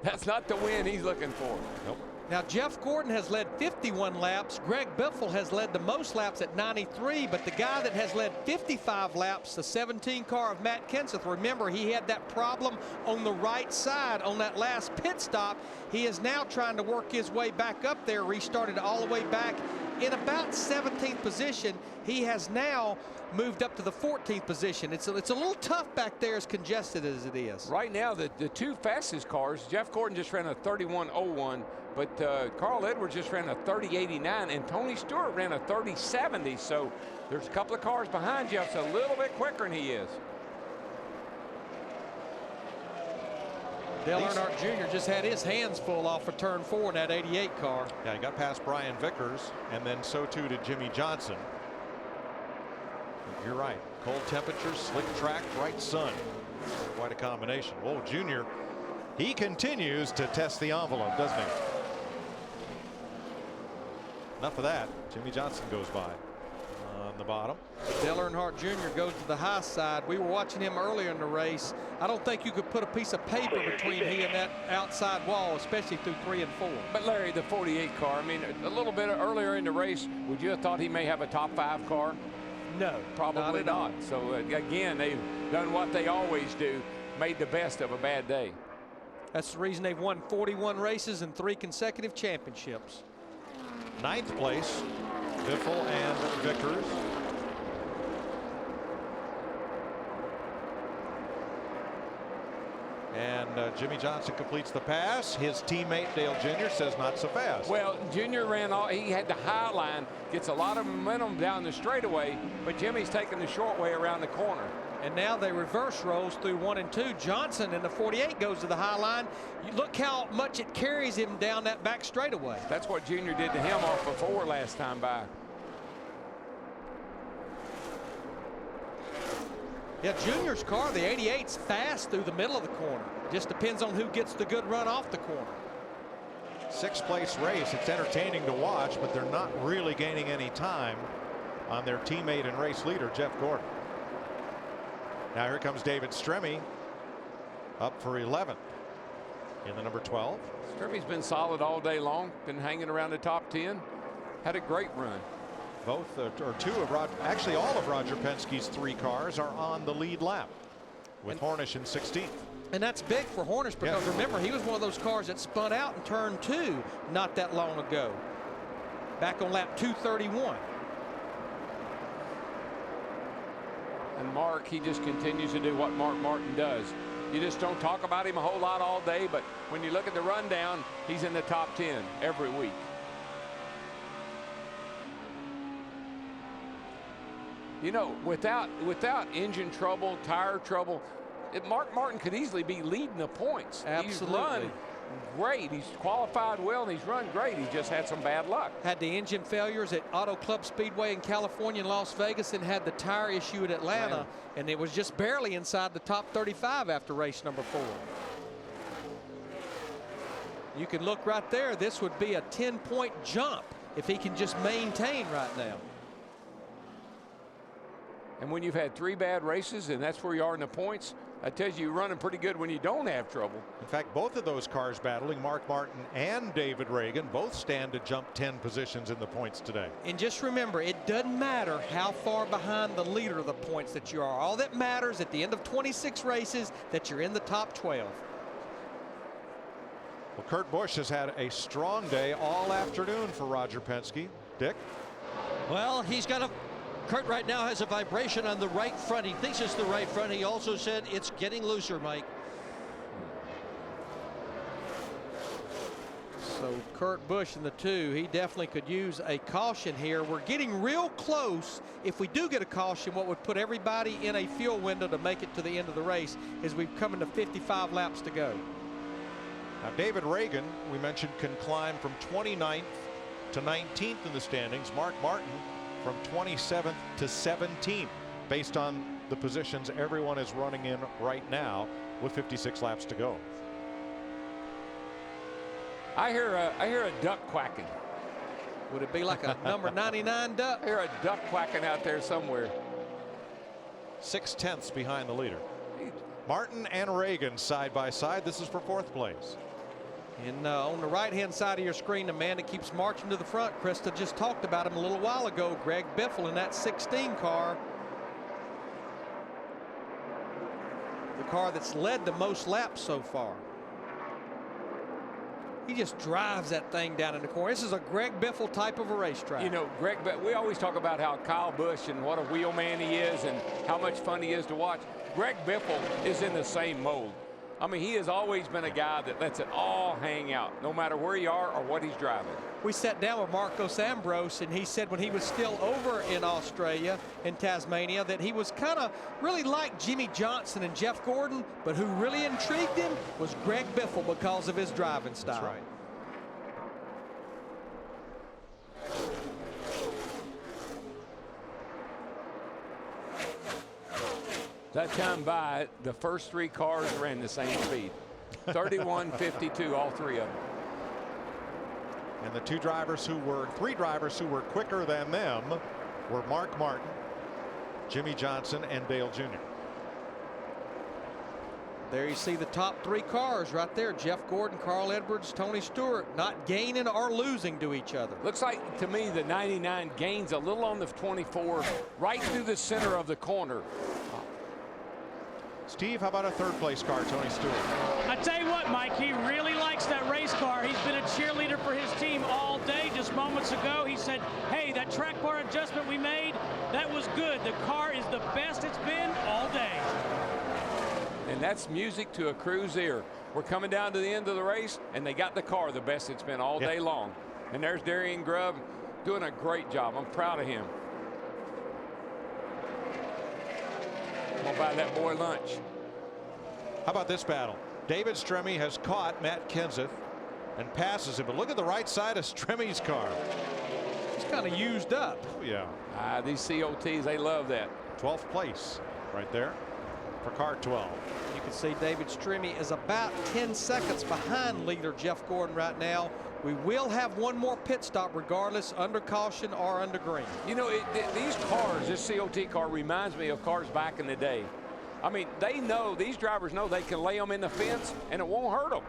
That's not the win he's looking for. Nope. Now, Jeff Gordon has led 51 laps. Greg Biffle has led the most laps at 93, but the guy that has led 55 laps, the 17 car of Matt Kenseth, remember, he had that problem on the right side on that last pit stop. He is now trying to work his way back up there, restarted all the way back in about 17th position. He has now moved up to the 14th position. It's a little tough back there, as congested as it is. Right now, the 2 fastest cars, Jeff Gordon just ran a 31.01, but Carl Edwards just ran a 30.89, and Tony Stewart ran a 30.70. So there's a couple of cars behind Jeff's a little bit quicker than he is. Dale Earnhardt Jr. just had his hands full off of turn 4 in that 88 car. Yeah, he got past Brian Vickers, and then so too did Jimmy Johnson. You're right. Cold temperatures, slick track, bright sun. Quite a combination. Whoa, Junior, he continues to test the envelope, doesn't he? Enough of that. Jimmy Johnson goes by on the bottom. Dale Earnhardt Jr. goes to the high side. We were watching him earlier in the race. I don't think you could put a piece of paper between he and that outside wall, especially through 3 and 4. But Larry, the 48 car, I mean, a little bit earlier in the race, would you have thought he may have a top 5 car? No, probably not. So again, they've done what they always do, made the best of a bad day. That's the reason they've won 41 races and 3 consecutive championships. 9th place, Biffle and Vickers. And Jimmy Johnson completes the pass. His teammate Dale Jr. says not so fast. Well, Junior ran all, he had the high line, gets a lot of momentum down the straightaway, but Jimmy's taking the short way around the corner. And now they reverse rolls through 1 and 2. Johnson in the 48 goes to the high line. You look how much it carries him down that back straightaway. That's what Junior did to him off of 4 last time by. Yeah, Junior's car, the 88's fast through the middle of the corner. Just depends on who gets the good run off the corner. 6th place race. It's entertaining to watch, but they're not really gaining any time on their teammate and race leader, Jeff Gordon. Now here comes David Stremme up for 11th in the number 12. Stremme's been solid all day long, been hanging around the top 10. Had a great run. Both or two of actually all of Roger Penske's 3 cars are on the lead lap, with Hornish in 16th. And that's big for Hornish because remember, he was one of those cars that spun out in turn 2 not that long ago, back on lap 231. And Mark, he just continues to do what Mark Martin does. You just don't talk about him a whole lot all day, but when you look at the rundown, he's in the top 10 every week. You know, without engine trouble, tire trouble, Mark Martin could easily be leading the points. Absolutely. He's run great. He's qualified well and he's run great. He just had some bad luck. Had the engine failures at Auto Club Speedway in California and Las Vegas, and had the tire issue at Atlanta, and it was just barely inside the top 35 after race number 4. You can look right there. This would be a 10-point jump if he can just maintain right now. And when you've had 3 bad races and that's where you are in the points, that tells you you're running pretty good when you don't have trouble. In fact, both of those cars battling, Mark Martin and David Reagan, both stand to jump 10 positions in the points today. And just remember, it doesn't matter how far behind the leader of the points that you are. All that matters at the end of 26 races that you're in the top 12. Well, Kurt Busch has had a strong day all afternoon for Roger Penske. Dick? Well, he's got a Kurt right now has a vibration on the right front. He thinks it's the right front. He also said it's getting looser, Mike. So Kurt Busch in the 2, he definitely could use a caution here. We're getting real close. If we do get a caution, what would put everybody in a fuel window to make it to the end of the race is we've come into 55 laps to go. Now David Reagan, we mentioned, can climb from 29th to 19th in the standings. Mark Martin from 27th to 17th, based on the positions everyone is running in right now with 56 laps to go. I hear a duck quacking. Would it be like a number 99 duck? I hear a duck quacking out there somewhere. 6/10 behind the leader. Martin and Reagan side by side. This is for 4th place. And on the right-hand side of your screen, the man that keeps marching to the front, Krista just talked about him a little while ago, Greg Biffle in that 16 car. The car that's led the most laps so far. He just drives that thing down in the corner. This is a Greg Biffle type of a racetrack. You know, Greg, we always talk about how Kyle Busch and what a wheel man he is and how much fun he is to watch. Greg Biffle is in the same mold. I mean, he has always been a guy that lets it all hang out, no matter where you are or what he's driving. We sat down with Marcos Ambrose, and he said when he was still over in Australia, in Tasmania, that he was kind of really like Jimmy Johnson and Jeff Gordon, but who really intrigued him was Greg Biffle because of his driving style. That's right. That time by, the first 3 cars ran the same speed. 31.52, all 3 of them. And the 3 drivers who were quicker than them were Mark Martin, Jimmy Johnson, and Dale Jr. There you see the top 3 cars right there. Jeff Gordon, Carl Edwards, Tony Stewart, not gaining or losing to each other. Looks like to me the 99 gains a little on the 24 right through the center of the corner. Steve, how about a 3rd place car, Tony Stewart? I tell you what, Mike, he said, hey, that track bar adjustment we made, that was good. The car is the best it's been all day. And that's music to a crew's ear. We're coming down to the end of the race, and they got the car the best it's been all day long. And there's Darian Grubb doing a great job. I'm proud of him. I'm gonna buy that boy lunch. How about this battle? David Stremme has caught Matt Kenseth and passes him. But look at the right side of Stremme's car. He's kind of used up. Oh, yeah. These COTs, they love that. 12th place right there for car 12. You can see David Stremme is about 10 seconds behind leader Jeff Gordon right now. We will have one more pit stop regardless, under caution or under green. You know, these cars, this COT car reminds me of cars back in the day. I mean, they know, these drivers know they can lay them in the fence and it won't hurt them.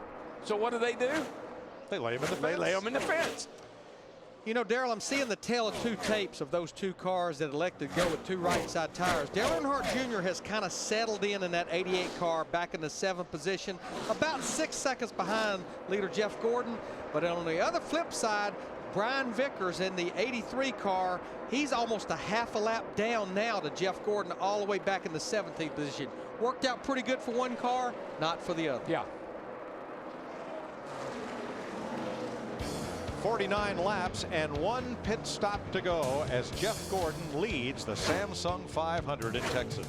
So what do? They lay them in the fence. They lay them in the fence. You know, Darrell, I'm seeing the tale of two tapes of those two cars that elected to go with two right side tires. Dale Earnhardt Jr. has kind of settled in that 88 car back in the 7th position, about 6 seconds behind leader Jeff Gordon. But on the other flip side, Brian Vickers in the 83 car, he's almost a half a lap down now to Jeff Gordon, all the way back in the 17th position. Worked out pretty good for one car, not for the other. Yeah. 49 laps and one pit stop to go as Jeff Gordon leads the Samsung 500 in Texas.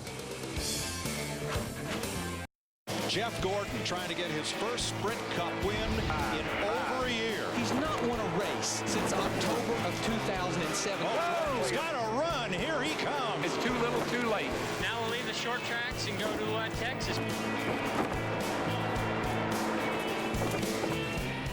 Jeff Gordon trying to get his first Sprint Cup win in over a year. He's not won a race since October of 2007. Oh, he's got a run. Here he comes. It's too little too late. Now we'll leave the short tracks and go to Texas.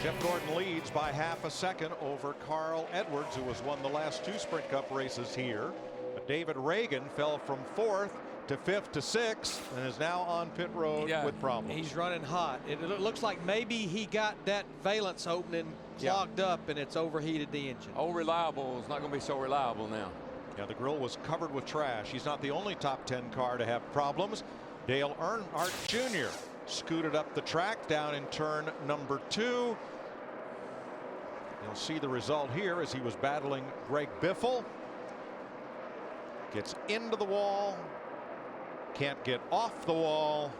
Jeff Gordon leads by half a second over Carl Edwards, who has won the last 2 Sprint Cup races here. But David Reagan fell from 4th to 5th to 6th and is now on pit road with problems. He's running hot. It looks like maybe he got that valence opening clogged up and it's overheated the engine. Oh, reliable. It's not going to be so reliable now. Yeah, the grill was covered with trash. He's not the only top 10 car to have problems. Dale Earnhardt Jr. scooted up the track down in turn number 2. You'll see the result here as he was battling Greg Biffle. Gets into the wall, can't get off the wall,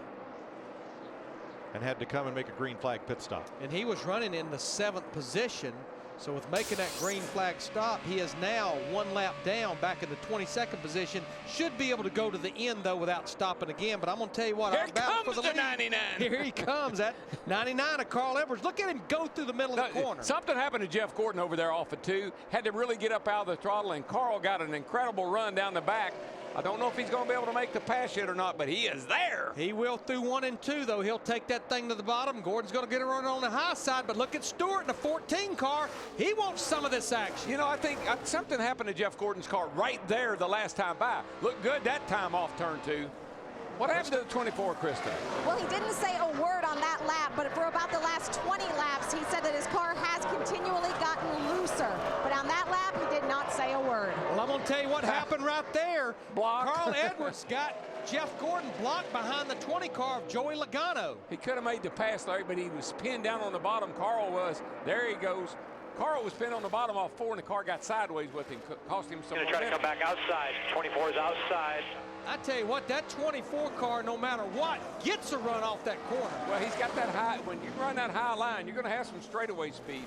and had to come and make a green flag pit stop. And he was running in the 7th position. So with making that green flag stop, he is now 1 lap down back in the 22nd position. Should be able to go to the end, though, without stopping again. But I'm going to tell you what. Here comes the 99. Here he comes at 99 of Carl Edwards. Look at him go through the middle of the corner. Something happened to Jeff Gordon over there off of 2. Had to really get up out of the throttle, and Carl got an incredible run down the back. I don't know if he's going to be able to make the pass yet or not, but he is there. He will through 1 and 2, though. He'll take that thing to the bottom. Gordon's going to get it running on the high side, but look at Stewart in the 14 car. He wants some of this action. You know, I think something happened to Jeff Gordon's car right there the last time by. Looked good that time off turn 2. What happened to the 24, Krista? Well, he didn't say a word on that lap, but for about the last 20 laps, he said that his car has continually gotten looser. But on that lap, he did not say a word. Well, I'm going to tell you what happened right there. Block. Carl Edwards got Jeff Gordon blocked behind the 20 car of Joey Logano. He could have made the pass, Larry, but he was pinned down on the bottom. Carl was. There he goes. Carl was pinned on the bottom off 4, and the car got sideways with him. Cost him some Going to try to come back outside. 24 is outside. I tell you what, that 24 car, no matter what, gets a run off that corner. Well, he's got that high. When you run that high line, you're going to have some straightaway speed.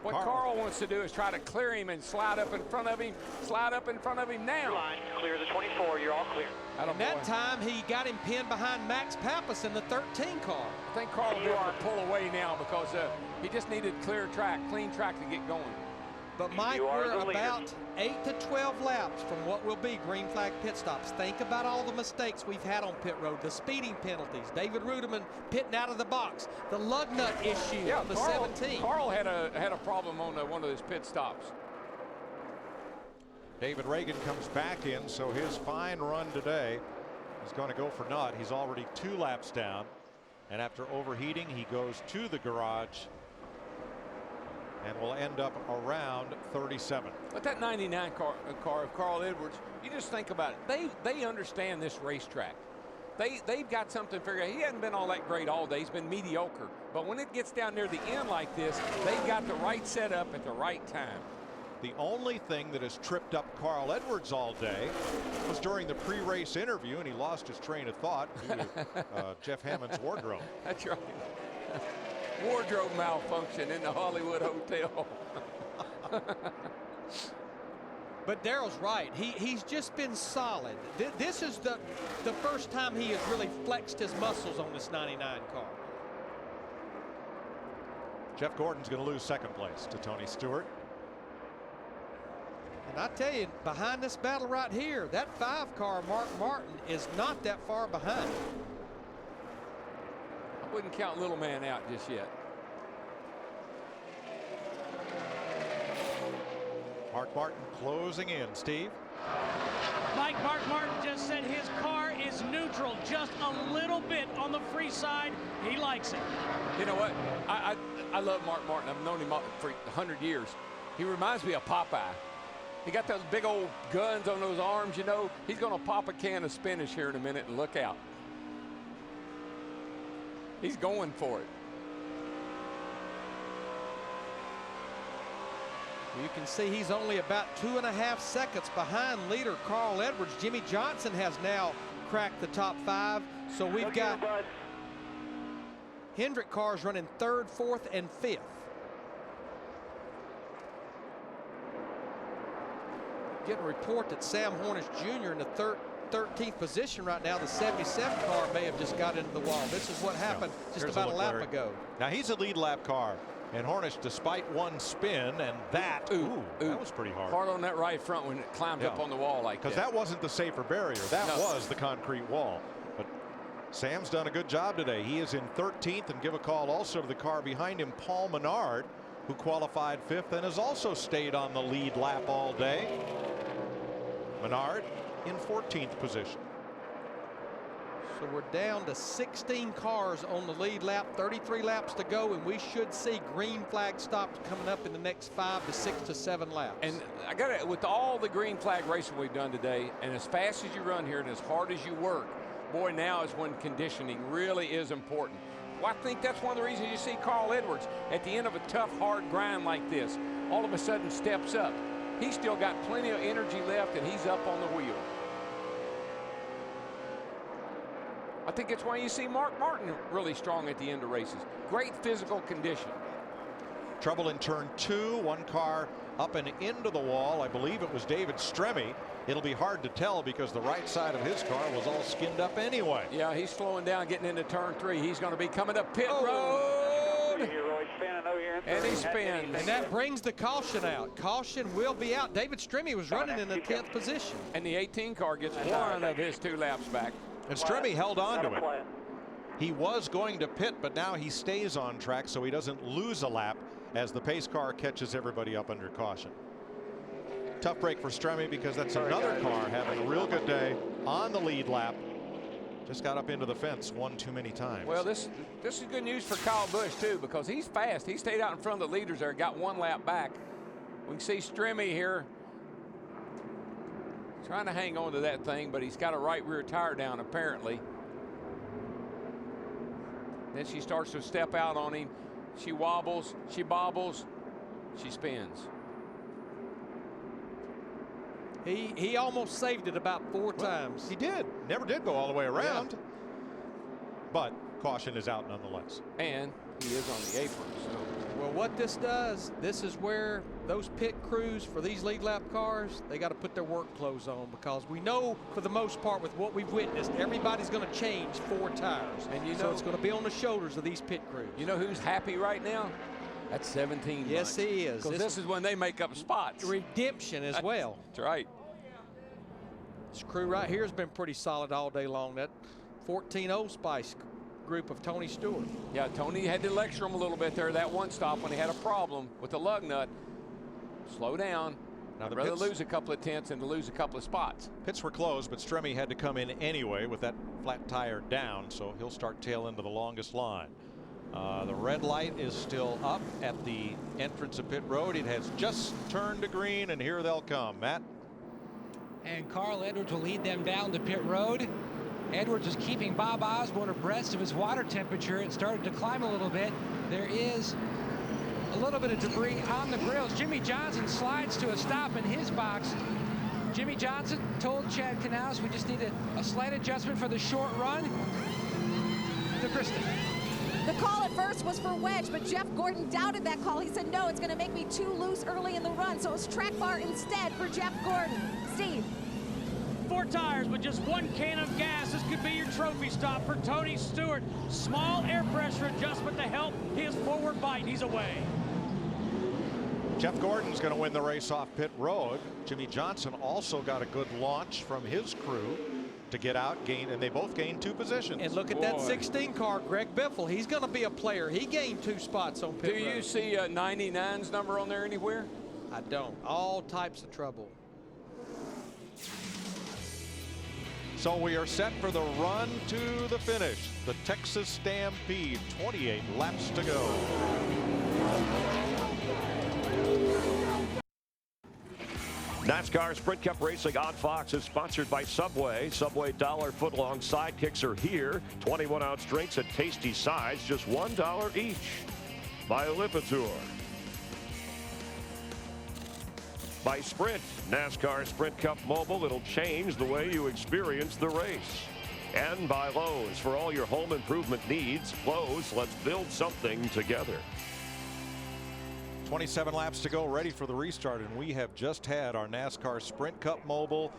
What Carl wants to do is try to clear him and slide up in front of him. Slide up in front of him now. Line, clear the 24. You're all clear. And that time, he got him pinned behind Max Pappas in the 13 car. I think Carl will be able to pull away now because he just needed clear track, clean track to get going. But Mike, we're about 8 to 12 laps from what will be green flag pit stops. Think about all the mistakes we've had on pit road, the speeding penalties, David Rudiman pitting out of the box, the lug nut issue on the 17. Carl had a problem on one of his pit stops. David Reagan comes back in, so his fine run today is going to go for naught. He's already 2 laps down, and after overheating, he goes to the garage and will end up around 37. But that 99 car of Carl Edwards, you just think about it. They understand this racetrack. They've got something figured out. He hasn't been all that great all day. He's been mediocre. But when it gets down near the end like this, they've got the right setup at the right time. The only thing that has tripped up Carl Edwards all day was during the pre-race interview, and he lost his train of thought due to Jeff Hammond's wardrobe. That's right. Wardrobe malfunction in the Hollywood Hotel. But Darrell's right. He's just been solid. This is the first time he has really flexed his muscles on this 99 car. Jeff Gordon's going to lose second place to Tony Stewart. And I tell you, behind this battle right here, that 5 car, Mark Martin, is not that far behind. I wouldn't count little man out just yet. Mark Martin closing in. Steve? Mike, Mark Martin just said his car is neutral, just a little bit on the free side. He likes it. You know what? I love Mark Martin. I've known him for 100 years. He reminds me of Popeye. He got those big old guns on those arms, you know. He's going to pop a can of spinach here in a minute and look out. He's going for it. You can see he's only about 2.5 seconds behind leader Carl Edwards. Jimmy Johnson has now cracked the top 5. So we've got Hendrick cars running 3rd, 4th, and 5th. Getting a report that Sam Hornish Jr. in the 13th position right now. The 77 car may have just got into the wall. This is what happened just about a lap ago. Now he's a lead lap car. And Hornish, despite one spin, and that, that was pretty hard. Hard on that right front when it climbed up on the wall like that. Because that wasn't the safer barrier. That was the concrete wall. But Sam's done a good job today. He is in 13th, and give a call also to the car behind him, Paul Menard, who qualified 5th and has also stayed on the lead lap all day. Menard in 14th position. So we're down to 16 cars on the lead lap, 33 laps to go, and we should see green flag stops coming up in the next 5 to 6 to 7 laps. And I got it, with all the green flag racing we've done today, and as fast as you run here and as hard as you work, boy, now is when conditioning really is important. Well, I think that's one of the reasons you see Carl Edwards at the end of a tough, hard grind like this, all of a sudden steps up. He's still got plenty of energy left, and he's up on the wheel. I think it's why you see Mark Martin really strong at the end of races. Great physical condition. Trouble in turn 2, one car up and into the wall. I believe it was David Stremme. It'll be hard to tell because the right side of his car was all skinned up anyway. Yeah, he's slowing down, getting into turn 3. He's going to be coming up pit road. And he spins. And that brings the caution out. Caution will be out. David Stremme was running in the 10th position. And the 18 car gets one of his 2 laps back. And Stremme held on to it. He was going to pit, but now he stays on track so he doesn't lose a lap as the pace car catches everybody up under caution. Tough break for Stremme because that's another car having a real good day on the lead lap. Just got up into the fence one too many times. Well, this is good news for Kyle Busch, too, because he's fast. He stayed out in front of the leaders there, got 1 lap back. We can see Stremme here trying to hang on to that thing, but he's got a right rear tire down, apparently. Then she starts to step out on him. She wobbles, she bobbles, she spins. He almost saved it about 4 times. He did. Never did go all the way around. Yeah. But caution is out nonetheless. And he is on the apron. So. Well, what this does, this is where those pit crews for these lead lap cars, they got to put their work clothes on, because we know for the most part with what we've witnessed, everybody's going to change 4 tires. And you know, so it's going to be on the shoulders of these pit crews. You know who's happy right now? That's 17. Yes, he is. Because this is when they make up spots. Redemption as well. That's right. This crew right here has been pretty solid all day long. That 14 Old Spice group of Tony Stewart. Yeah, Tony had to lecture him a little bit there that one stop when he had a problem with the lug nut. Slow down. I'd rather lose a couple of tenths than to lose a couple of spots. Pits were closed, but Stremme had to come in anyway with that flat tire down, so he'll start tail into the longest line. The red light is still up at the entrance of pit road. It has just turned to green, and here they'll come. Matt? And Carl Edwards will lead them down to pit road. Edwards is keeping Bob Osborne abreast of his water temperature. It started to climb a little bit. There is a little bit of debris on the grills. Jimmy Johnson slides to a stop in his box. Jimmy Johnson told Chad Knaus we just need a slight adjustment for the short run. To Kristen. The call at first was for wedge, but Jeff Gordon doubted that call. He said, no, it's going to make me too loose early in the run. So it was track bar instead for Jeff Gordon. Steve. 4 tires with just 1 can of gas. This could be your trophy stop for Tony Stewart. Small air pressure adjustment to help his forward bite. He's away. Jeff Gordon's going to win the race off pit road. Jimmy Johnson also got a good launch from his crew to get out, and they both gained 2 positions. And look at that 16 car, Greg Biffle. He's going to be a player. He gained 2 spots on pit road. Do you see 99's number on there anywhere? I don't. All types of trouble. So we are set for the run to the finish. The Texas Stampede, 28 laps to go. NASCAR Sprint Cup Racing on Fox is sponsored by Subway. Subway dollar foot-long sidekicks are here. 21-ounce drinks at tasty size, just $1 each. By Lipitor. By Sprint, NASCAR Sprint Cup Mobile. It'll change the way you experience the race. And by Lowe's. For all your home improvement needs, Lowe's, let's build something together. 27 laps to go, ready for the restart, and we have just had our NASCAR Sprint Cup Mobile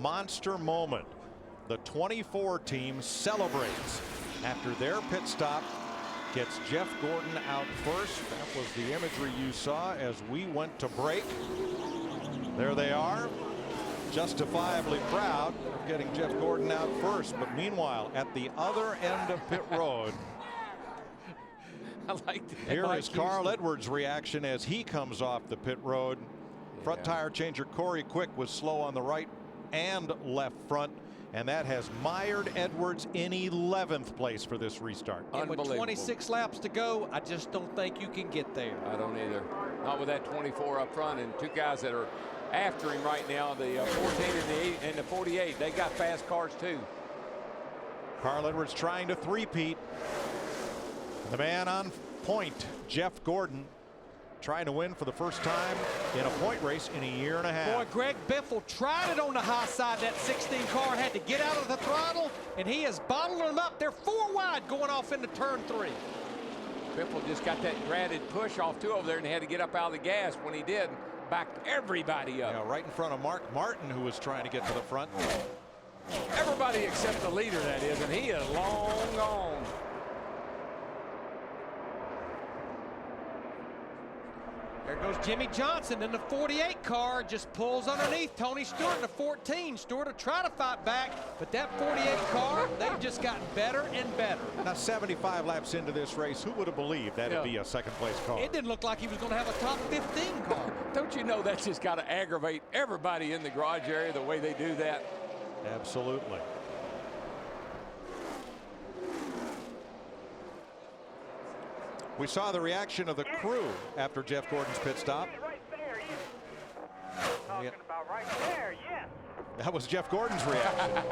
monster moment. The 24 team celebrates after their pit stop, gets Jeff Gordon out first. That was the imagery you saw as we went to break. There they are, justifiably proud of getting Jeff Gordon out first. But meanwhile, at the other end of pit road, I like that. here is Carl Edwards' reaction as he comes off the pit road. Front tire changer Corey Quick was slow on the right and left front, and that has mired Edwards in 11th place for this restart. And with 26 laps to go, I just don't think you can get there. I don't either. Not with that 24 up front and 2 guys that are after him right now, the 14 and the 48. They got fast cars too. Carl Edwards trying to three-peat. The man on point, Jeff Gordon, trying to win for the first time in a point race in a year and a half. Boy, Greg Biffle tried it on the high side. That 16 car had to get out of the throttle, and he is bottling them up. They're 4 wide going off into turn 3. Biffle just got that graded push off 2 over there, and he had to get up out of the gas. When he did, backed everybody up. Yeah, right in front of Mark Martin, who was trying to get to the front. Everybody except the leader, that is, and he is long gone. There goes Jimmy Johnson in the 48 car, just pulls underneath Tony Stewart in the 14. Stewart will try to fight back, but that 48 car, they've just gotten better and better. Now 75 laps into this race, who would have believed that'd be a second place car? It didn't look like he was going to have a top 15 car. Don't you know that's just got to aggravate everybody in the garage area the way they do that? Absolutely. We saw the reaction of the crew after Jeff Gordon's pit stop. Right there, talking about right there, yes. That was Jeff Gordon's reaction.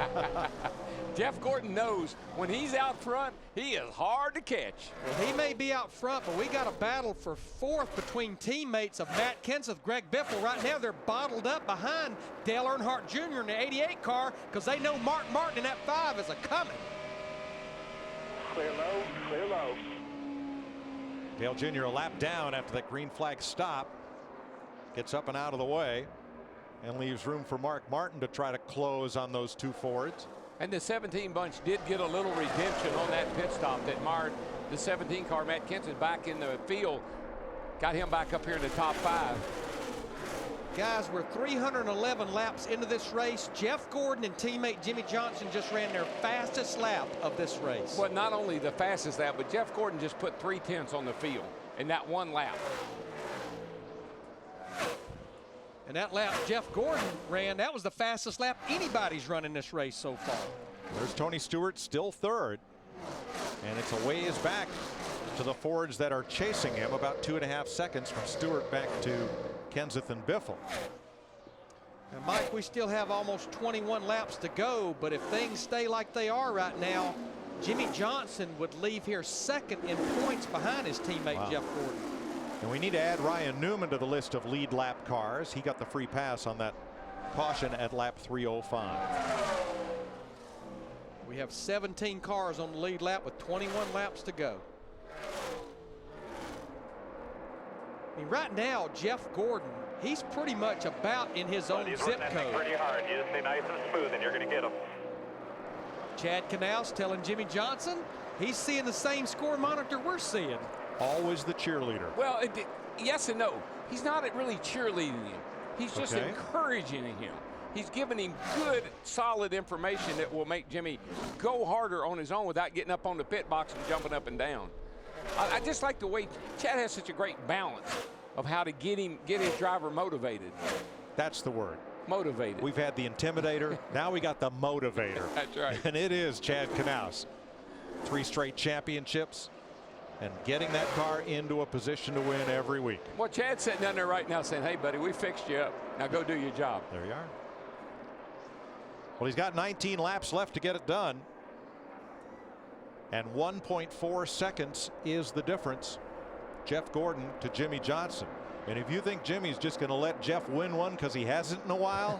Jeff Gordon knows when he's out front, he is hard to catch. Well, he may be out front, but we got a battle for 4th between teammates of Matt Kenseth, Greg Biffle. Right now, they're bottled up behind Dale Earnhardt Jr. in the 88 car because they know Mark Martin in that 5 is a coming. Clear low, clear low. Dale Jr. a lap down after that green flag stop. Gets up and out of the way and leaves room for Mark Martin to try to close on those 2 Fords. And the 17 bunch did get a little redemption on that pit stop that marred the 17 car. Matt Kenseth back in the field, got him back up here in the top 5. Guys, we're 311 laps into this race. Jeff Gordon and teammate Jimmy Johnson just ran their fastest lap of this race. Well, not only the fastest lap, but Jeff Gordon just put 3 tenths on the field in that 1 lap. And that lap Jeff Gordon ran, that was the fastest lap anybody's run in this race so far. There's Tony Stewart still 3rd. And it's a ways back to the Fords that are chasing him, about 2.5 seconds from Stewart back to Kenseth and Biffle. And Mike, we still have almost 21 laps to go, but if things stay like they are right now, Jimmy Johnson would leave here 2nd in points behind his teammate Jeff Gordon. And we need to add Ryan Newman to the list of lead lap cars. He got the free pass on that caution at lap 305. We have 17 cars on the lead lap with 21 laps to go. I mean, right now, Jeff Gordon, he's pretty much about in his own zip code. Pretty hard. You just stay nice and smooth, and you're going to get them. Chad Knaus telling Jimmy Johnson he's seeing the same score monitor we're seeing. Always the cheerleader. Well, yes and no. He's not really cheerleading him. He's just encouraging him. He's giving him good, solid information that will make Jimmy go harder on his own without getting up on the pit box and jumping up and down. I just like the way Chad has such a great balance of how to get his driver motivated. That's the word. Motivated. We've had the intimidator. Now we got the motivator. That's right. And it is Chad Knaus. 3 straight championships and getting that car into a position to win every week. Well, Chad's sitting down there right now saying, hey, buddy, we fixed you up. Now go do your job. There you are. Well, he's got 19 laps left to get it done. And 1.4 seconds is the difference. Jeff Gordon to Jimmy Johnson. And if you think Jimmy's just going to let Jeff win one because he hasn't in a while,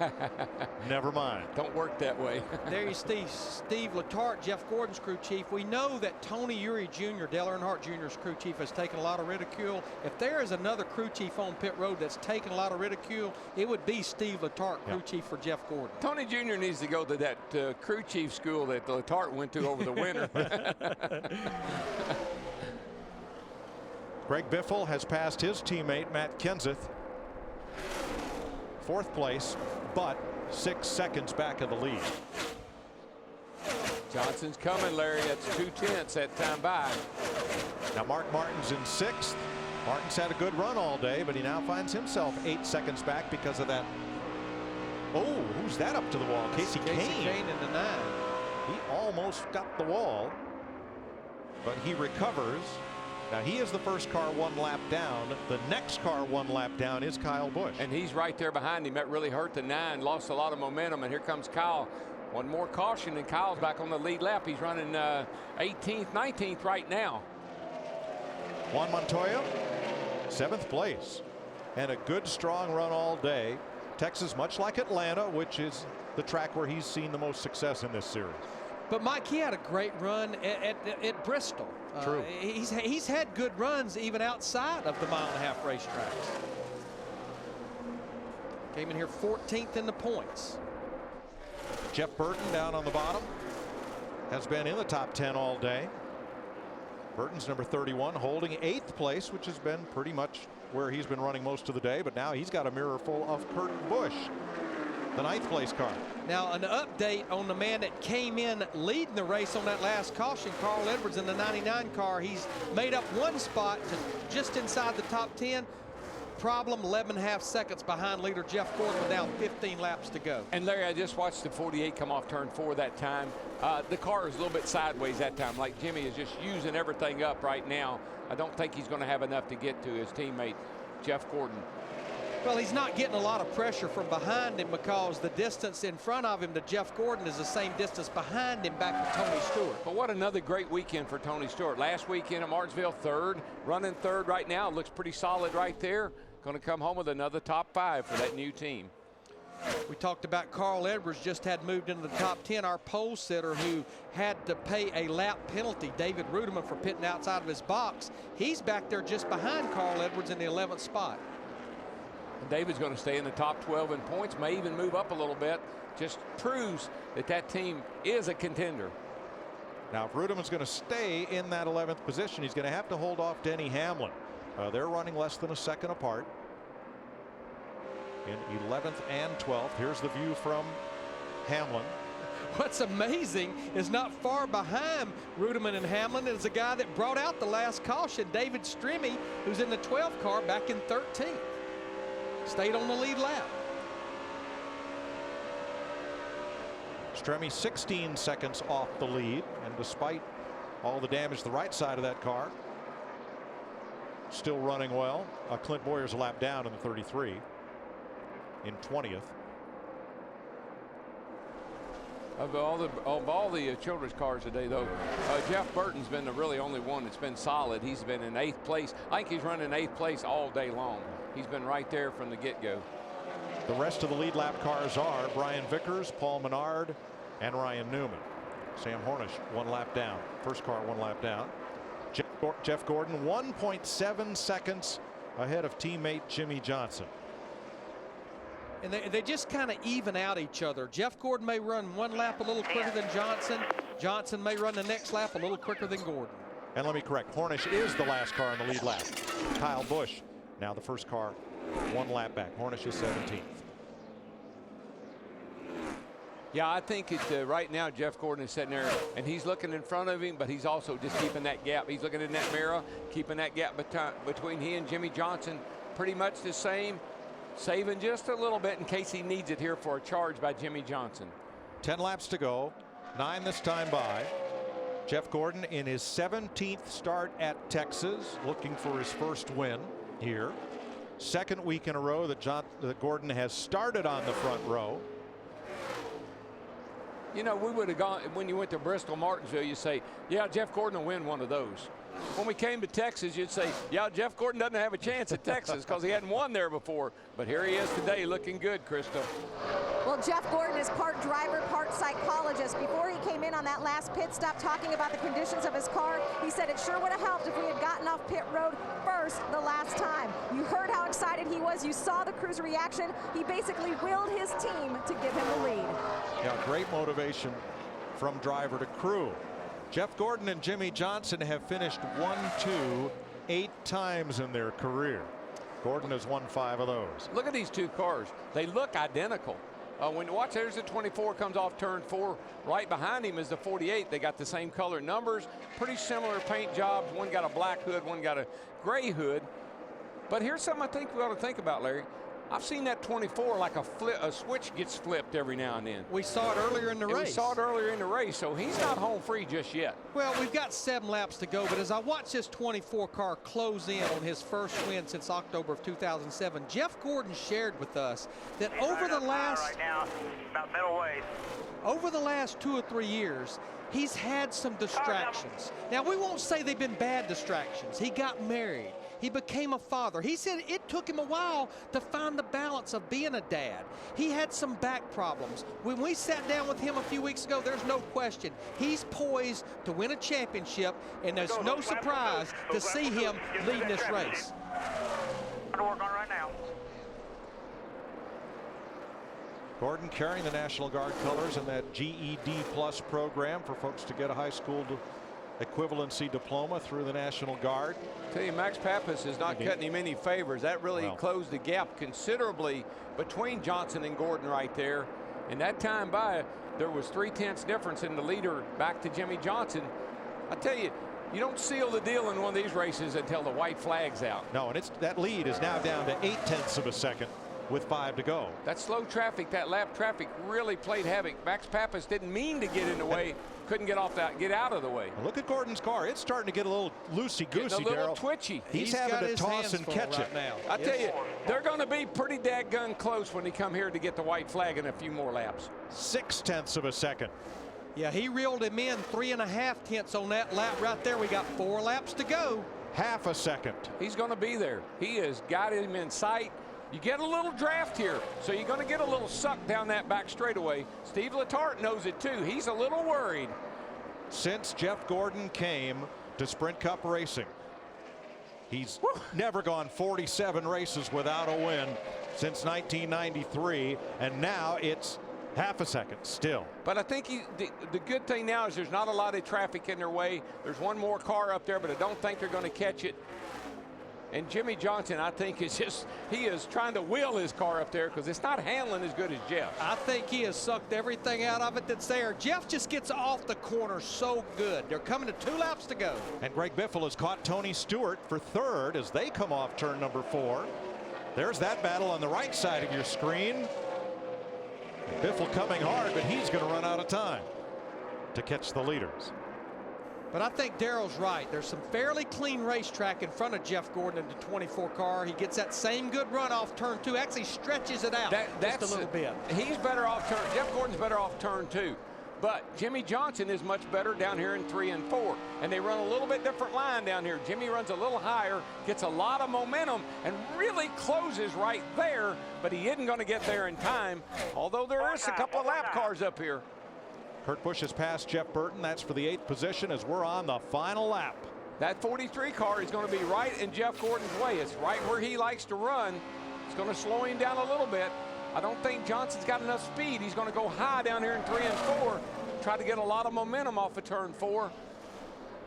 never mind. Don't work that way. There you see Steve Letarte, Jeff Gordon's crew chief. We know that Tony Eury Jr., Dale Earnhardt Jr.'s crew chief, has taken a lot of ridicule. If there is another crew chief on pit road that's taken a lot of ridicule, it would be Steve Letarte, crew chief for Jeff Gordon. Tony Jr. needs to go to that crew chief school that Letarte went to over the winter. Greg Biffle has passed his teammate Matt Kenseth. 4th place, but 6 seconds back of the lead. Johnson's coming, Larry. That's 2/10 that time by. Now Mark Martin's in 6th. Martin's had a good run all day, but he now finds himself 8 seconds back because of that. Oh, who's that up to the wall? Casey Kane in the 9. He almost got the wall, but he recovers. Now he is the first car 1 lap down. The next car 1 lap down is Kyle Busch. And he's right there behind him. That really hurt the 9. Lost a lot of momentum. And here comes Kyle. One more caution and Kyle's back on the lead lap. He's running 18th, 19th right now. Juan Montoya, 7th place. And a good strong run all day. Texas, much like Atlanta, which is the track where he's seen the most success in this series. But Mike, he had a great run at Bristol. True. He's had good runs even outside of the mile-and-a-half racetracks. Came in here 14th in the points. Jeff Burton down on the bottom. Has been in the top 10 all day. Burton's number 31, holding 8th place, which has been pretty much where he's been running most of the day. But now he's got a mirror full of Kurt Busch, the 9th place car. Now an update on the man that came in leading the race on that last caution, Carl Edwards in the 99 car. He's made up 1 spot to just inside the top 10. Problem 11.5 seconds behind leader Jeff Gordon with now 15 laps to go. And Larry, I just watched the 48 come off turn 4 that time. The car is a little bit sideways that time, like Jimmy is just using everything up right now. I don't think he's going to have enough to get to his teammate Jeff Gordon. Well, he's not getting a lot of pressure from behind him because the distance in front of him to Jeff Gordon is the same distance behind him back to Tony Stewart. But what another great weekend for Tony Stewart. Last weekend at Martinsville, 3rd, running 3rd right now. Looks pretty solid right there. Going to come home with another top 5 for that new team. We talked about Carl Edwards just had moved into the top 10. Our pole sitter who had to pay a lap penalty, David Ruderman, for pitting outside of his box. He's back there just behind Carl Edwards in the 11th spot. David's going to stay in the top 12 in points, may even move up a little bit. Just proves that that team is a contender. Now, if Ruderman's going to stay in that 11th position, he's going to have to hold off Denny Hamlin. They're running less than a second apart in 11th and 12th. Here's the view from Hamlin. What's amazing is not far behind Ruderman and Hamlin is a guy that brought out the last caution, David Stremme, who's in the 12th car back in 13th. Stayed on the lead lap. Stremme 16 seconds off the lead, and despite all the damage to the right side of that car, still running well. Clint Boyer's a lap down in the 33 in 20th. Of all the children's cars today, though, Jeff Burton's been the really only one that's been solid. He's been in 8th place. I think he's running 8th place all day long. He's been right there from the get-go. The rest of the lead lap cars are Brian Vickers, Paul Menard, and Ryan Newman. Sam Hornish 1 lap down. First car 1 lap down. Jeff Gordon 1.7 seconds ahead of teammate Jimmy Johnson. And they just kind of even out each other. Jeff Gordon may run 1 lap a little quicker than Johnson. Johnson may run the next lap a little quicker than Gordon. And let me correct, Hornish is the last car in the lead lap. Kyle Busch now the first car 1 lap back. Hornish is 17th. Yeah, I think right now Jeff Gordon is sitting there and he's looking in front of him, but he's also just keeping that gap. He's looking in that mirror, keeping that gap between he and Jimmy Johnson pretty much the same, saving just a little bit in case he needs it here for a charge by Jimmy Johnson. 10 laps to go, 9 this time by. Jeff Gordon in his 17th start at Texas, looking for his first win here. Second week in a row that Gordon has started on the front row. You know, we would have gone, when you went to Bristol, Martinsville, you say, yeah, Jeff Gordon will win one of those. When we came to Texas, you'd say, yeah, Jeff Gordon doesn't have a chance at Texas because he hadn't won there before. But here he is today looking good, Krista. Well, Jeff Gordon is part driver, part psychologist. Before he came in on that last pit stop talking about the conditions of his car, he said it sure would have helped if we had gotten off pit road first the last time. You heard how excited he was. You saw the crew's reaction. He basically willed his team to give him the lead. Yeah, great motivation from driver to crew. Jeff Gordon and Jimmy Johnson have finished 1, 2, 8 times in their career. Gordon has won 5 of those. Look at these two cars. They look identical. When you watch, there's the 24 comes off turn 4. Right behind him is the 48. They got the same color numbers, pretty similar paint jobs. One got a black hood, one got a gray hood. But here's something I think we ought to think about, Larry. I've seen that 24 like a switch gets flipped every now and then. We saw it earlier in the race. We saw it earlier in the race, so he's not home free just yet. Well, we've got 7 laps to go, but as I watch this 24 car close in on his first win since October of 2007, Jeff Gordon shared with us that over the last right now, about middle ways. Over the last 2 or 3 years, he's had some distractions. Now, we won't say they've been bad distractions. He got married. He became a father. He said it took him a while to find the balance of being a dad. He had some back problems. When we sat down with him a few weeks ago, there's no question. He's poised to win a championship, and there's no surprise to see him leading this race. To work on right now. Gordon carrying the National Guard colors in that GED Plus program for folks to get a high school equivalency diploma through the National Guard. Tell you, Max Pappas is not cutting him any favors. That really closed the gap considerably between Johnson and Gordon right there. And that time by, there was 3/10 difference in the leader back to Jimmy Johnson. I tell you, you don't seal the deal in one of these races until the white flag's out. No, and that lead is now down to 0.8 of a second with 5 to go. That slow traffic, that lap traffic really played havoc. Max Pappas didn't mean to get in the way, couldn't get out of the way. Look at Gordon's car. It's starting to get a little loosey-goosey, a little Darryl. Twitchy. He's having to toss and catch it now. I tell you, they're going to be pretty dadgun close when they come here to get the white flag in a few more laps. 0.6 of a second. Yeah, he reeled him in 3.5 on that lap right there. We got 4 laps to go. 0.5 second. He's going to be there. He has got him in sight. You get a little draft here, so you're going to get a little suck down that back straightaway. Steve Letarte knows it too. He's a little worried. Since Jeff Gordon came to Sprint Cup racing, he's never gone 47 races without a win since 1993, and now it's 0.5 second still. But I think the good thing now is there's not a lot of traffic in their way. There's one more car up there, but I don't think they're going to catch it. And Jimmy Johnson, I think, he is trying to wheel his car up there because it's not handling as good as Jeff. I think he has sucked everything out of it that's there. Jeff just gets off the corner so good. They're coming to 2 laps to go. And Greg Biffle has caught Tony Stewart for 3rd as they come off turn number 4. There's that battle on the right side of your screen. Biffle coming hard, but he's going to run out of time to catch the leaders. But I think Darrell's right. There's some fairly clean racetrack in front of Jeff Gordon in the 24 car. He gets that same good run off turn 2. Actually stretches it out just a little bit. He's better off turn. Jeff Gordon's better off turn 2. But Jimmy Johnson is much better down here in 3 and 4. And they run a little bit different line down here. Jimmy runs a little higher, gets a lot of momentum, and really closes right there. But he isn't going to get there in time, although there is a couple of lap cars up here. Kurt Busch has passed Jeff Burton. That's for the 8th position as we're on the final lap. That 43 car is going to be right in Jeff Gordon's way. It's right where he likes to run. It's going to slow him down a little bit. I don't think Johnson's got enough speed. He's going to go high down here in 3 and 4, try to get a lot of momentum off of turn 4.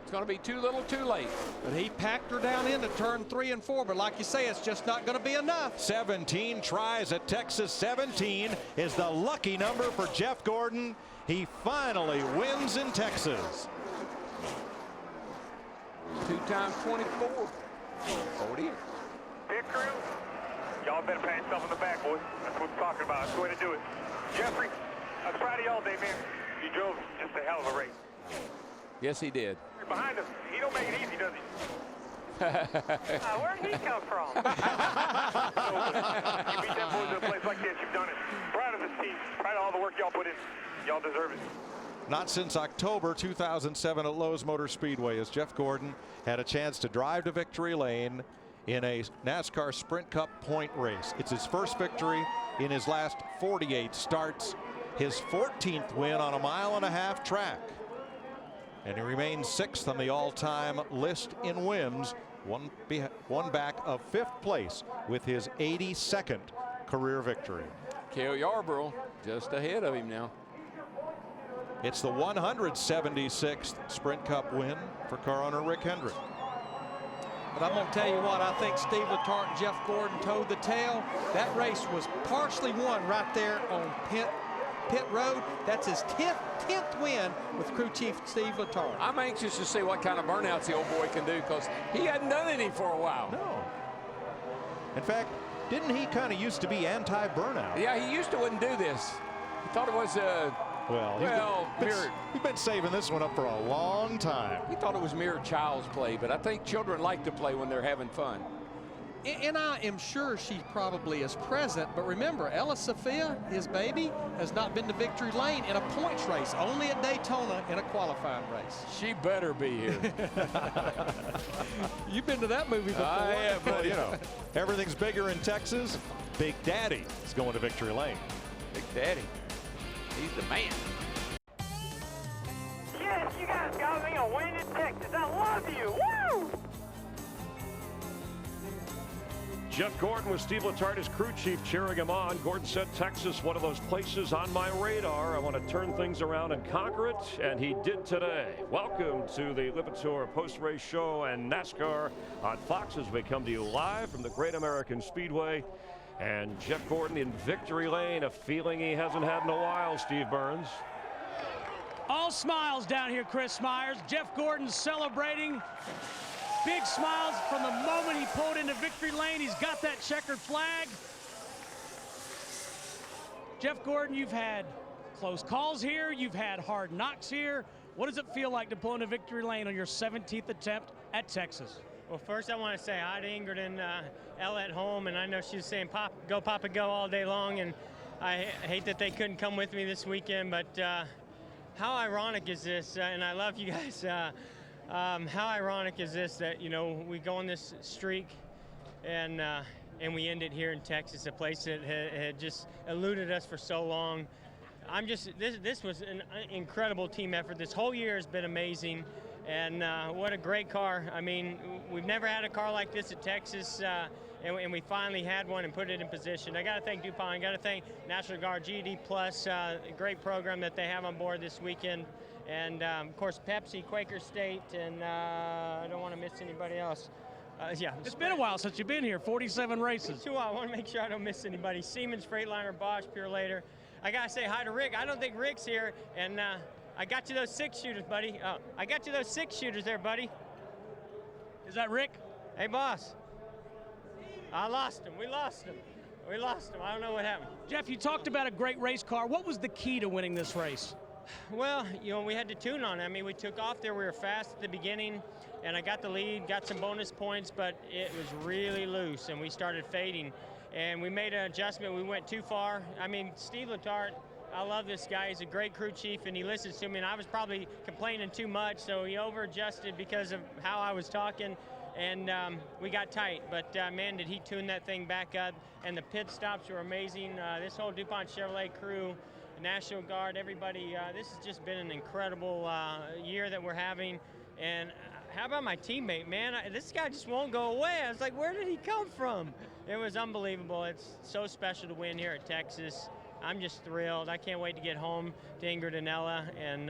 It's going to be too little too late. But he packed her down into turn 3 and 4, but like you say, it's just not going to be enough. 17 tries at Texas. 17 is the lucky number for Jeff Gordon. He finally wins in Texas. 2 times 24. 40. Pit crew, y'all better pat yourself on the back, boys. That's what we're talking about. That's the way to do it. Jeffrey, I was proud of y'all today, man. You drove just a hell of a race. Yes, he did. Behind us, he don't make it easy, does he? Where'd he come from? You beat them boys in a place like this. You've done it. Proud of this team. Proud of all the work y'all put in. Y'all deserve it. Not since October 2007 at Lowe's Motor Speedway has Jeff Gordon had a chance to drive to victory lane in a NASCAR Sprint Cup point race. It's his first victory in his last 48 starts, his 14th win on a 1.5 mile track. And he remains 6th on the all-time list in wins, one back of 5th place with his 82nd career victory. Cale Yarborough just ahead of him now. It's the 176th Sprint Cup win for car owner Rick Hendrick. But I'm going to tell you what, I think Steve Letarte and Jeff Gordon towed the tail. That race was partially won right there on pit road. That's his 10th win with crew chief Steve Letarte. I'm anxious to see what kind of burnouts the old boy can do, because he hadn't done any for a while. No. In fact, didn't he kind of used to be anti-burnout? Yeah, he used to wouldn't do this. He thought it was he's been saving this one up for a long time. He thought it was mere child's play, but I think children like to play when they're having fun. And I am sure she probably is present, but remember, Ella Sophia, his baby, has not been to victory lane in a points race, only at Daytona in a qualifying race. She better be here. You've been to that movie before. I have, Well, you know, everything's bigger in Texas. Big Daddy is going to victory lane. Big Daddy, he's the man. Yes, you guys got me a win in Texas. I love you. Woo! Jeff Gordon with Steve Letarte, his crew chief, cheering him on. Gordon said, Texas, one of those places on my radar. I want to turn things around and conquer it, and he did today. Welcome to the Lipitor post-race show and NASCAR on Fox as we come to you live from the Great American Speedway. And Jeff Gordon in victory lane, a feeling he hasn't had in a while, Steve Burns. All smiles down here, Chris Myers. Jeff Gordon celebrating. Big smiles from the moment he pulled into victory lane. He's got that checkered flag. Jeff Gordon, you've had close calls here. You've had hard knocks here. What does it feel like to pull into victory lane on your 17th attempt at Texas? Well, first I want to say hi to Ingrid and Ella at home, and I know she was saying go Papa go all day long, and I hate that they couldn't come with me this weekend, but how ironic is this, and I love you guys, how ironic is this that, you know, we go on this streak and we end it here in Texas, a place that had just eluded us for so long. This was an incredible team effort. This whole year has been amazing, and what a great car. I mean, we've never had a car like this at Texas, and we finally had one and put it in position. I got to thank DuPont. I got to thank National Guard, GED Plus, a great program that they have on board this weekend. And, of course, Pepsi, Quaker State, and I don't want to miss anybody else. Yeah, it's been a while since you've been here, 47 races. Too I want to make sure I don't miss anybody. Siemens, Freightliner, Bosch, Pure Later. I got to say hi to Rick. I don't think Rick's here, and I got you those 6-shooters, buddy. I got you those 6-shooters there, buddy. Is that Rick? Hey, boss. I lost him. We lost him. We lost him. I don't know what happened. Jeff, you talked about a great race car. What was the key to winning this race? Well, you know, we had to tune on it. I mean, we took off there. We were fast at the beginning, and I got the lead, got some bonus points, but it was really loose, and we started fading. And we made an adjustment. We went too far. I mean, Steve Letarte, I love this guy. He's a great crew chief, and he listens to me, and I was probably complaining too much, so he over-adjusted because of how I was talking, and we got tight. But, man, did he tune that thing back up, and the pit stops were amazing. This whole DuPont Chevrolet crew, National Guard, everybody, this has just been an incredible year that we're having. And how about my teammate, man? This guy just won't go away. I was like, where did he come from? It was unbelievable. It's so special to win here at Texas. I'm just thrilled. I can't wait to get home to Ingrid and Ella. And,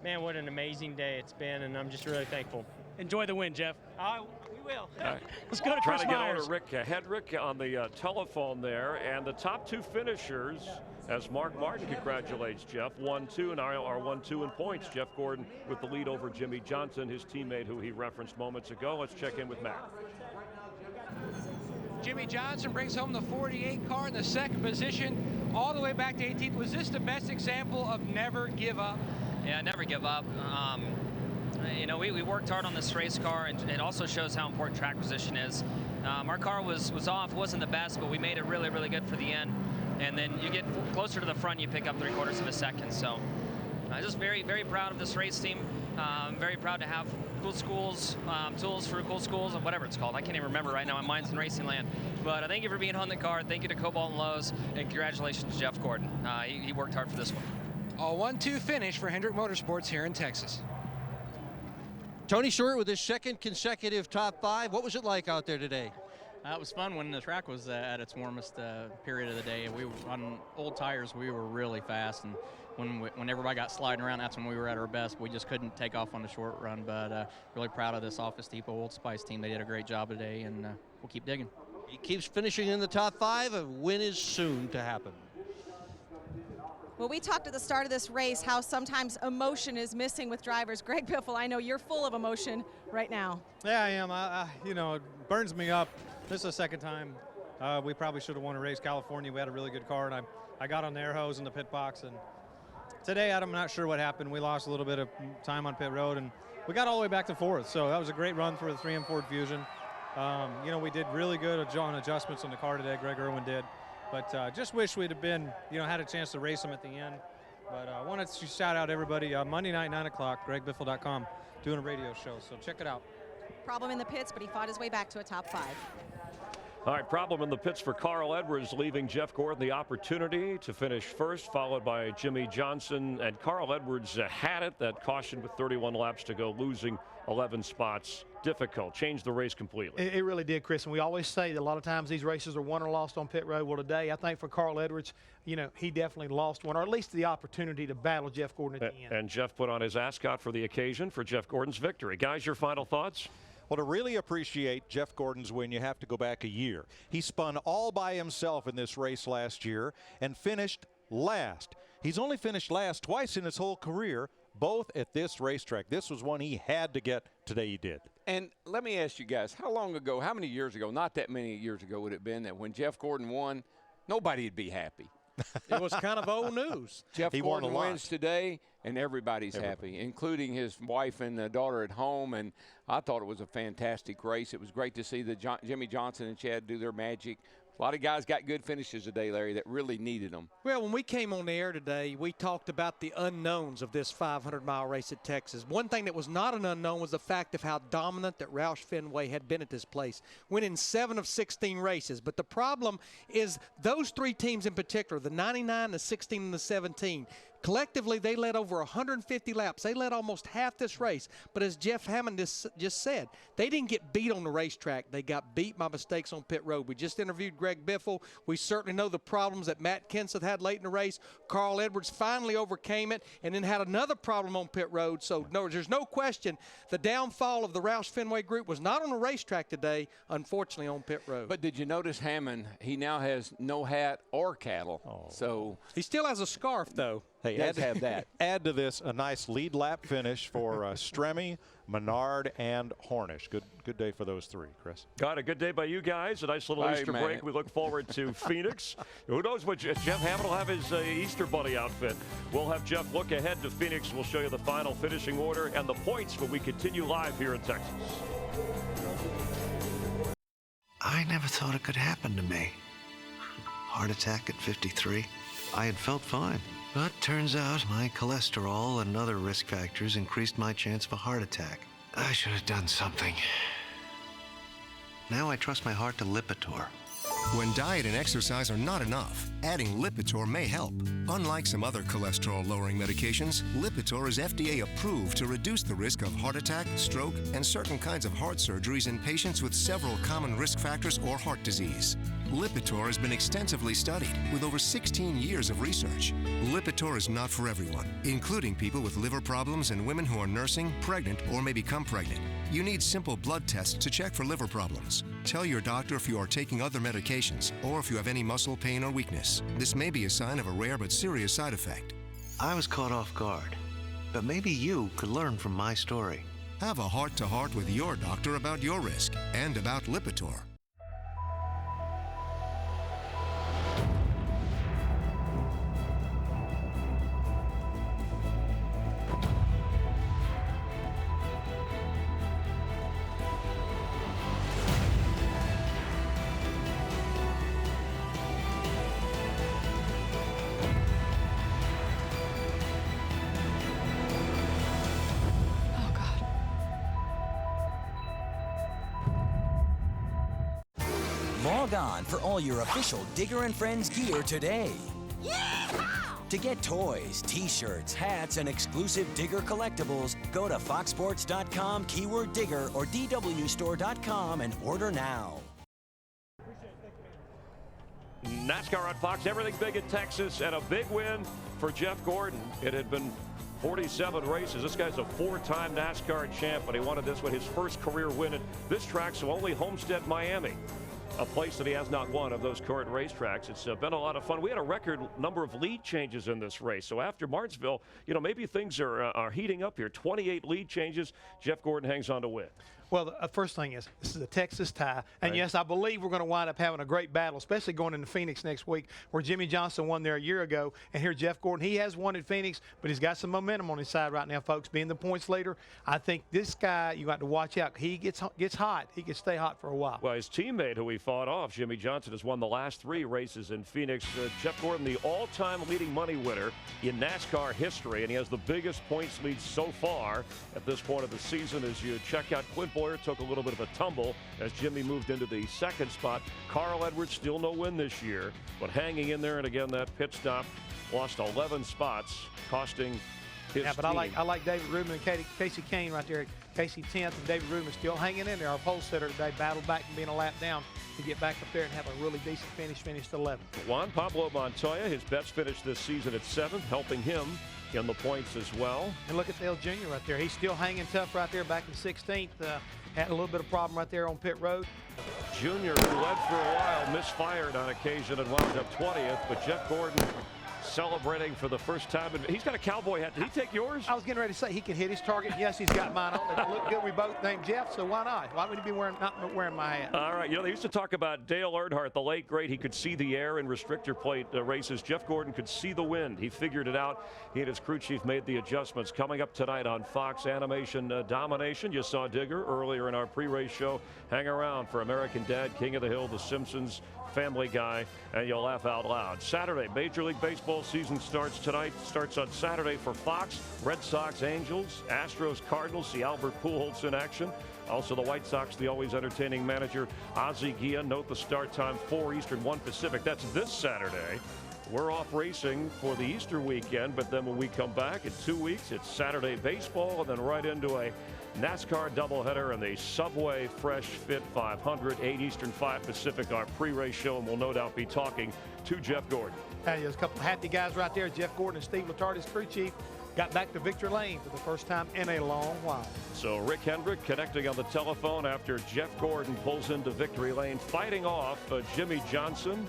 man, what an amazing day it's been, and I'm just really thankful. Enjoy the win, Jeff. We will. Let's go to Trying Chris to get Myers. on to Rick Hedrick on the telephone there. And the top two finishers, as Mark Martin congratulates Jeff, 1-2, and are 1-2 in points. Jeff Gordon with the lead over Jimmy Johnson, his teammate who he referenced moments ago. Let's check in with Matt. Jimmy Johnson brings home the 48 car in the second position, all the way back to 18th. Was this the best example of never give up? Yeah, never give up. You know, we worked hard on this race car, and it also shows how important track position is. Our car was off, wasn't the best, but we made it really, really good for the end. And then you get closer to the front, you pick up 3/4 of a second. So just very, very proud of this race team. Very proud to have cool schools, tools for cool schools, and whatever it's called. I can't even remember right now. My mind's in racing land. But thank you for being on the car. Thank you to Cobalt and Lowe's, and congratulations to Jeff Gordon. He worked hard for this one. A 1-2 finish for Hendrick Motorsports here in Texas. Tony Stewart with his second consecutive top 5. What was it like out there today? It was fun when the track was at its warmest period of the day. We were on old tires. We were really fast, and when everybody got sliding around, that's when we were at our best. We just couldn't take off on the short run, but really proud of this Office Depot Old Spice team. They did a great job today, and we'll keep digging. He keeps finishing in the top 5. A win is soon to happen. Well, we talked at the start of this race how sometimes emotion is missing with drivers. Greg Biffle, I know you're full of emotion right now. Yeah, I am. You know, it burns me up. This is the second time. We probably should have won a race. California, we had a really good car, and I got on the air hose in the pit box. And today, I'm not sure what happened. We lost a little bit of time on pit road, and we got all the way back to 4th. So that was a great run for the 3M Ford Fusion. You know, we did really good on adjustments on the car today. Greg Irwin did. But just wish we'd have been, you know, had a chance to race them at the end. But I wanted to shout out everybody. Monday night, 9 o'clock, GregBiffle.com, doing a radio show. So check it out. Problem in the pits, but he fought his way back to a top 5. All right, problem in the pits for Carl Edwards, leaving Jeff Gordon the opportunity to finish first, followed by Jimmy Johnson. And Carl Edwards had it, that caution with 31 laps to go, losing 11 spots. Difficult, changed the race completely. It really did, Chris. And we always say that a lot of times these races are won or lost on pit road. Well, today, I think for Carl Edwards, you know, he definitely lost one, or at least the opportunity to battle Jeff Gordon at the end. And Jeff put on his ascot for the occasion for Jeff Gordon's victory. Guys, your final thoughts? Well, to really appreciate Jeff Gordon's win, you have to go back a year. He spun all by himself in this race last year and finished last. He's only finished last twice in his whole career, both at this racetrack. This was one he had to get. Today he did. And let me ask you guys, how long ago, how many years ago, not that many years ago would it have been that when Jeff Gordon won, nobody would be happy? It was kind of old news. Jeff Gordon wins today, and everybody's happy, including his wife and daughter at home. And I thought it was a fantastic race. It was great to see Jimmy Johnson and Chad do their magic. A lot of guys got good finishes today, Larry, that really needed them. Well, when we came on the air today, we talked about the unknowns of this 500-mile race at Texas. One thing that was not an unknown was the fact of how dominant that Roush Fenway had been at this place, winning 7 of 16 races. But the problem is those 3 teams in particular, the 99, the 16, and the 17, collectively, they led over 150 laps. They led almost half this race. But as Jeff Hammond just said, they didn't get beat on the racetrack. They got beat by mistakes on pit road. We just interviewed Greg Biffle. We certainly know the problems that Matt Kenseth had late in the race. Carl Edwards finally overcame it and then had another problem on pit road. So there's no question the downfall of the Roush Fenway group was not on the racetrack today, unfortunately on pit road. But did you notice Hammond, he now has no hat or cattle. So he still has a scarf, though. Hey, add to this a nice lead lap finish for Stremme, Menard, and Hornish. Good day for those 3, Chris. Got a good day by you guys. A nice little Easter break. We look forward to Phoenix. Who knows what Jeff Hammond will have his Easter Bunny outfit. We'll have Jeff look ahead to Phoenix. We'll show you the final finishing order and the points when we continue live here in Texas. I never thought it could happen to me. Heart attack at 53. I had felt fine. But turns out my cholesterol and other risk factors increased my chance of a heart attack. I should have done something. Now I trust my heart to Lipitor. When diet and exercise are not enough, adding Lipitor may help. Unlike some other cholesterol-lowering medications, Lipitor is FDA approved to reduce the risk of heart attack, stroke, and certain kinds of heart surgeries in patients with several common risk factors or heart disease. Lipitor has been extensively studied with over 16 years of research. Lipitor is not for everyone, including people with liver problems and women who are nursing, pregnant, or may become pregnant. You need simple blood tests to check for liver problems. Tell your doctor if you are taking other medications or if you have any muscle pain or weakness. This may be a sign of a rare but serious side effect. I was caught off guard, but maybe you could learn from my story. Have a heart-to-heart with your doctor about your risk and about Lipitor. Log on for all your official Digger and Friends gear today. To get toys, t-shirts, hats, and exclusive Digger collectibles, go to foxsports.com, keyword Digger, or dwstore.com and order now. NASCAR on Fox, everything big in Texas, and a big win for Jeff Gordon. It had been 47 races. This guy's a four-time NASCAR champ, but he wanted this one, his first career win at this track, so only Homestead, Miami. A place that he has not won of those current racetracks. It's been a lot of fun. We had a record number of lead changes in this race. So after Martinsville, you know, maybe things are heating up here. 28 lead changes. Jeff Gordon hangs on to win. Well, the first thing is, this is a Texas tie. And, right. Yes, I believe we're going to wind up having a great battle, especially going into Phoenix next week, where Jimmy Johnson won there a year ago. And here Jeff Gordon, he has won at Phoenix, but he's got some momentum on his side right now, folks. Being the points leader, I think this guy, you got to watch out. He gets hot. He can stay hot for a while. Well, his teammate who he fought off, Jimmy Johnson, has won the last 3 races in Phoenix. Jeff Gordon, the all-time leading money winner in NASCAR history, and he has the biggest points lead so far at this point of the season. As you check out, Clint Boyer took a little bit of a tumble as Jimmy moved into the second spot. Carl Edwards still no win this year, but hanging in there, and again, that pit stop lost 11 spots, costing his but team. I like David Rubin and Casey Kane right there. Casey 10th and David Rubin still hanging in there. Our pole sitter today battled back from being a lap down to get back up there and have a really decent finish, finished 11th. Juan Pablo Montoya, his best finish this season at 7th, helping him in the points as well. And look at Dale Jr. right there. He's still hanging tough right there back in 16th. Had a little bit of problem right there on pit road. Junior, who led for a while, misfired on occasion and wound up 20th, but Jeff Gordon celebrating for the first time. He's got a cowboy hat. Did he take yours? I was getting ready to say he can hit his target. Yes, he's got mine on. They look good. We both named Jeff, so why not? Why would he be not wearing my hat? All right. You know, they used to talk about Dale Earnhardt, the late great. He could see the air in restrictor plate races. Jeff Gordon could see the wind. He figured it out. He and his crew chief made the adjustments. Coming up tonight on Fox Animation Domination. You saw Digger earlier in our pre-race show. Hang around for American Dad, King of the Hill, The Simpsons, Family Guy, and you'll laugh out loud. Saturday, Major League Baseball season starts tonight. Starts on Saturday for Fox. Red Sox, Angels, Astros, Cardinals. See Albert Pujols in action. Also the White Sox, the always entertaining manager Ozzie Guillen. Note the start time, 4 Eastern, 1 Pacific. That's this Saturday. We're off racing for the Easter weekend, but then when we come back in 2 weeks, it's Saturday baseball, and then right into a NASCAR doubleheader and the Subway Fresh Fit 500, 8 Eastern, 5 Pacific, our pre-race show, and we'll no doubt be talking to Jeff Gordon. Hey, there's a couple of happy guys right there. Jeff Gordon and Steve Letarte, his crew chief, got back to victory lane for the first time in a long while. So Rick Hendrick connecting on the telephone after Jeff Gordon pulls into victory lane, fighting off Jimmy Johnson.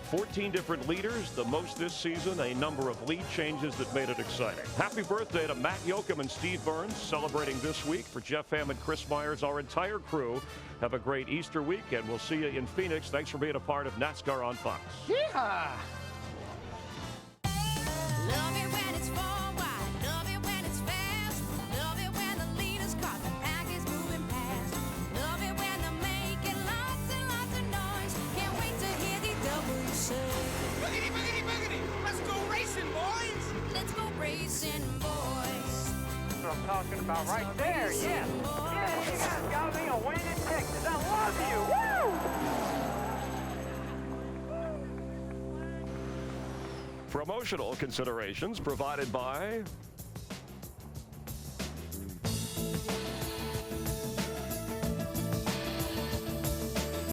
14 different leaders, the most this season, a number of lead changes that made it exciting. Happy birthday to Matt Yoakum and Steve Burns, celebrating this week. For Jeff Hammond, Chris Myers, our entire crew, have a great Easter weekend. We'll see you in Phoenix. Thanks for being a part of NASCAR on Fox. Yeehaw! Love it when it's forward, love it when it's fast, love it when the leader's caught the pack is moving past, love it when they're making lots and lots of noise, can't wait to hear the W's say. Boogity, boogity, boogity, let's go racing, boys! talking about right there. Yes. Yes, you guys got me a win in Texas. I love you. Woo! Promotional considerations provided by